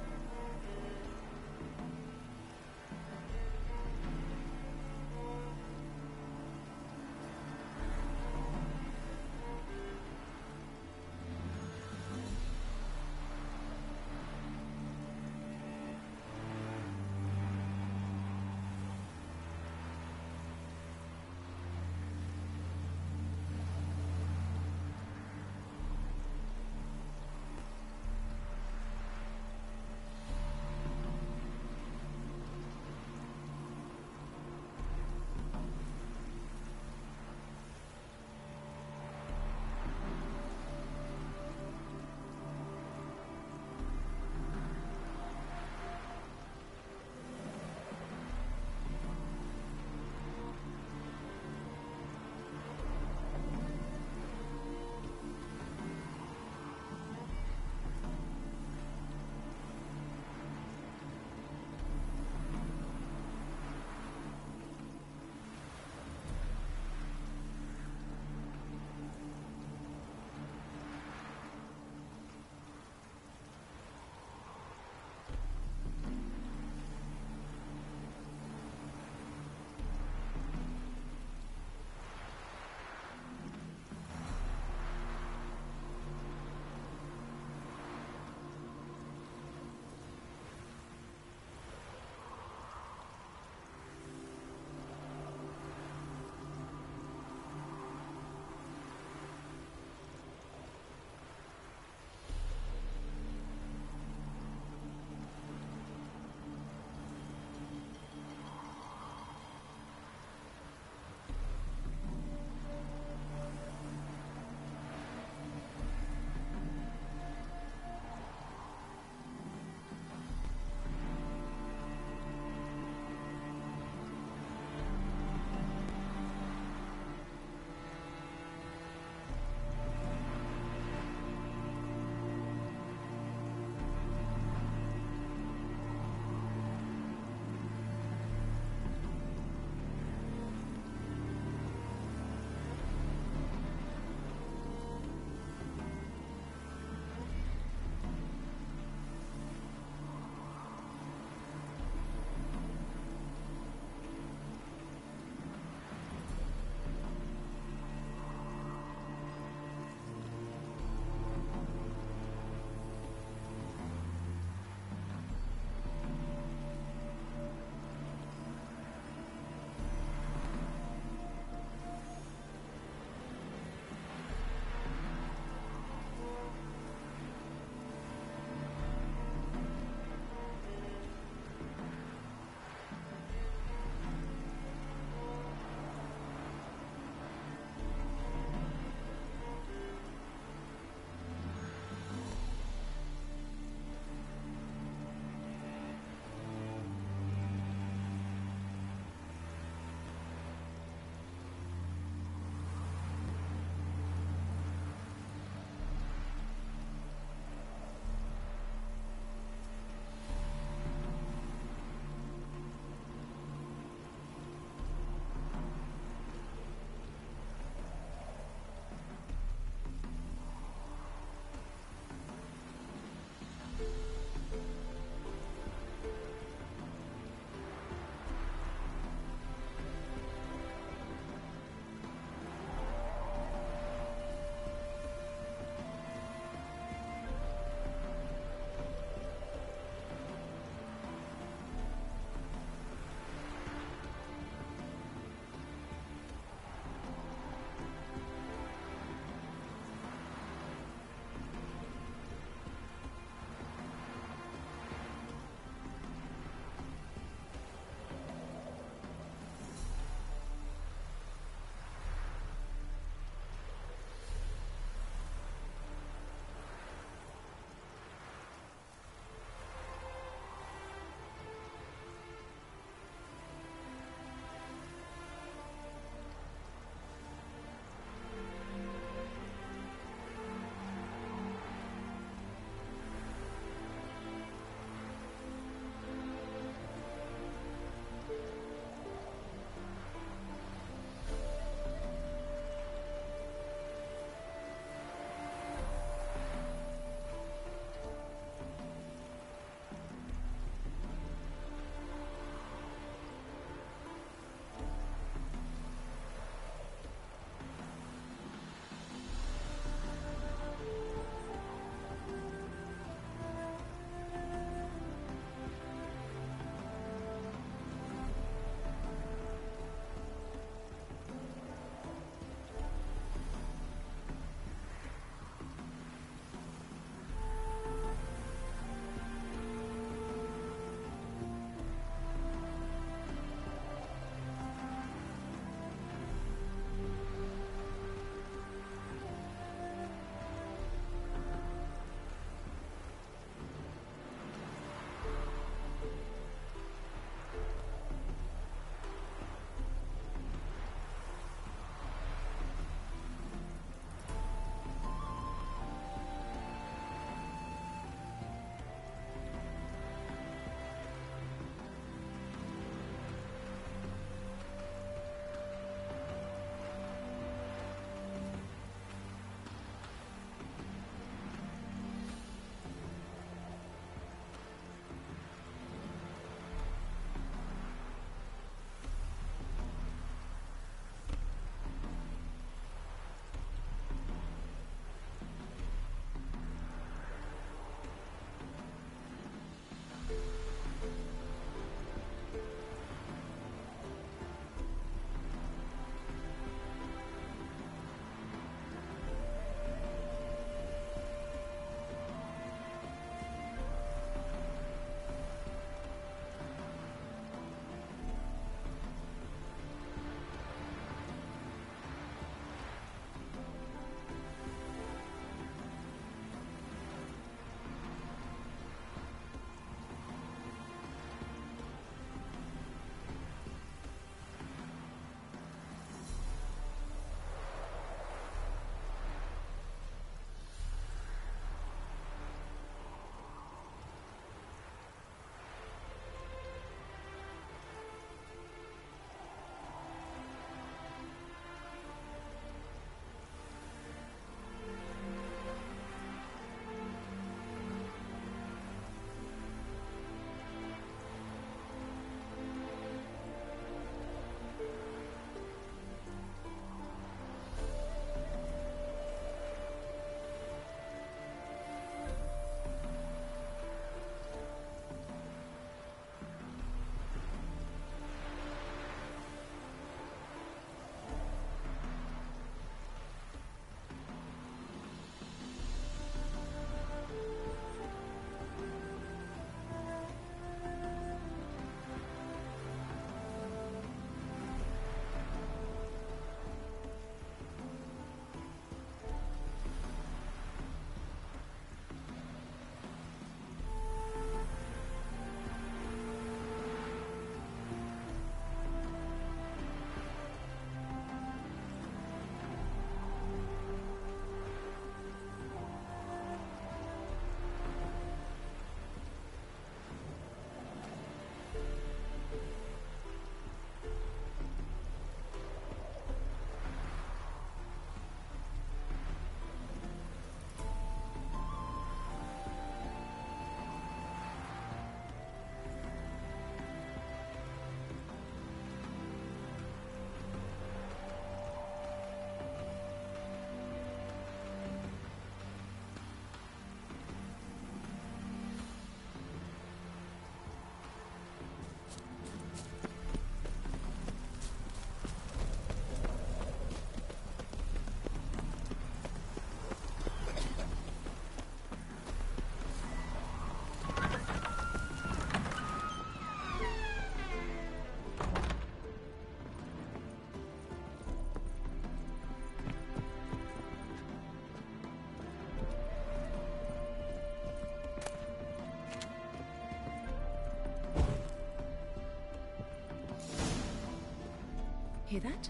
Hear that?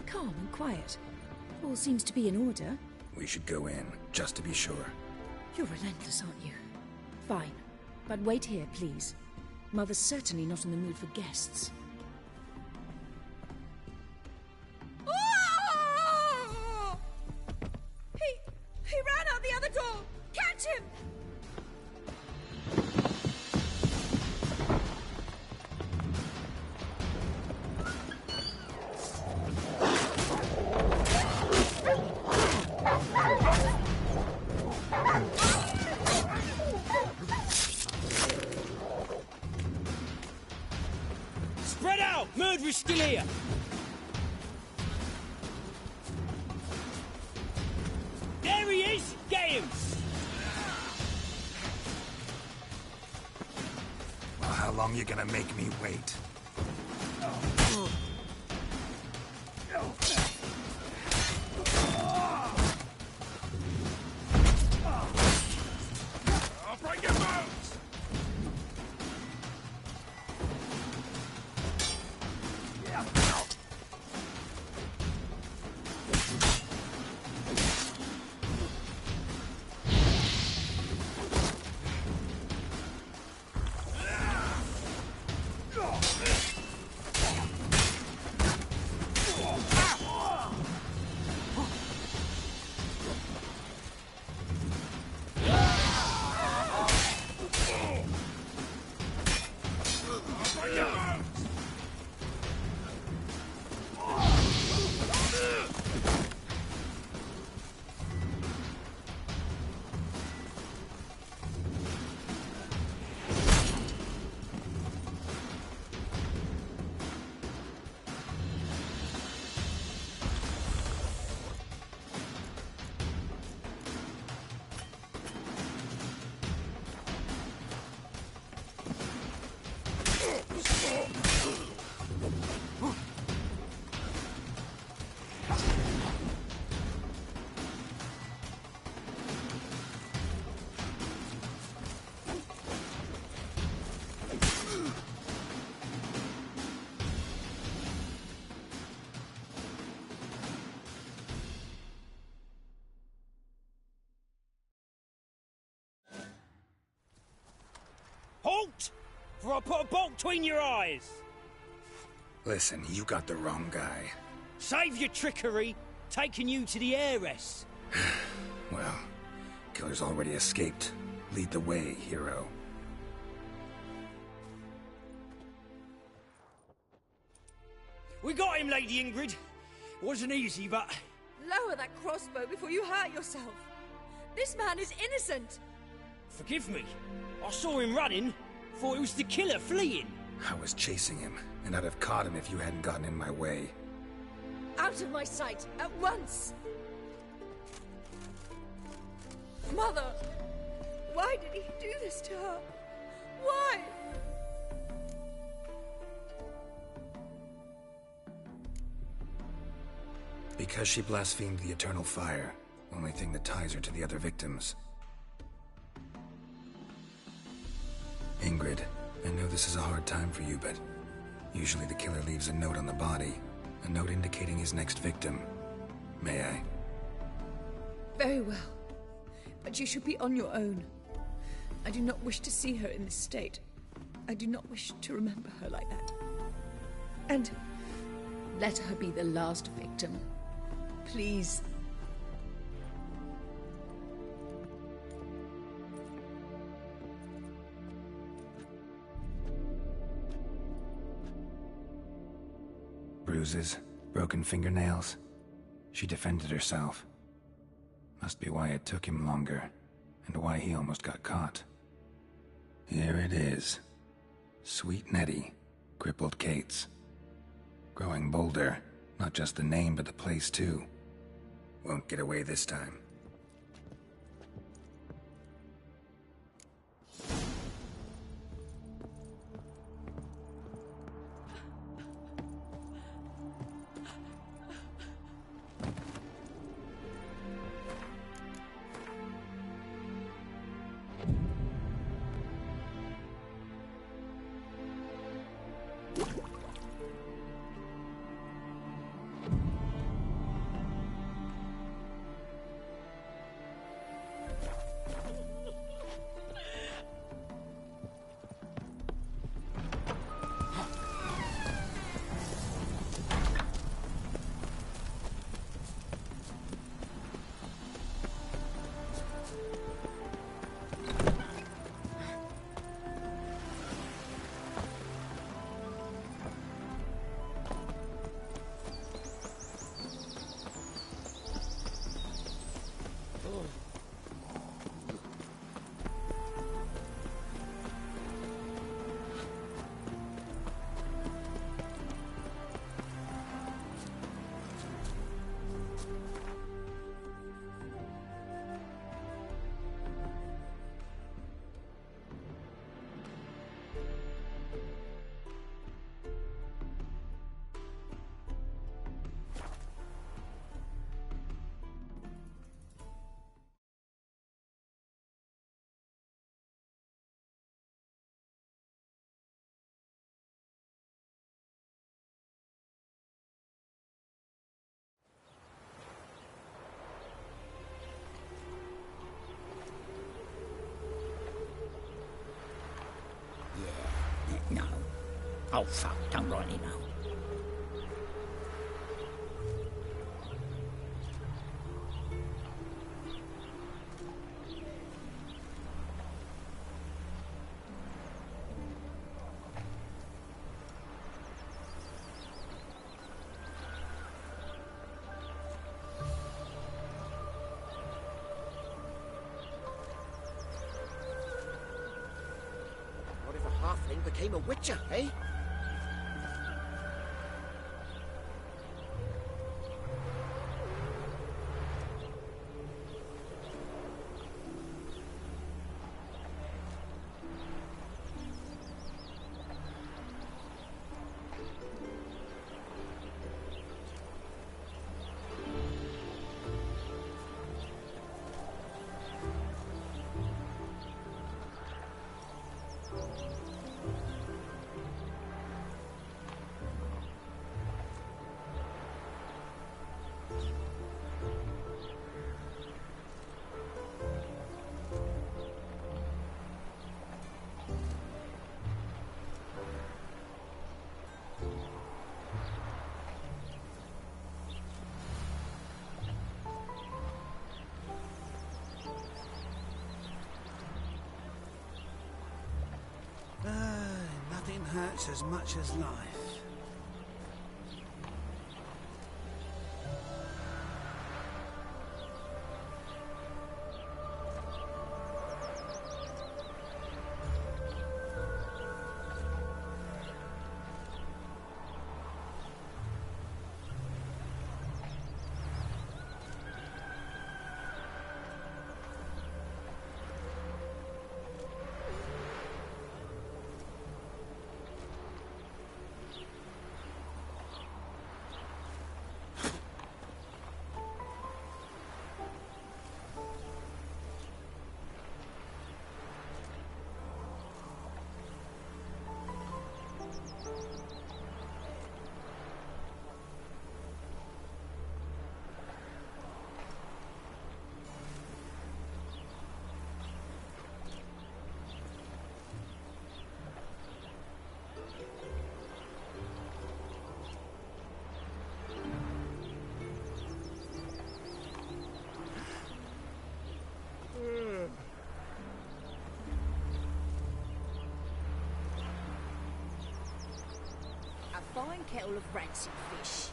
Calm and quiet. All seems to be in order. We should go in, just to be sure. You're relentless, aren't you? Fine. But wait here, please. Mother's certainly not in the mood for guests. He ran out the other door! Catch him! Spread out! Murderer's still here! There he is! Get him! Well, how long you gonna make me wait? I'll break your bones! Halt! For I put a bolt between your eyes! Listen, you got the wrong guy. Save your trickery, taking you to the heiress. Well, killer's already escaped. Lead the way, hero. We got him, Lady Ingrid. Wasn't easy, but... Lower that crossbow before you hurt yourself. This man is innocent. Forgive me. I saw him running. Thought it was the killer fleeing. I was chasing him, and I'd have caught him if you hadn't gotten in my way. Out of my sight, at once! Mother! Why did he do this to her? Why? Because she blasphemed the eternal fire. Only thing that ties her to the other victims. Ingrid, I know this is a hard time for you, but usually the killer leaves a note on the body. A note indicating his next victim. May I? Very well. But you should be on your own. I do not wish to see her in this state. I do not wish to remember her like that. And let her be the last victim. Please. Bruises, broken fingernails. She defended herself. Must be why it took him longer, and why he almost got caught. Here it is. Sweet Nettie, crippled Kate's. Growing bolder, not just the name but the place too. Won't get away this time. No. Oh, fuck, don't rightly know. What if a halfling became a witcher, eh? Nothing hurts as much as life. A fine kettle of rancid fish.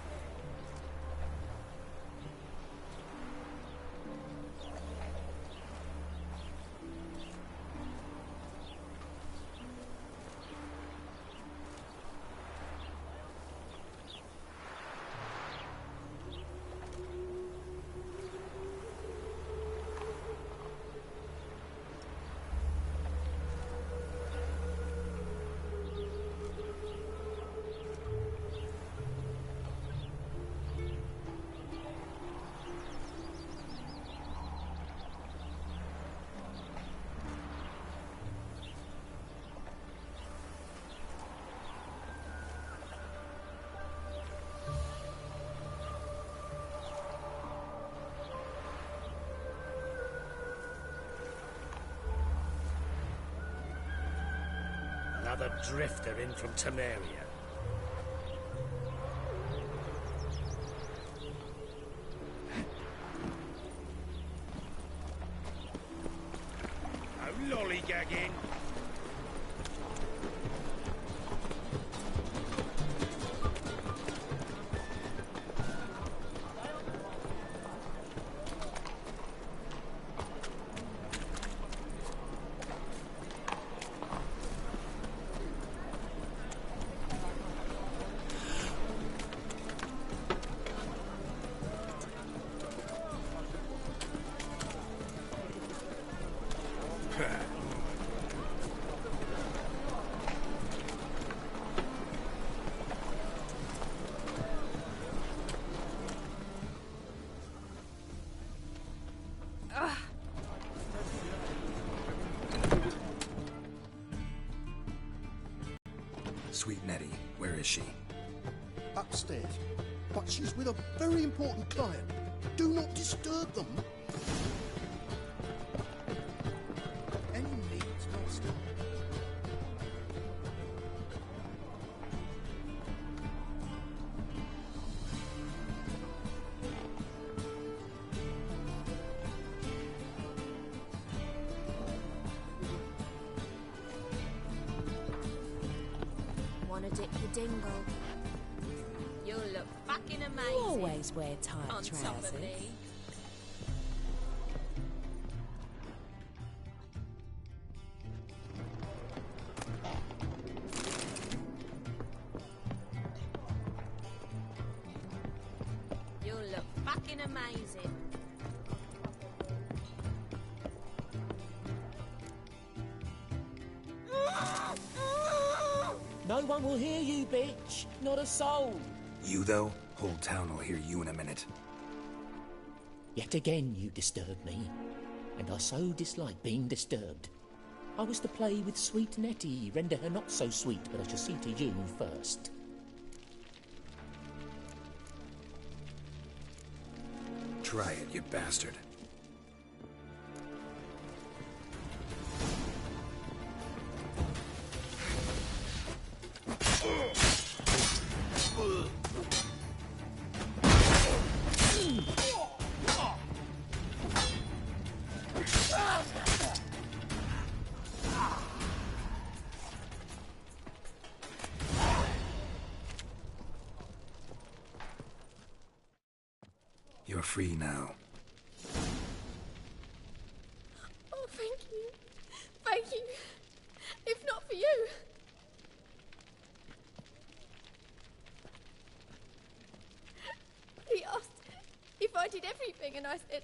Another drifter in from Temeria. No lollygagging. Sweet Nettie, where is she? Upstairs. But she's with a very important client. Do not disturb them. Any needs, master? dip your dingle. You'll look fucking amazing. You always wear tight on trousers. top of me. You'll look fucking amazing. No one will hear you, bitch. Not a soul. You, though, whole town will hear you in a minute. Yet again you disturb me, and I so dislike being disturbed. I was to play with sweet Nettie, render her not so sweet, but I shall see to you first. Try it, you bastard. You're free now. Oh, thank you. Thank you. If not for you. He asked if I did everything, and I said,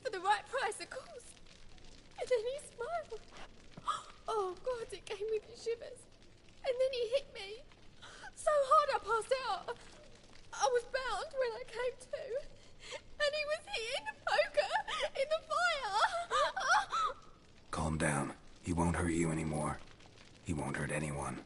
for the right price, of course. And then he smiled. Oh, God, it gave me the shivers. And then he hit me so hard I passed out. I was bound when I came to. And he was hitting the poker in the fire. Calm down. He won't hurt you anymore. He won't hurt anyone.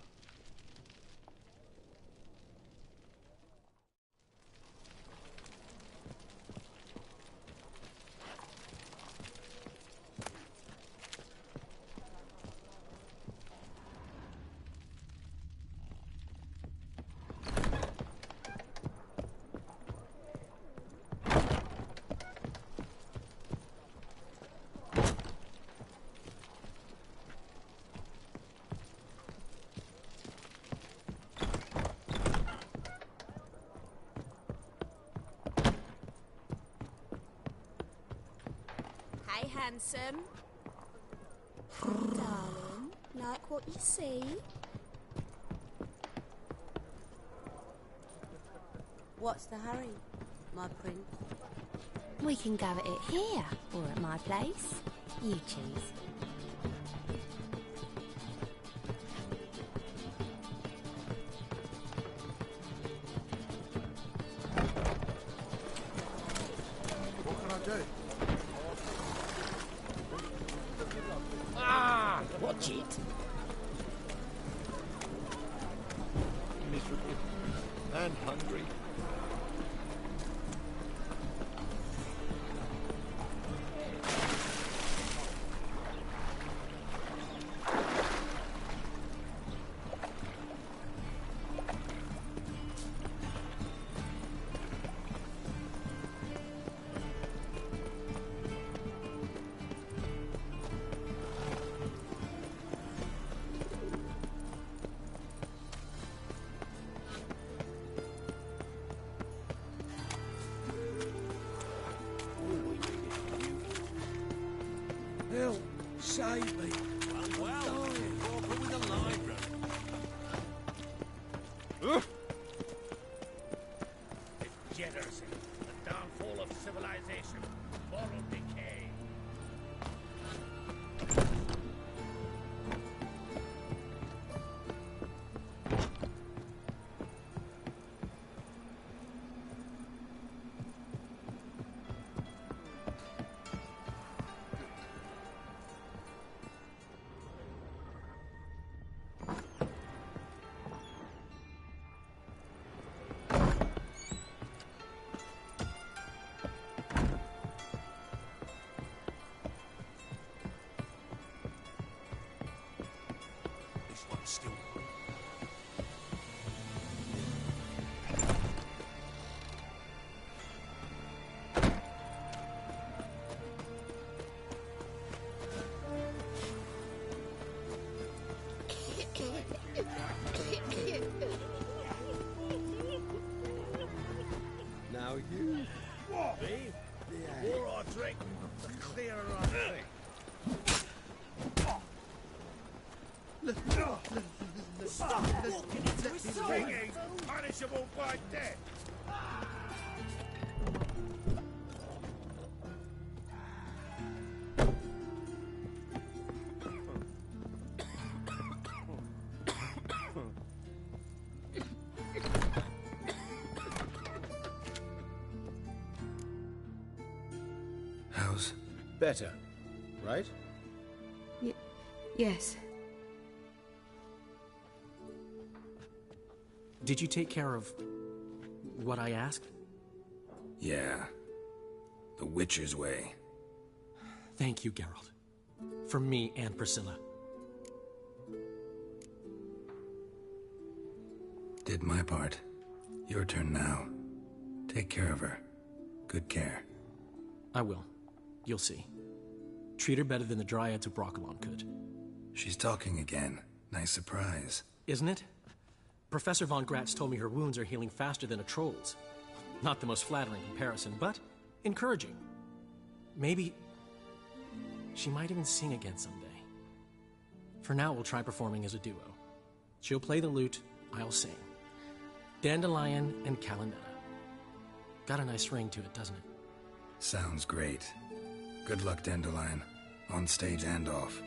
Hey, handsome. Darling, like what you see? What's the hurry, my prince? We can go at it here, or at my place. You choose. What can I do? Ah! Watch it. Miserable and hungry. Help! Save me! I'm dying! Walk with a line, Degeneracy, the downfall of civilization, moral decay. This one's still. you. What? Me? The more I drink, the clearer I think. Stop! Ringing, punishable by death. How's... Better, right? Yes. Did you take care of what I asked? Yeah. The Witcher's way. Thank you, Geralt. For me and Priscilla. Did my part. Your turn now. Take care of her. Good care. I will. You'll see. Treat her better than the Dryads of Brokilon could. She's talking again. Nice surprise. Isn't it? Professor von Gratz told me her wounds are healing faster than a troll's. Not the most flattering comparison, but encouraging. Maybe she might even sing again someday. For now, we'll try performing as a duo. She'll play the lute, I'll sing. Dandelion and Calinetta. Got a nice ring to it, doesn't it? Sounds great. Good luck, Dandelion. On stage and off.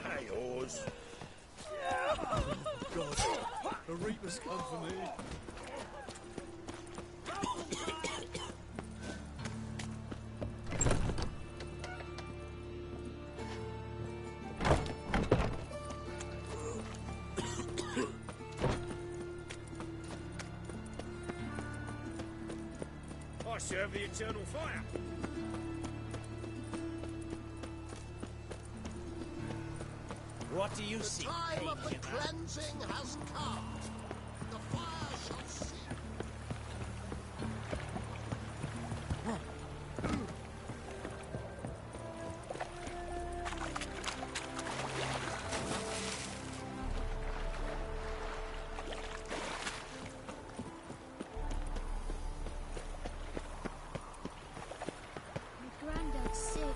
Hey, Oz. God, the Reaper's come for me. I serve the eternal fire. What do you see? The time of the cleansing has come. The fire shall see. My granddad's sick.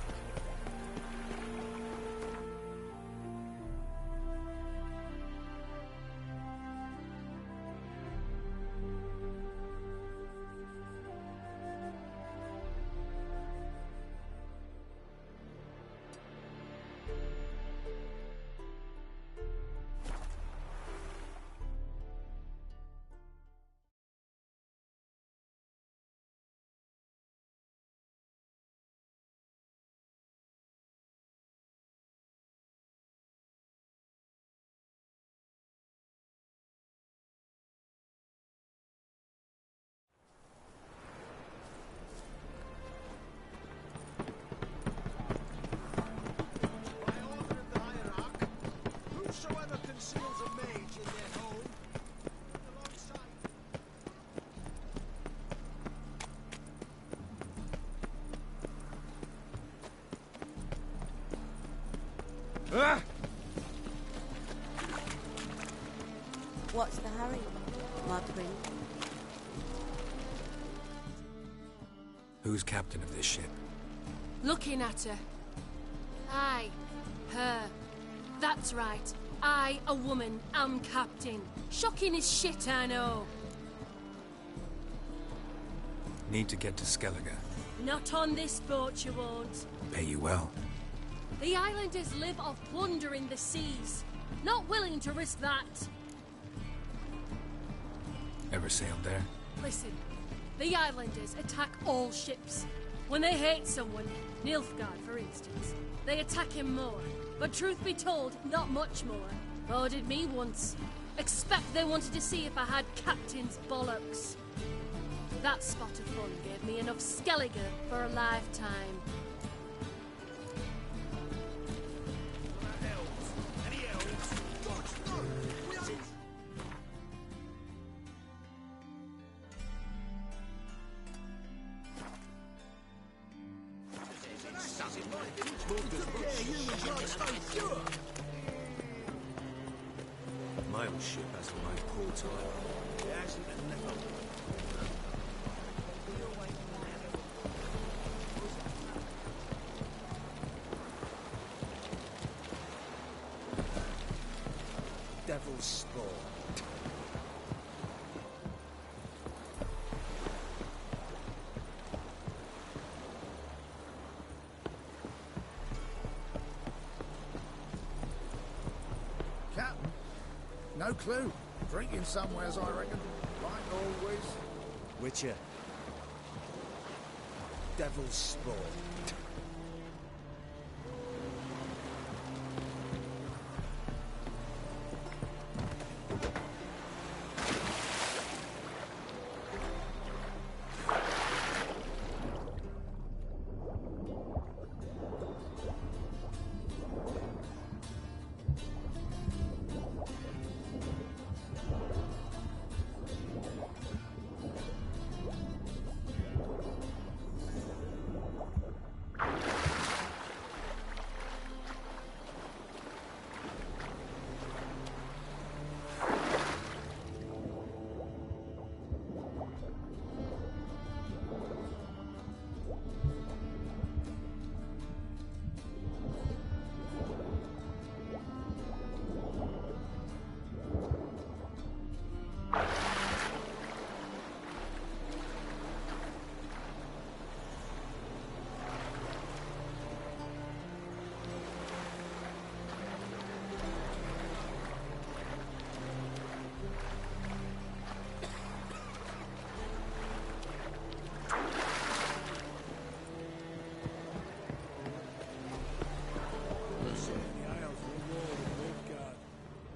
What's the hurry, my prince? Who's captain of this ship? Looking at her. Aye, her. That's right. I, a woman, am captain. Shocking as shit, I know. Need to get to Skellige. Not on this boat, you won't. Pay you well. The islanders live off plundering the seas. Not willing to risk that. Ever sailed there? Listen, the islanders attack all ships. When they hate someone, Nilfgaard for instance, they attack him more. But truth be told, not much more. Boarded me once. Expect they wanted to see if I had captain's bollocks. That spot of fun gave me enough Skellige for a lifetime. My old ship has a right port time. It hasn't and never. Devil's Spore. Captain? No clue. Drinking somewheres, I reckon. Like always. Witcher. Devil's Spore.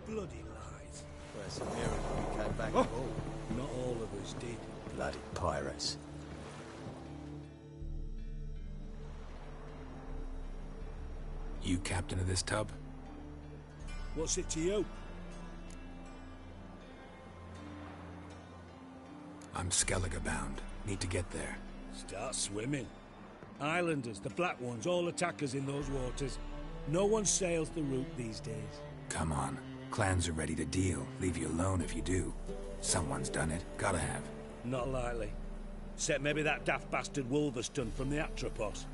Bloody lies. That's a miracle we came back at all. Not all of us did. Bloody pirates. You captain of this tub? What's it to you? I'm Skellige bound. Need to get there. Start swimming. Islanders, the black ones, all attackers in those waters. No one sails the route these days. Come on. Clans are ready to deal. Leave you alone if you do. Someone's done it. Gotta have. Not likely. Except maybe that daft bastard Wolverston from the Atropos.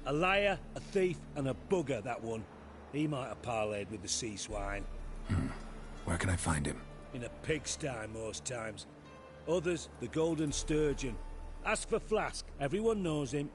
A liar, a thief, and a bugger, that one. He might have parlayed with the sea swine. Where can I find him? In a pigsty most times. Others, the Golden Sturgeon. Ask for Flask. Everyone knows him.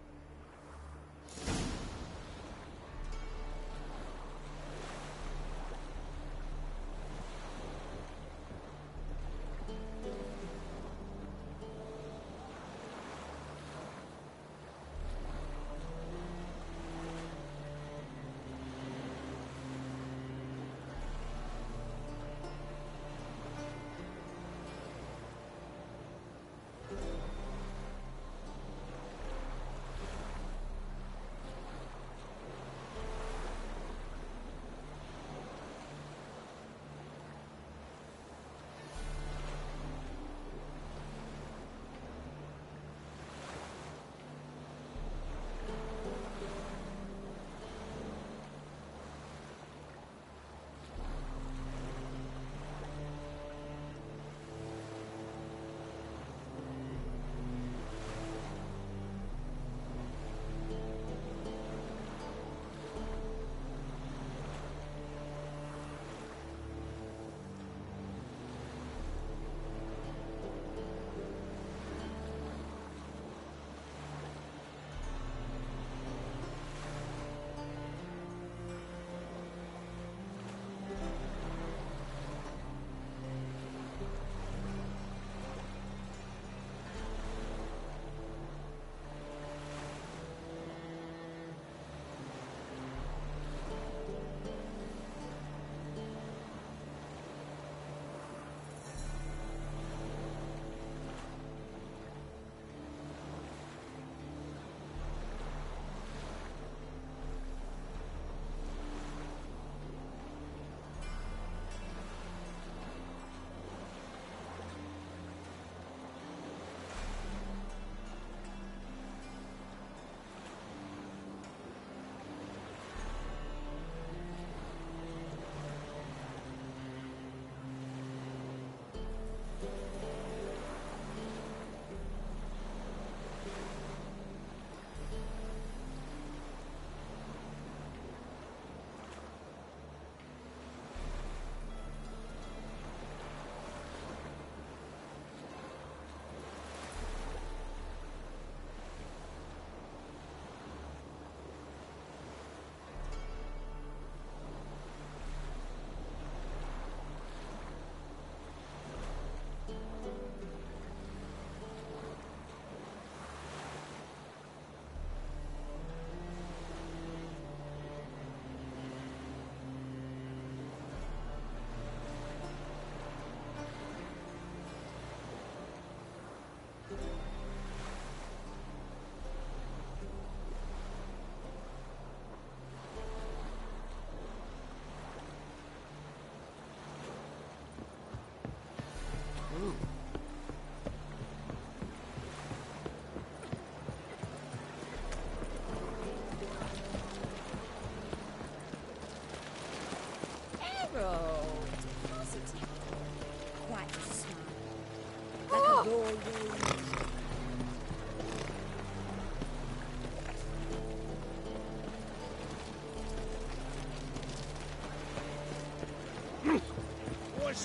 What's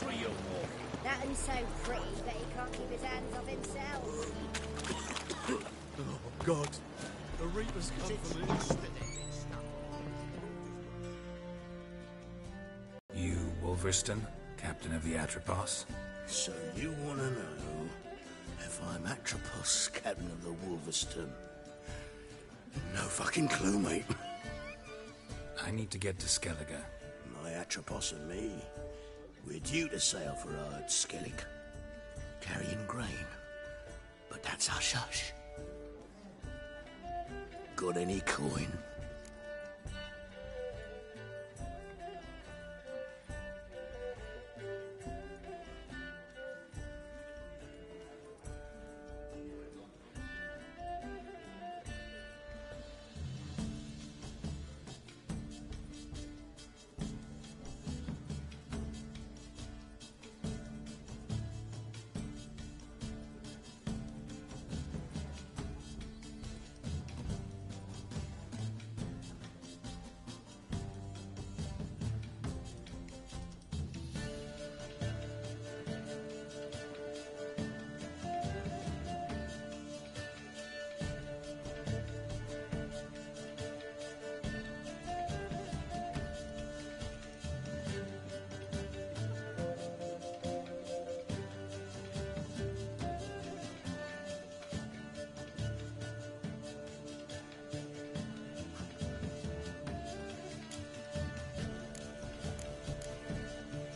with you walking? That one's so pretty that he can't keep his hands off himself. Oh, God. The Reaper's come for me. You, Wolverston, captain of the Atropos? So you want to know if I'm Atropos, captain of the Wolverston? No fucking clue, mate. I need to get to Skellige. My Atropos and me, we're due to sail for Ard Skellig, carrying grain. But that's hush-hush. Got any coin?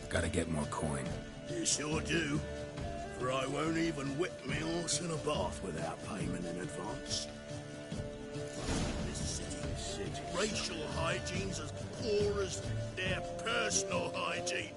Gotta get more coin. You sure do. For I won't even whip me horse in a bath without payment in advance. This city, racial hygiene's as poor as their personal hygiene.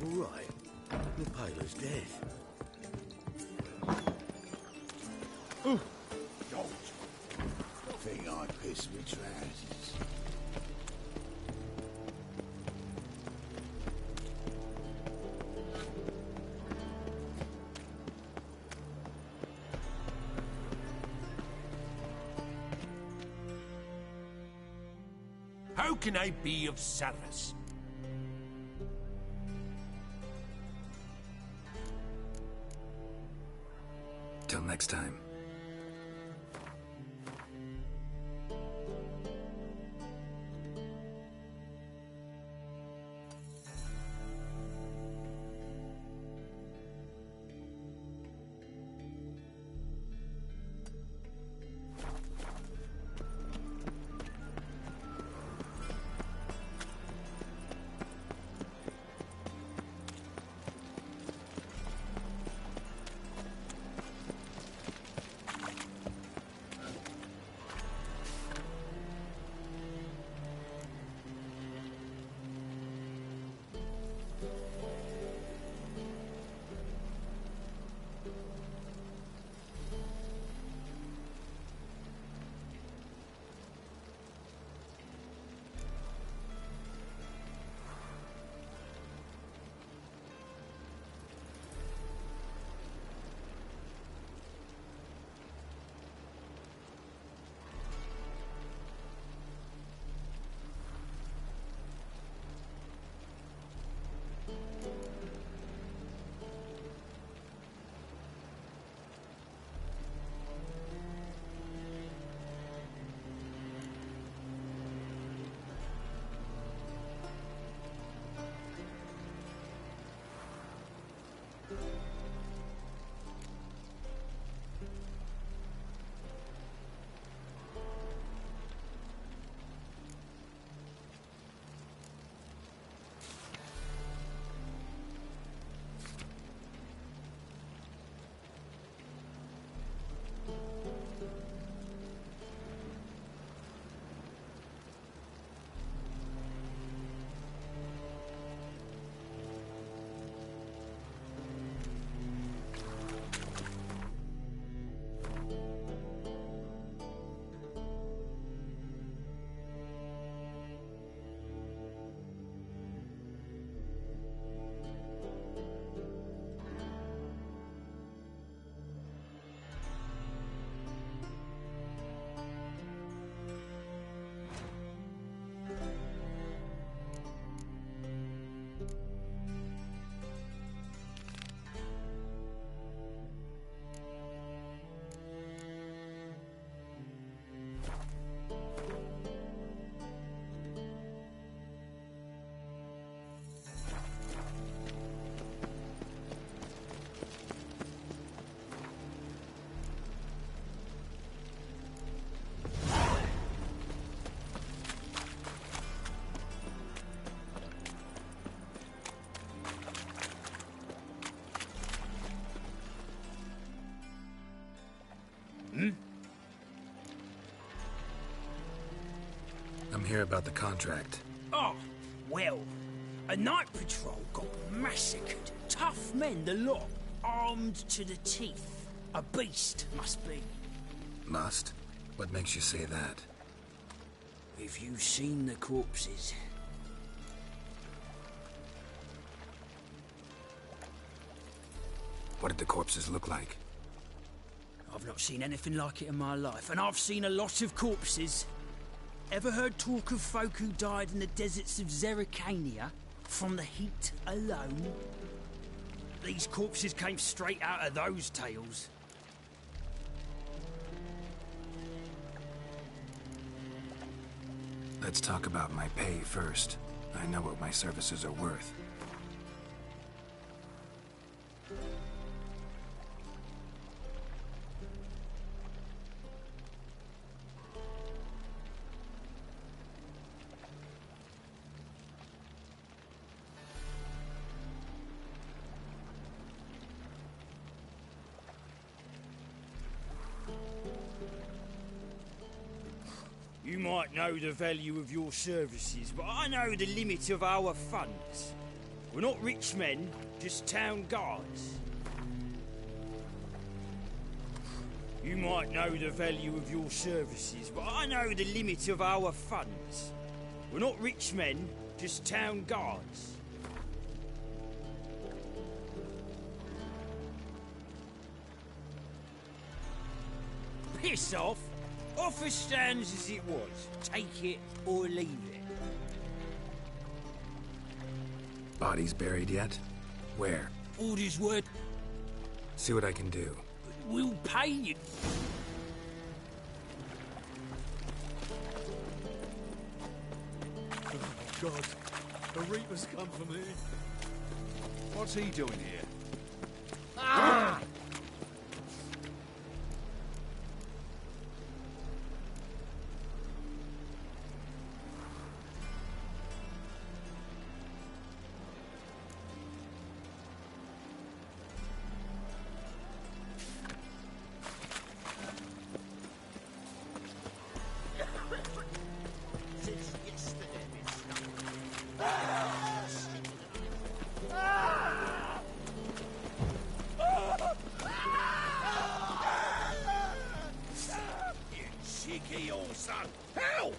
You're all right. The Paler's dead. Oh, don't. Think I pissed my trousers. How can I be of service? Till next time. Hmm? I'm here about the contract. Oh, well, a night patrol got massacred. Tough men, the lot, armed to the teeth. A beast, must be. Must? What makes you say that? Have you seen the corpses? What did the corpses look like? I've not seen anything like it in my life, and I've seen a lot of corpses. Ever heard talk of folk who died in the deserts of Zerrikania from the heat alone? These corpses came straight out of those tales. Let's talk about my pay first. I know what my services are worth. You might know the value of your services, but I know the limit of our funds. We're not rich men, just town guards. You might know the value of your services, but I know the limit of our funds. We're not rich men, just town guards. Piss off! Offer stands as it was. Take it or leave it. Bodies buried yet? Where? Orders word. See what I can do. We'll pay you. Oh, God. The Reapers come for me. What's he doing here? Ah! Cheeky old son! Help!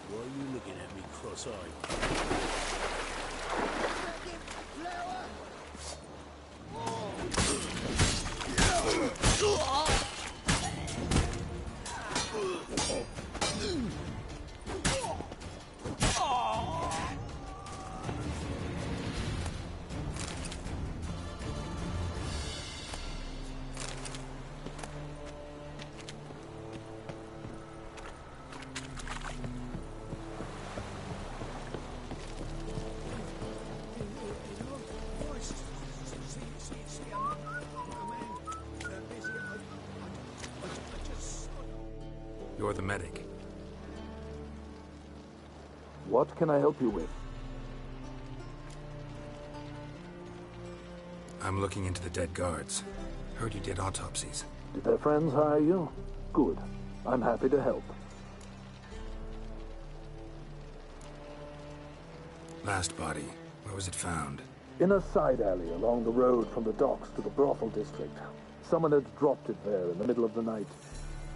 Why are you looking at me cross-eyed? You're the medic. What can I help you with? I'm looking into the dead guards. Heard you did autopsies. Did their friends hire you? Good. I'm happy to help. Last body, where was it found? In a side alley along the road from the docks to the brothel district. Someone had dropped it there in the middle of the night.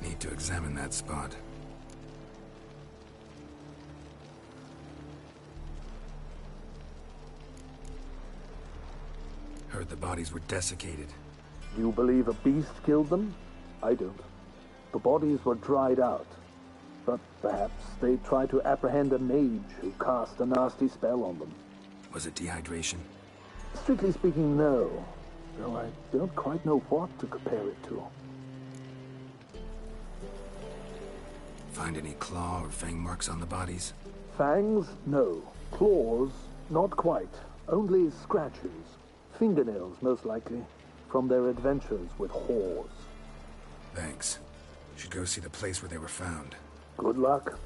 Need to examine that spot. Heard the bodies were desiccated. You believe a beast killed them? I don't. The bodies were dried out. But perhaps they tried to apprehend a mage who cast a nasty spell on them. Was it dehydration? Strictly speaking, no. Though I don't quite know what to compare it to. Find any claw or fang marks on the bodies? Fangs? No. Claws? Not quite. Only scratches. Fingernails, most likely. From their adventures with whores. Thanks. Should go see the place where they were found. Good luck.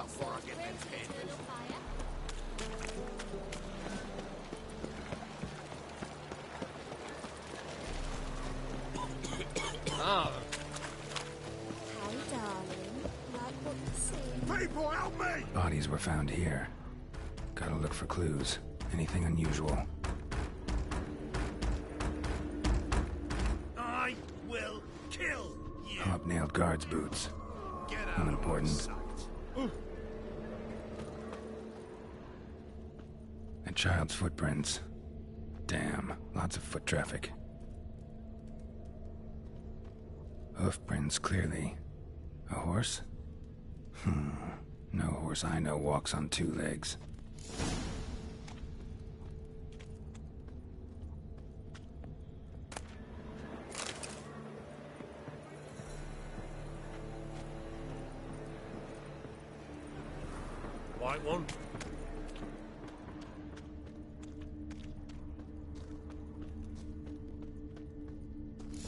up before I get them pinned. Ah. Hey, darling. Like what you see? People, help me! Bodies were found here. Gotta look for clues. Anything unusual. I will kill you. Hobnailed guards' boots. Get out Unimportant. A child's footprints. Damn, lots of foot traffic. Hoof prints, clearly. A horse? No horse I know walks on two legs. White one.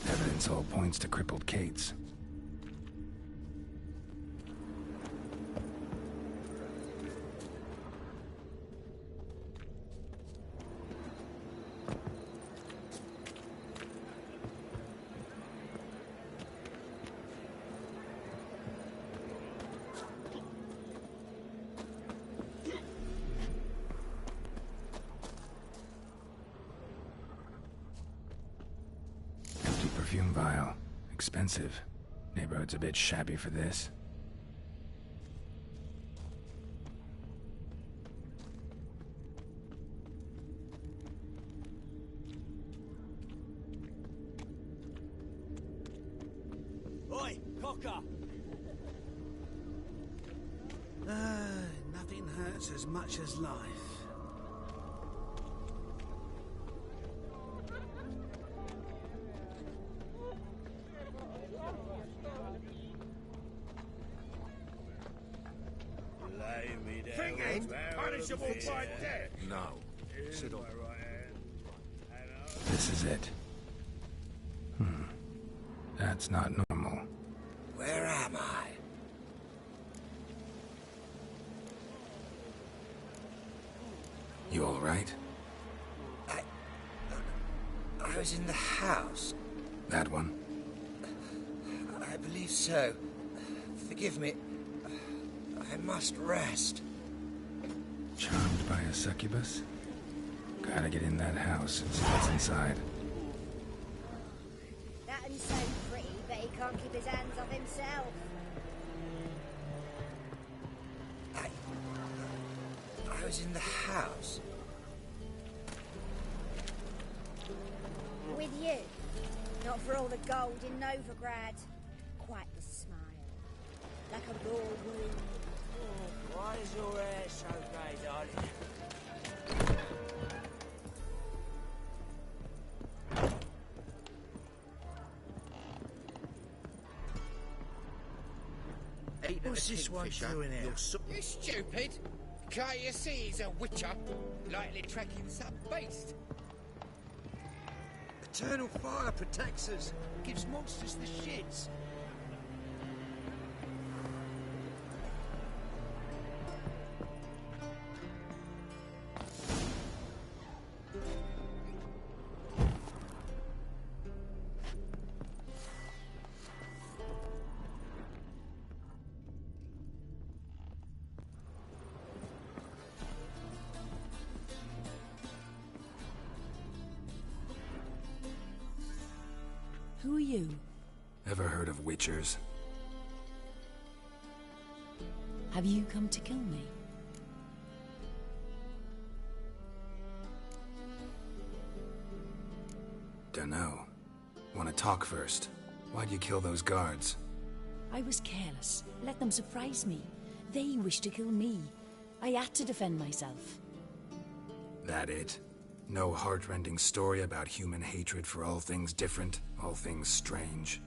Evidence all points to crippled Kate's. Empty perfume vial. Expensive. Neighborhood's a bit shabby for this. Oi, Cocker! Nothing hurts as much as life. Lay me down. Thinking? Punishable by death? No. Sit on. This is it. That's not normal. Where am I? You all right? I was in the house. That one? I believe so. Forgive me. I must rest. Charmed by a succubus? Gotta get in that house and see what's inside. That one's so pretty, but he can't keep his hands off himself. I was in the house. With you. Not for all the gold in Novigrad. Quite the smile. Like a raw wound. Oh, why is your hair so grey, darling? What's this one doing here? You stupid! Can't you see he's a witcher? Likely tracking some beast. Eternal fire protects us. Gives monsters the shits. Who are you? Ever heard of witchers? Have you come to kill me? Dunno. Wanna talk first? Why'd you kill those guards? I was careless. Let them surprise me. They wished to kill me. I had to defend myself. That it? No heartrending story about human hatred for all things different, all things strange?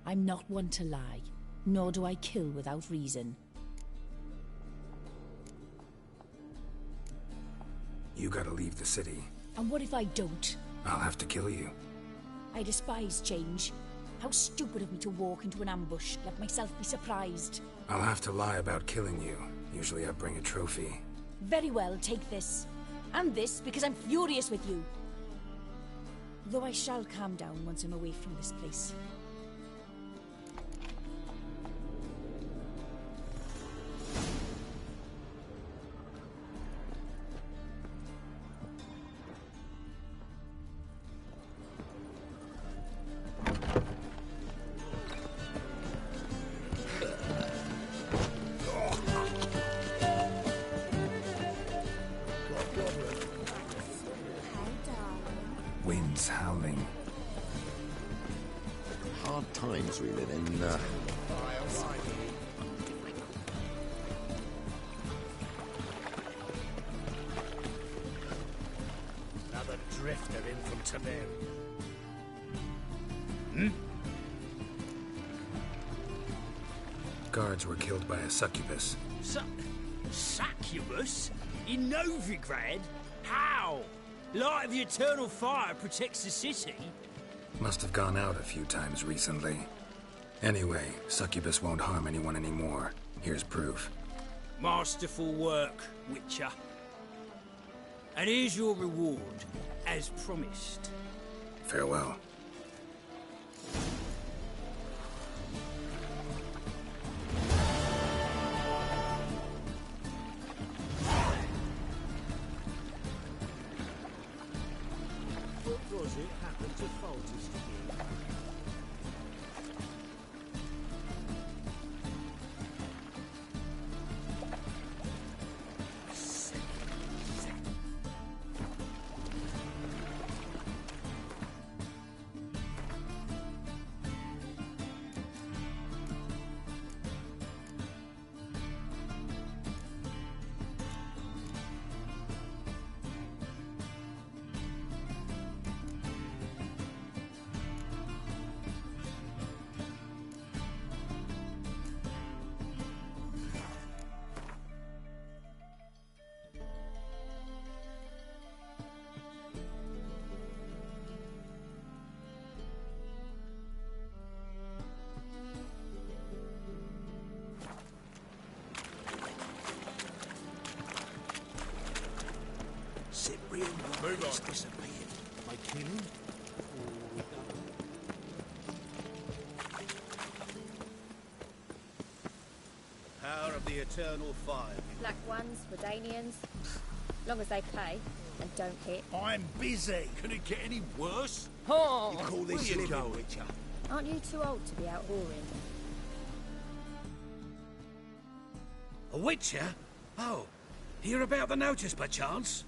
I'm not one to lie, nor do I kill without reason. You gotta leave the city. And what if I don't? I'll have to kill you. I despise change. How stupid of me to walk into an ambush, let myself be surprised. I'll have to lie about killing you. Usually I bring a trophy. Very well, take this. And this, because I'm furious with you. Though I shall calm down once I'm away from this place. Wind's howling. Hard times we live in. Another drifter in from Temeria. Guards were killed by a succubus. Succubus? In Novigrad? How? Light of the Eternal Fire protects the city? Must have gone out a few times recently. Anyway, succubus won't harm anyone anymore. Here's proof. Masterful work, Witcher. And here's your reward, as promised. Farewell. What was it happened to Foltest again? Cyprian has disappeared. By killing? Power of the Eternal Fire. Black ones, Redanians. Long as they pay and don't hit. I'm busy. Can it get any worse? Oh! You call this living, Witcher? Aren't you too old to be out whoring? A Witcher? Oh, hear about the notice by chance?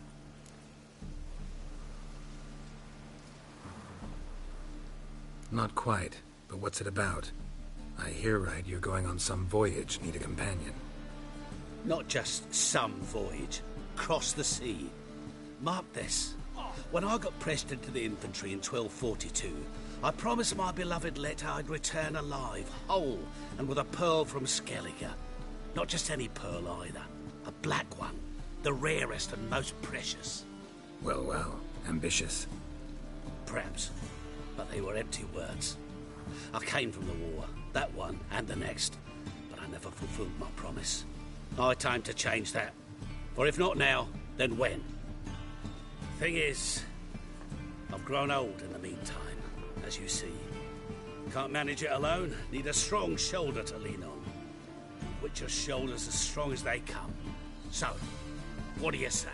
Not quite, but what's it about? I hear right you're going on some voyage, need a companion. Not just some voyage. Cross the sea. Mark this. When I got pressed into the infantry in 1242, I promised my beloved Letta I'd return alive, whole, and with a pearl from Skellige. Not just any pearl either. A black one. The rarest and most precious. Well, well. Ambitious. Perhaps. But they were empty words. I came from the war. That one and the next. But I never fulfilled my promise. High time to change that. For if not now, then when? Thing is, I've grown old in the meantime, as you see. Can't manage it alone. Need a strong shoulder to lean on. Witcher's shoulders as strong as they come. So, what do you say?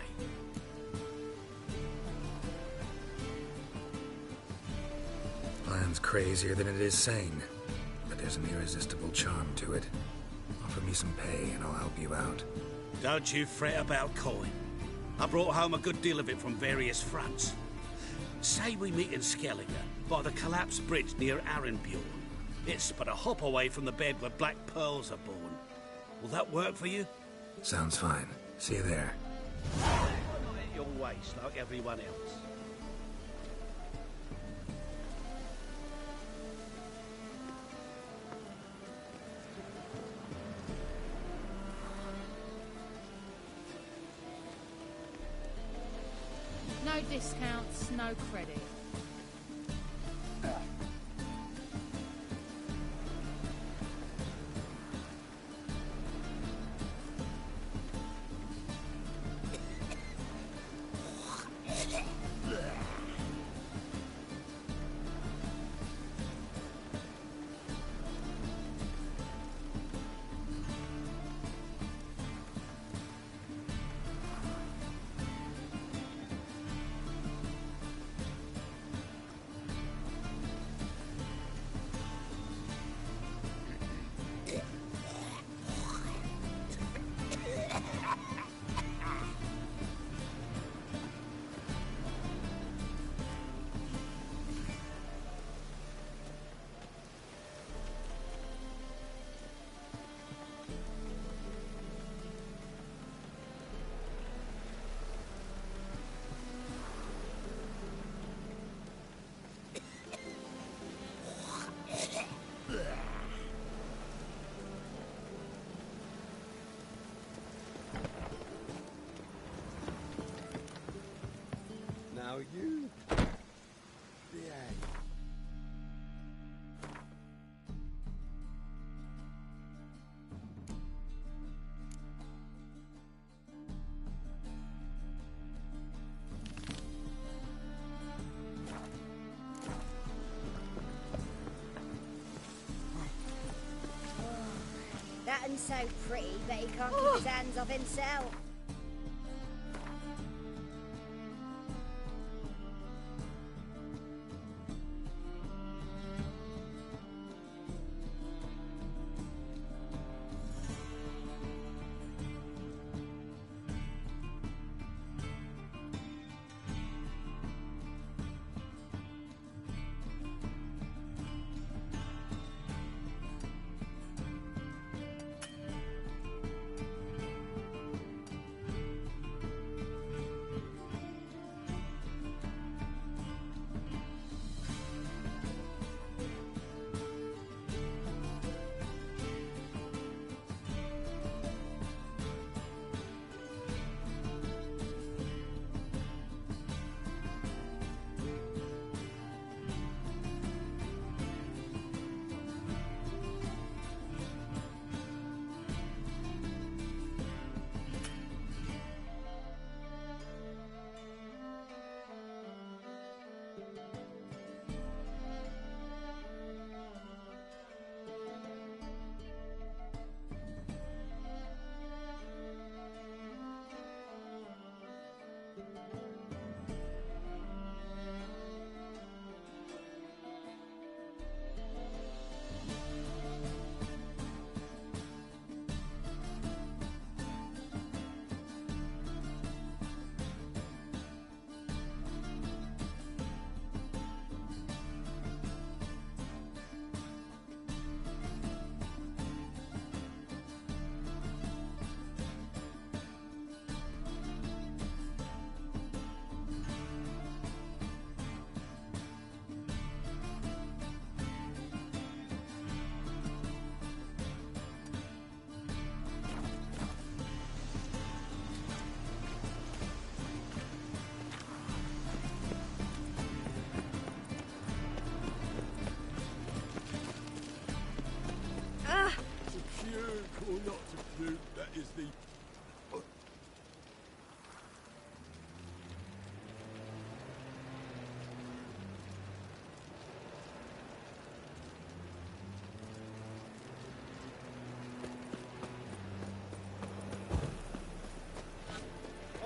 Plan's crazier than it is sane, but there's an irresistible charm to it. Offer me some pay and I'll help you out. Don't you fret about coin. I brought home a good deal of it from various fronts. Say we meet in Skellige, by the collapsed bridge near Arenbjorn. It's but a hop away from the bed where black pearls are born. Will that work for you? Sounds fine. See you there. Not at your waist like everyone else. No discounts, no credit. Now you behave. That one's so pretty, but he can't keep his hands off himself. Or not to puke, that is the...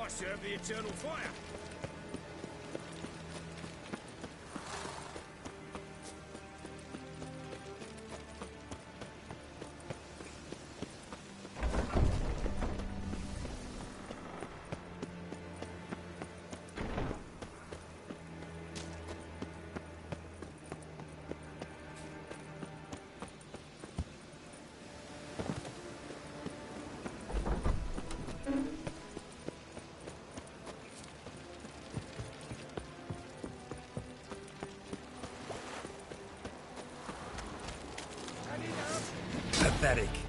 I serve the eternal fire. Pathetic.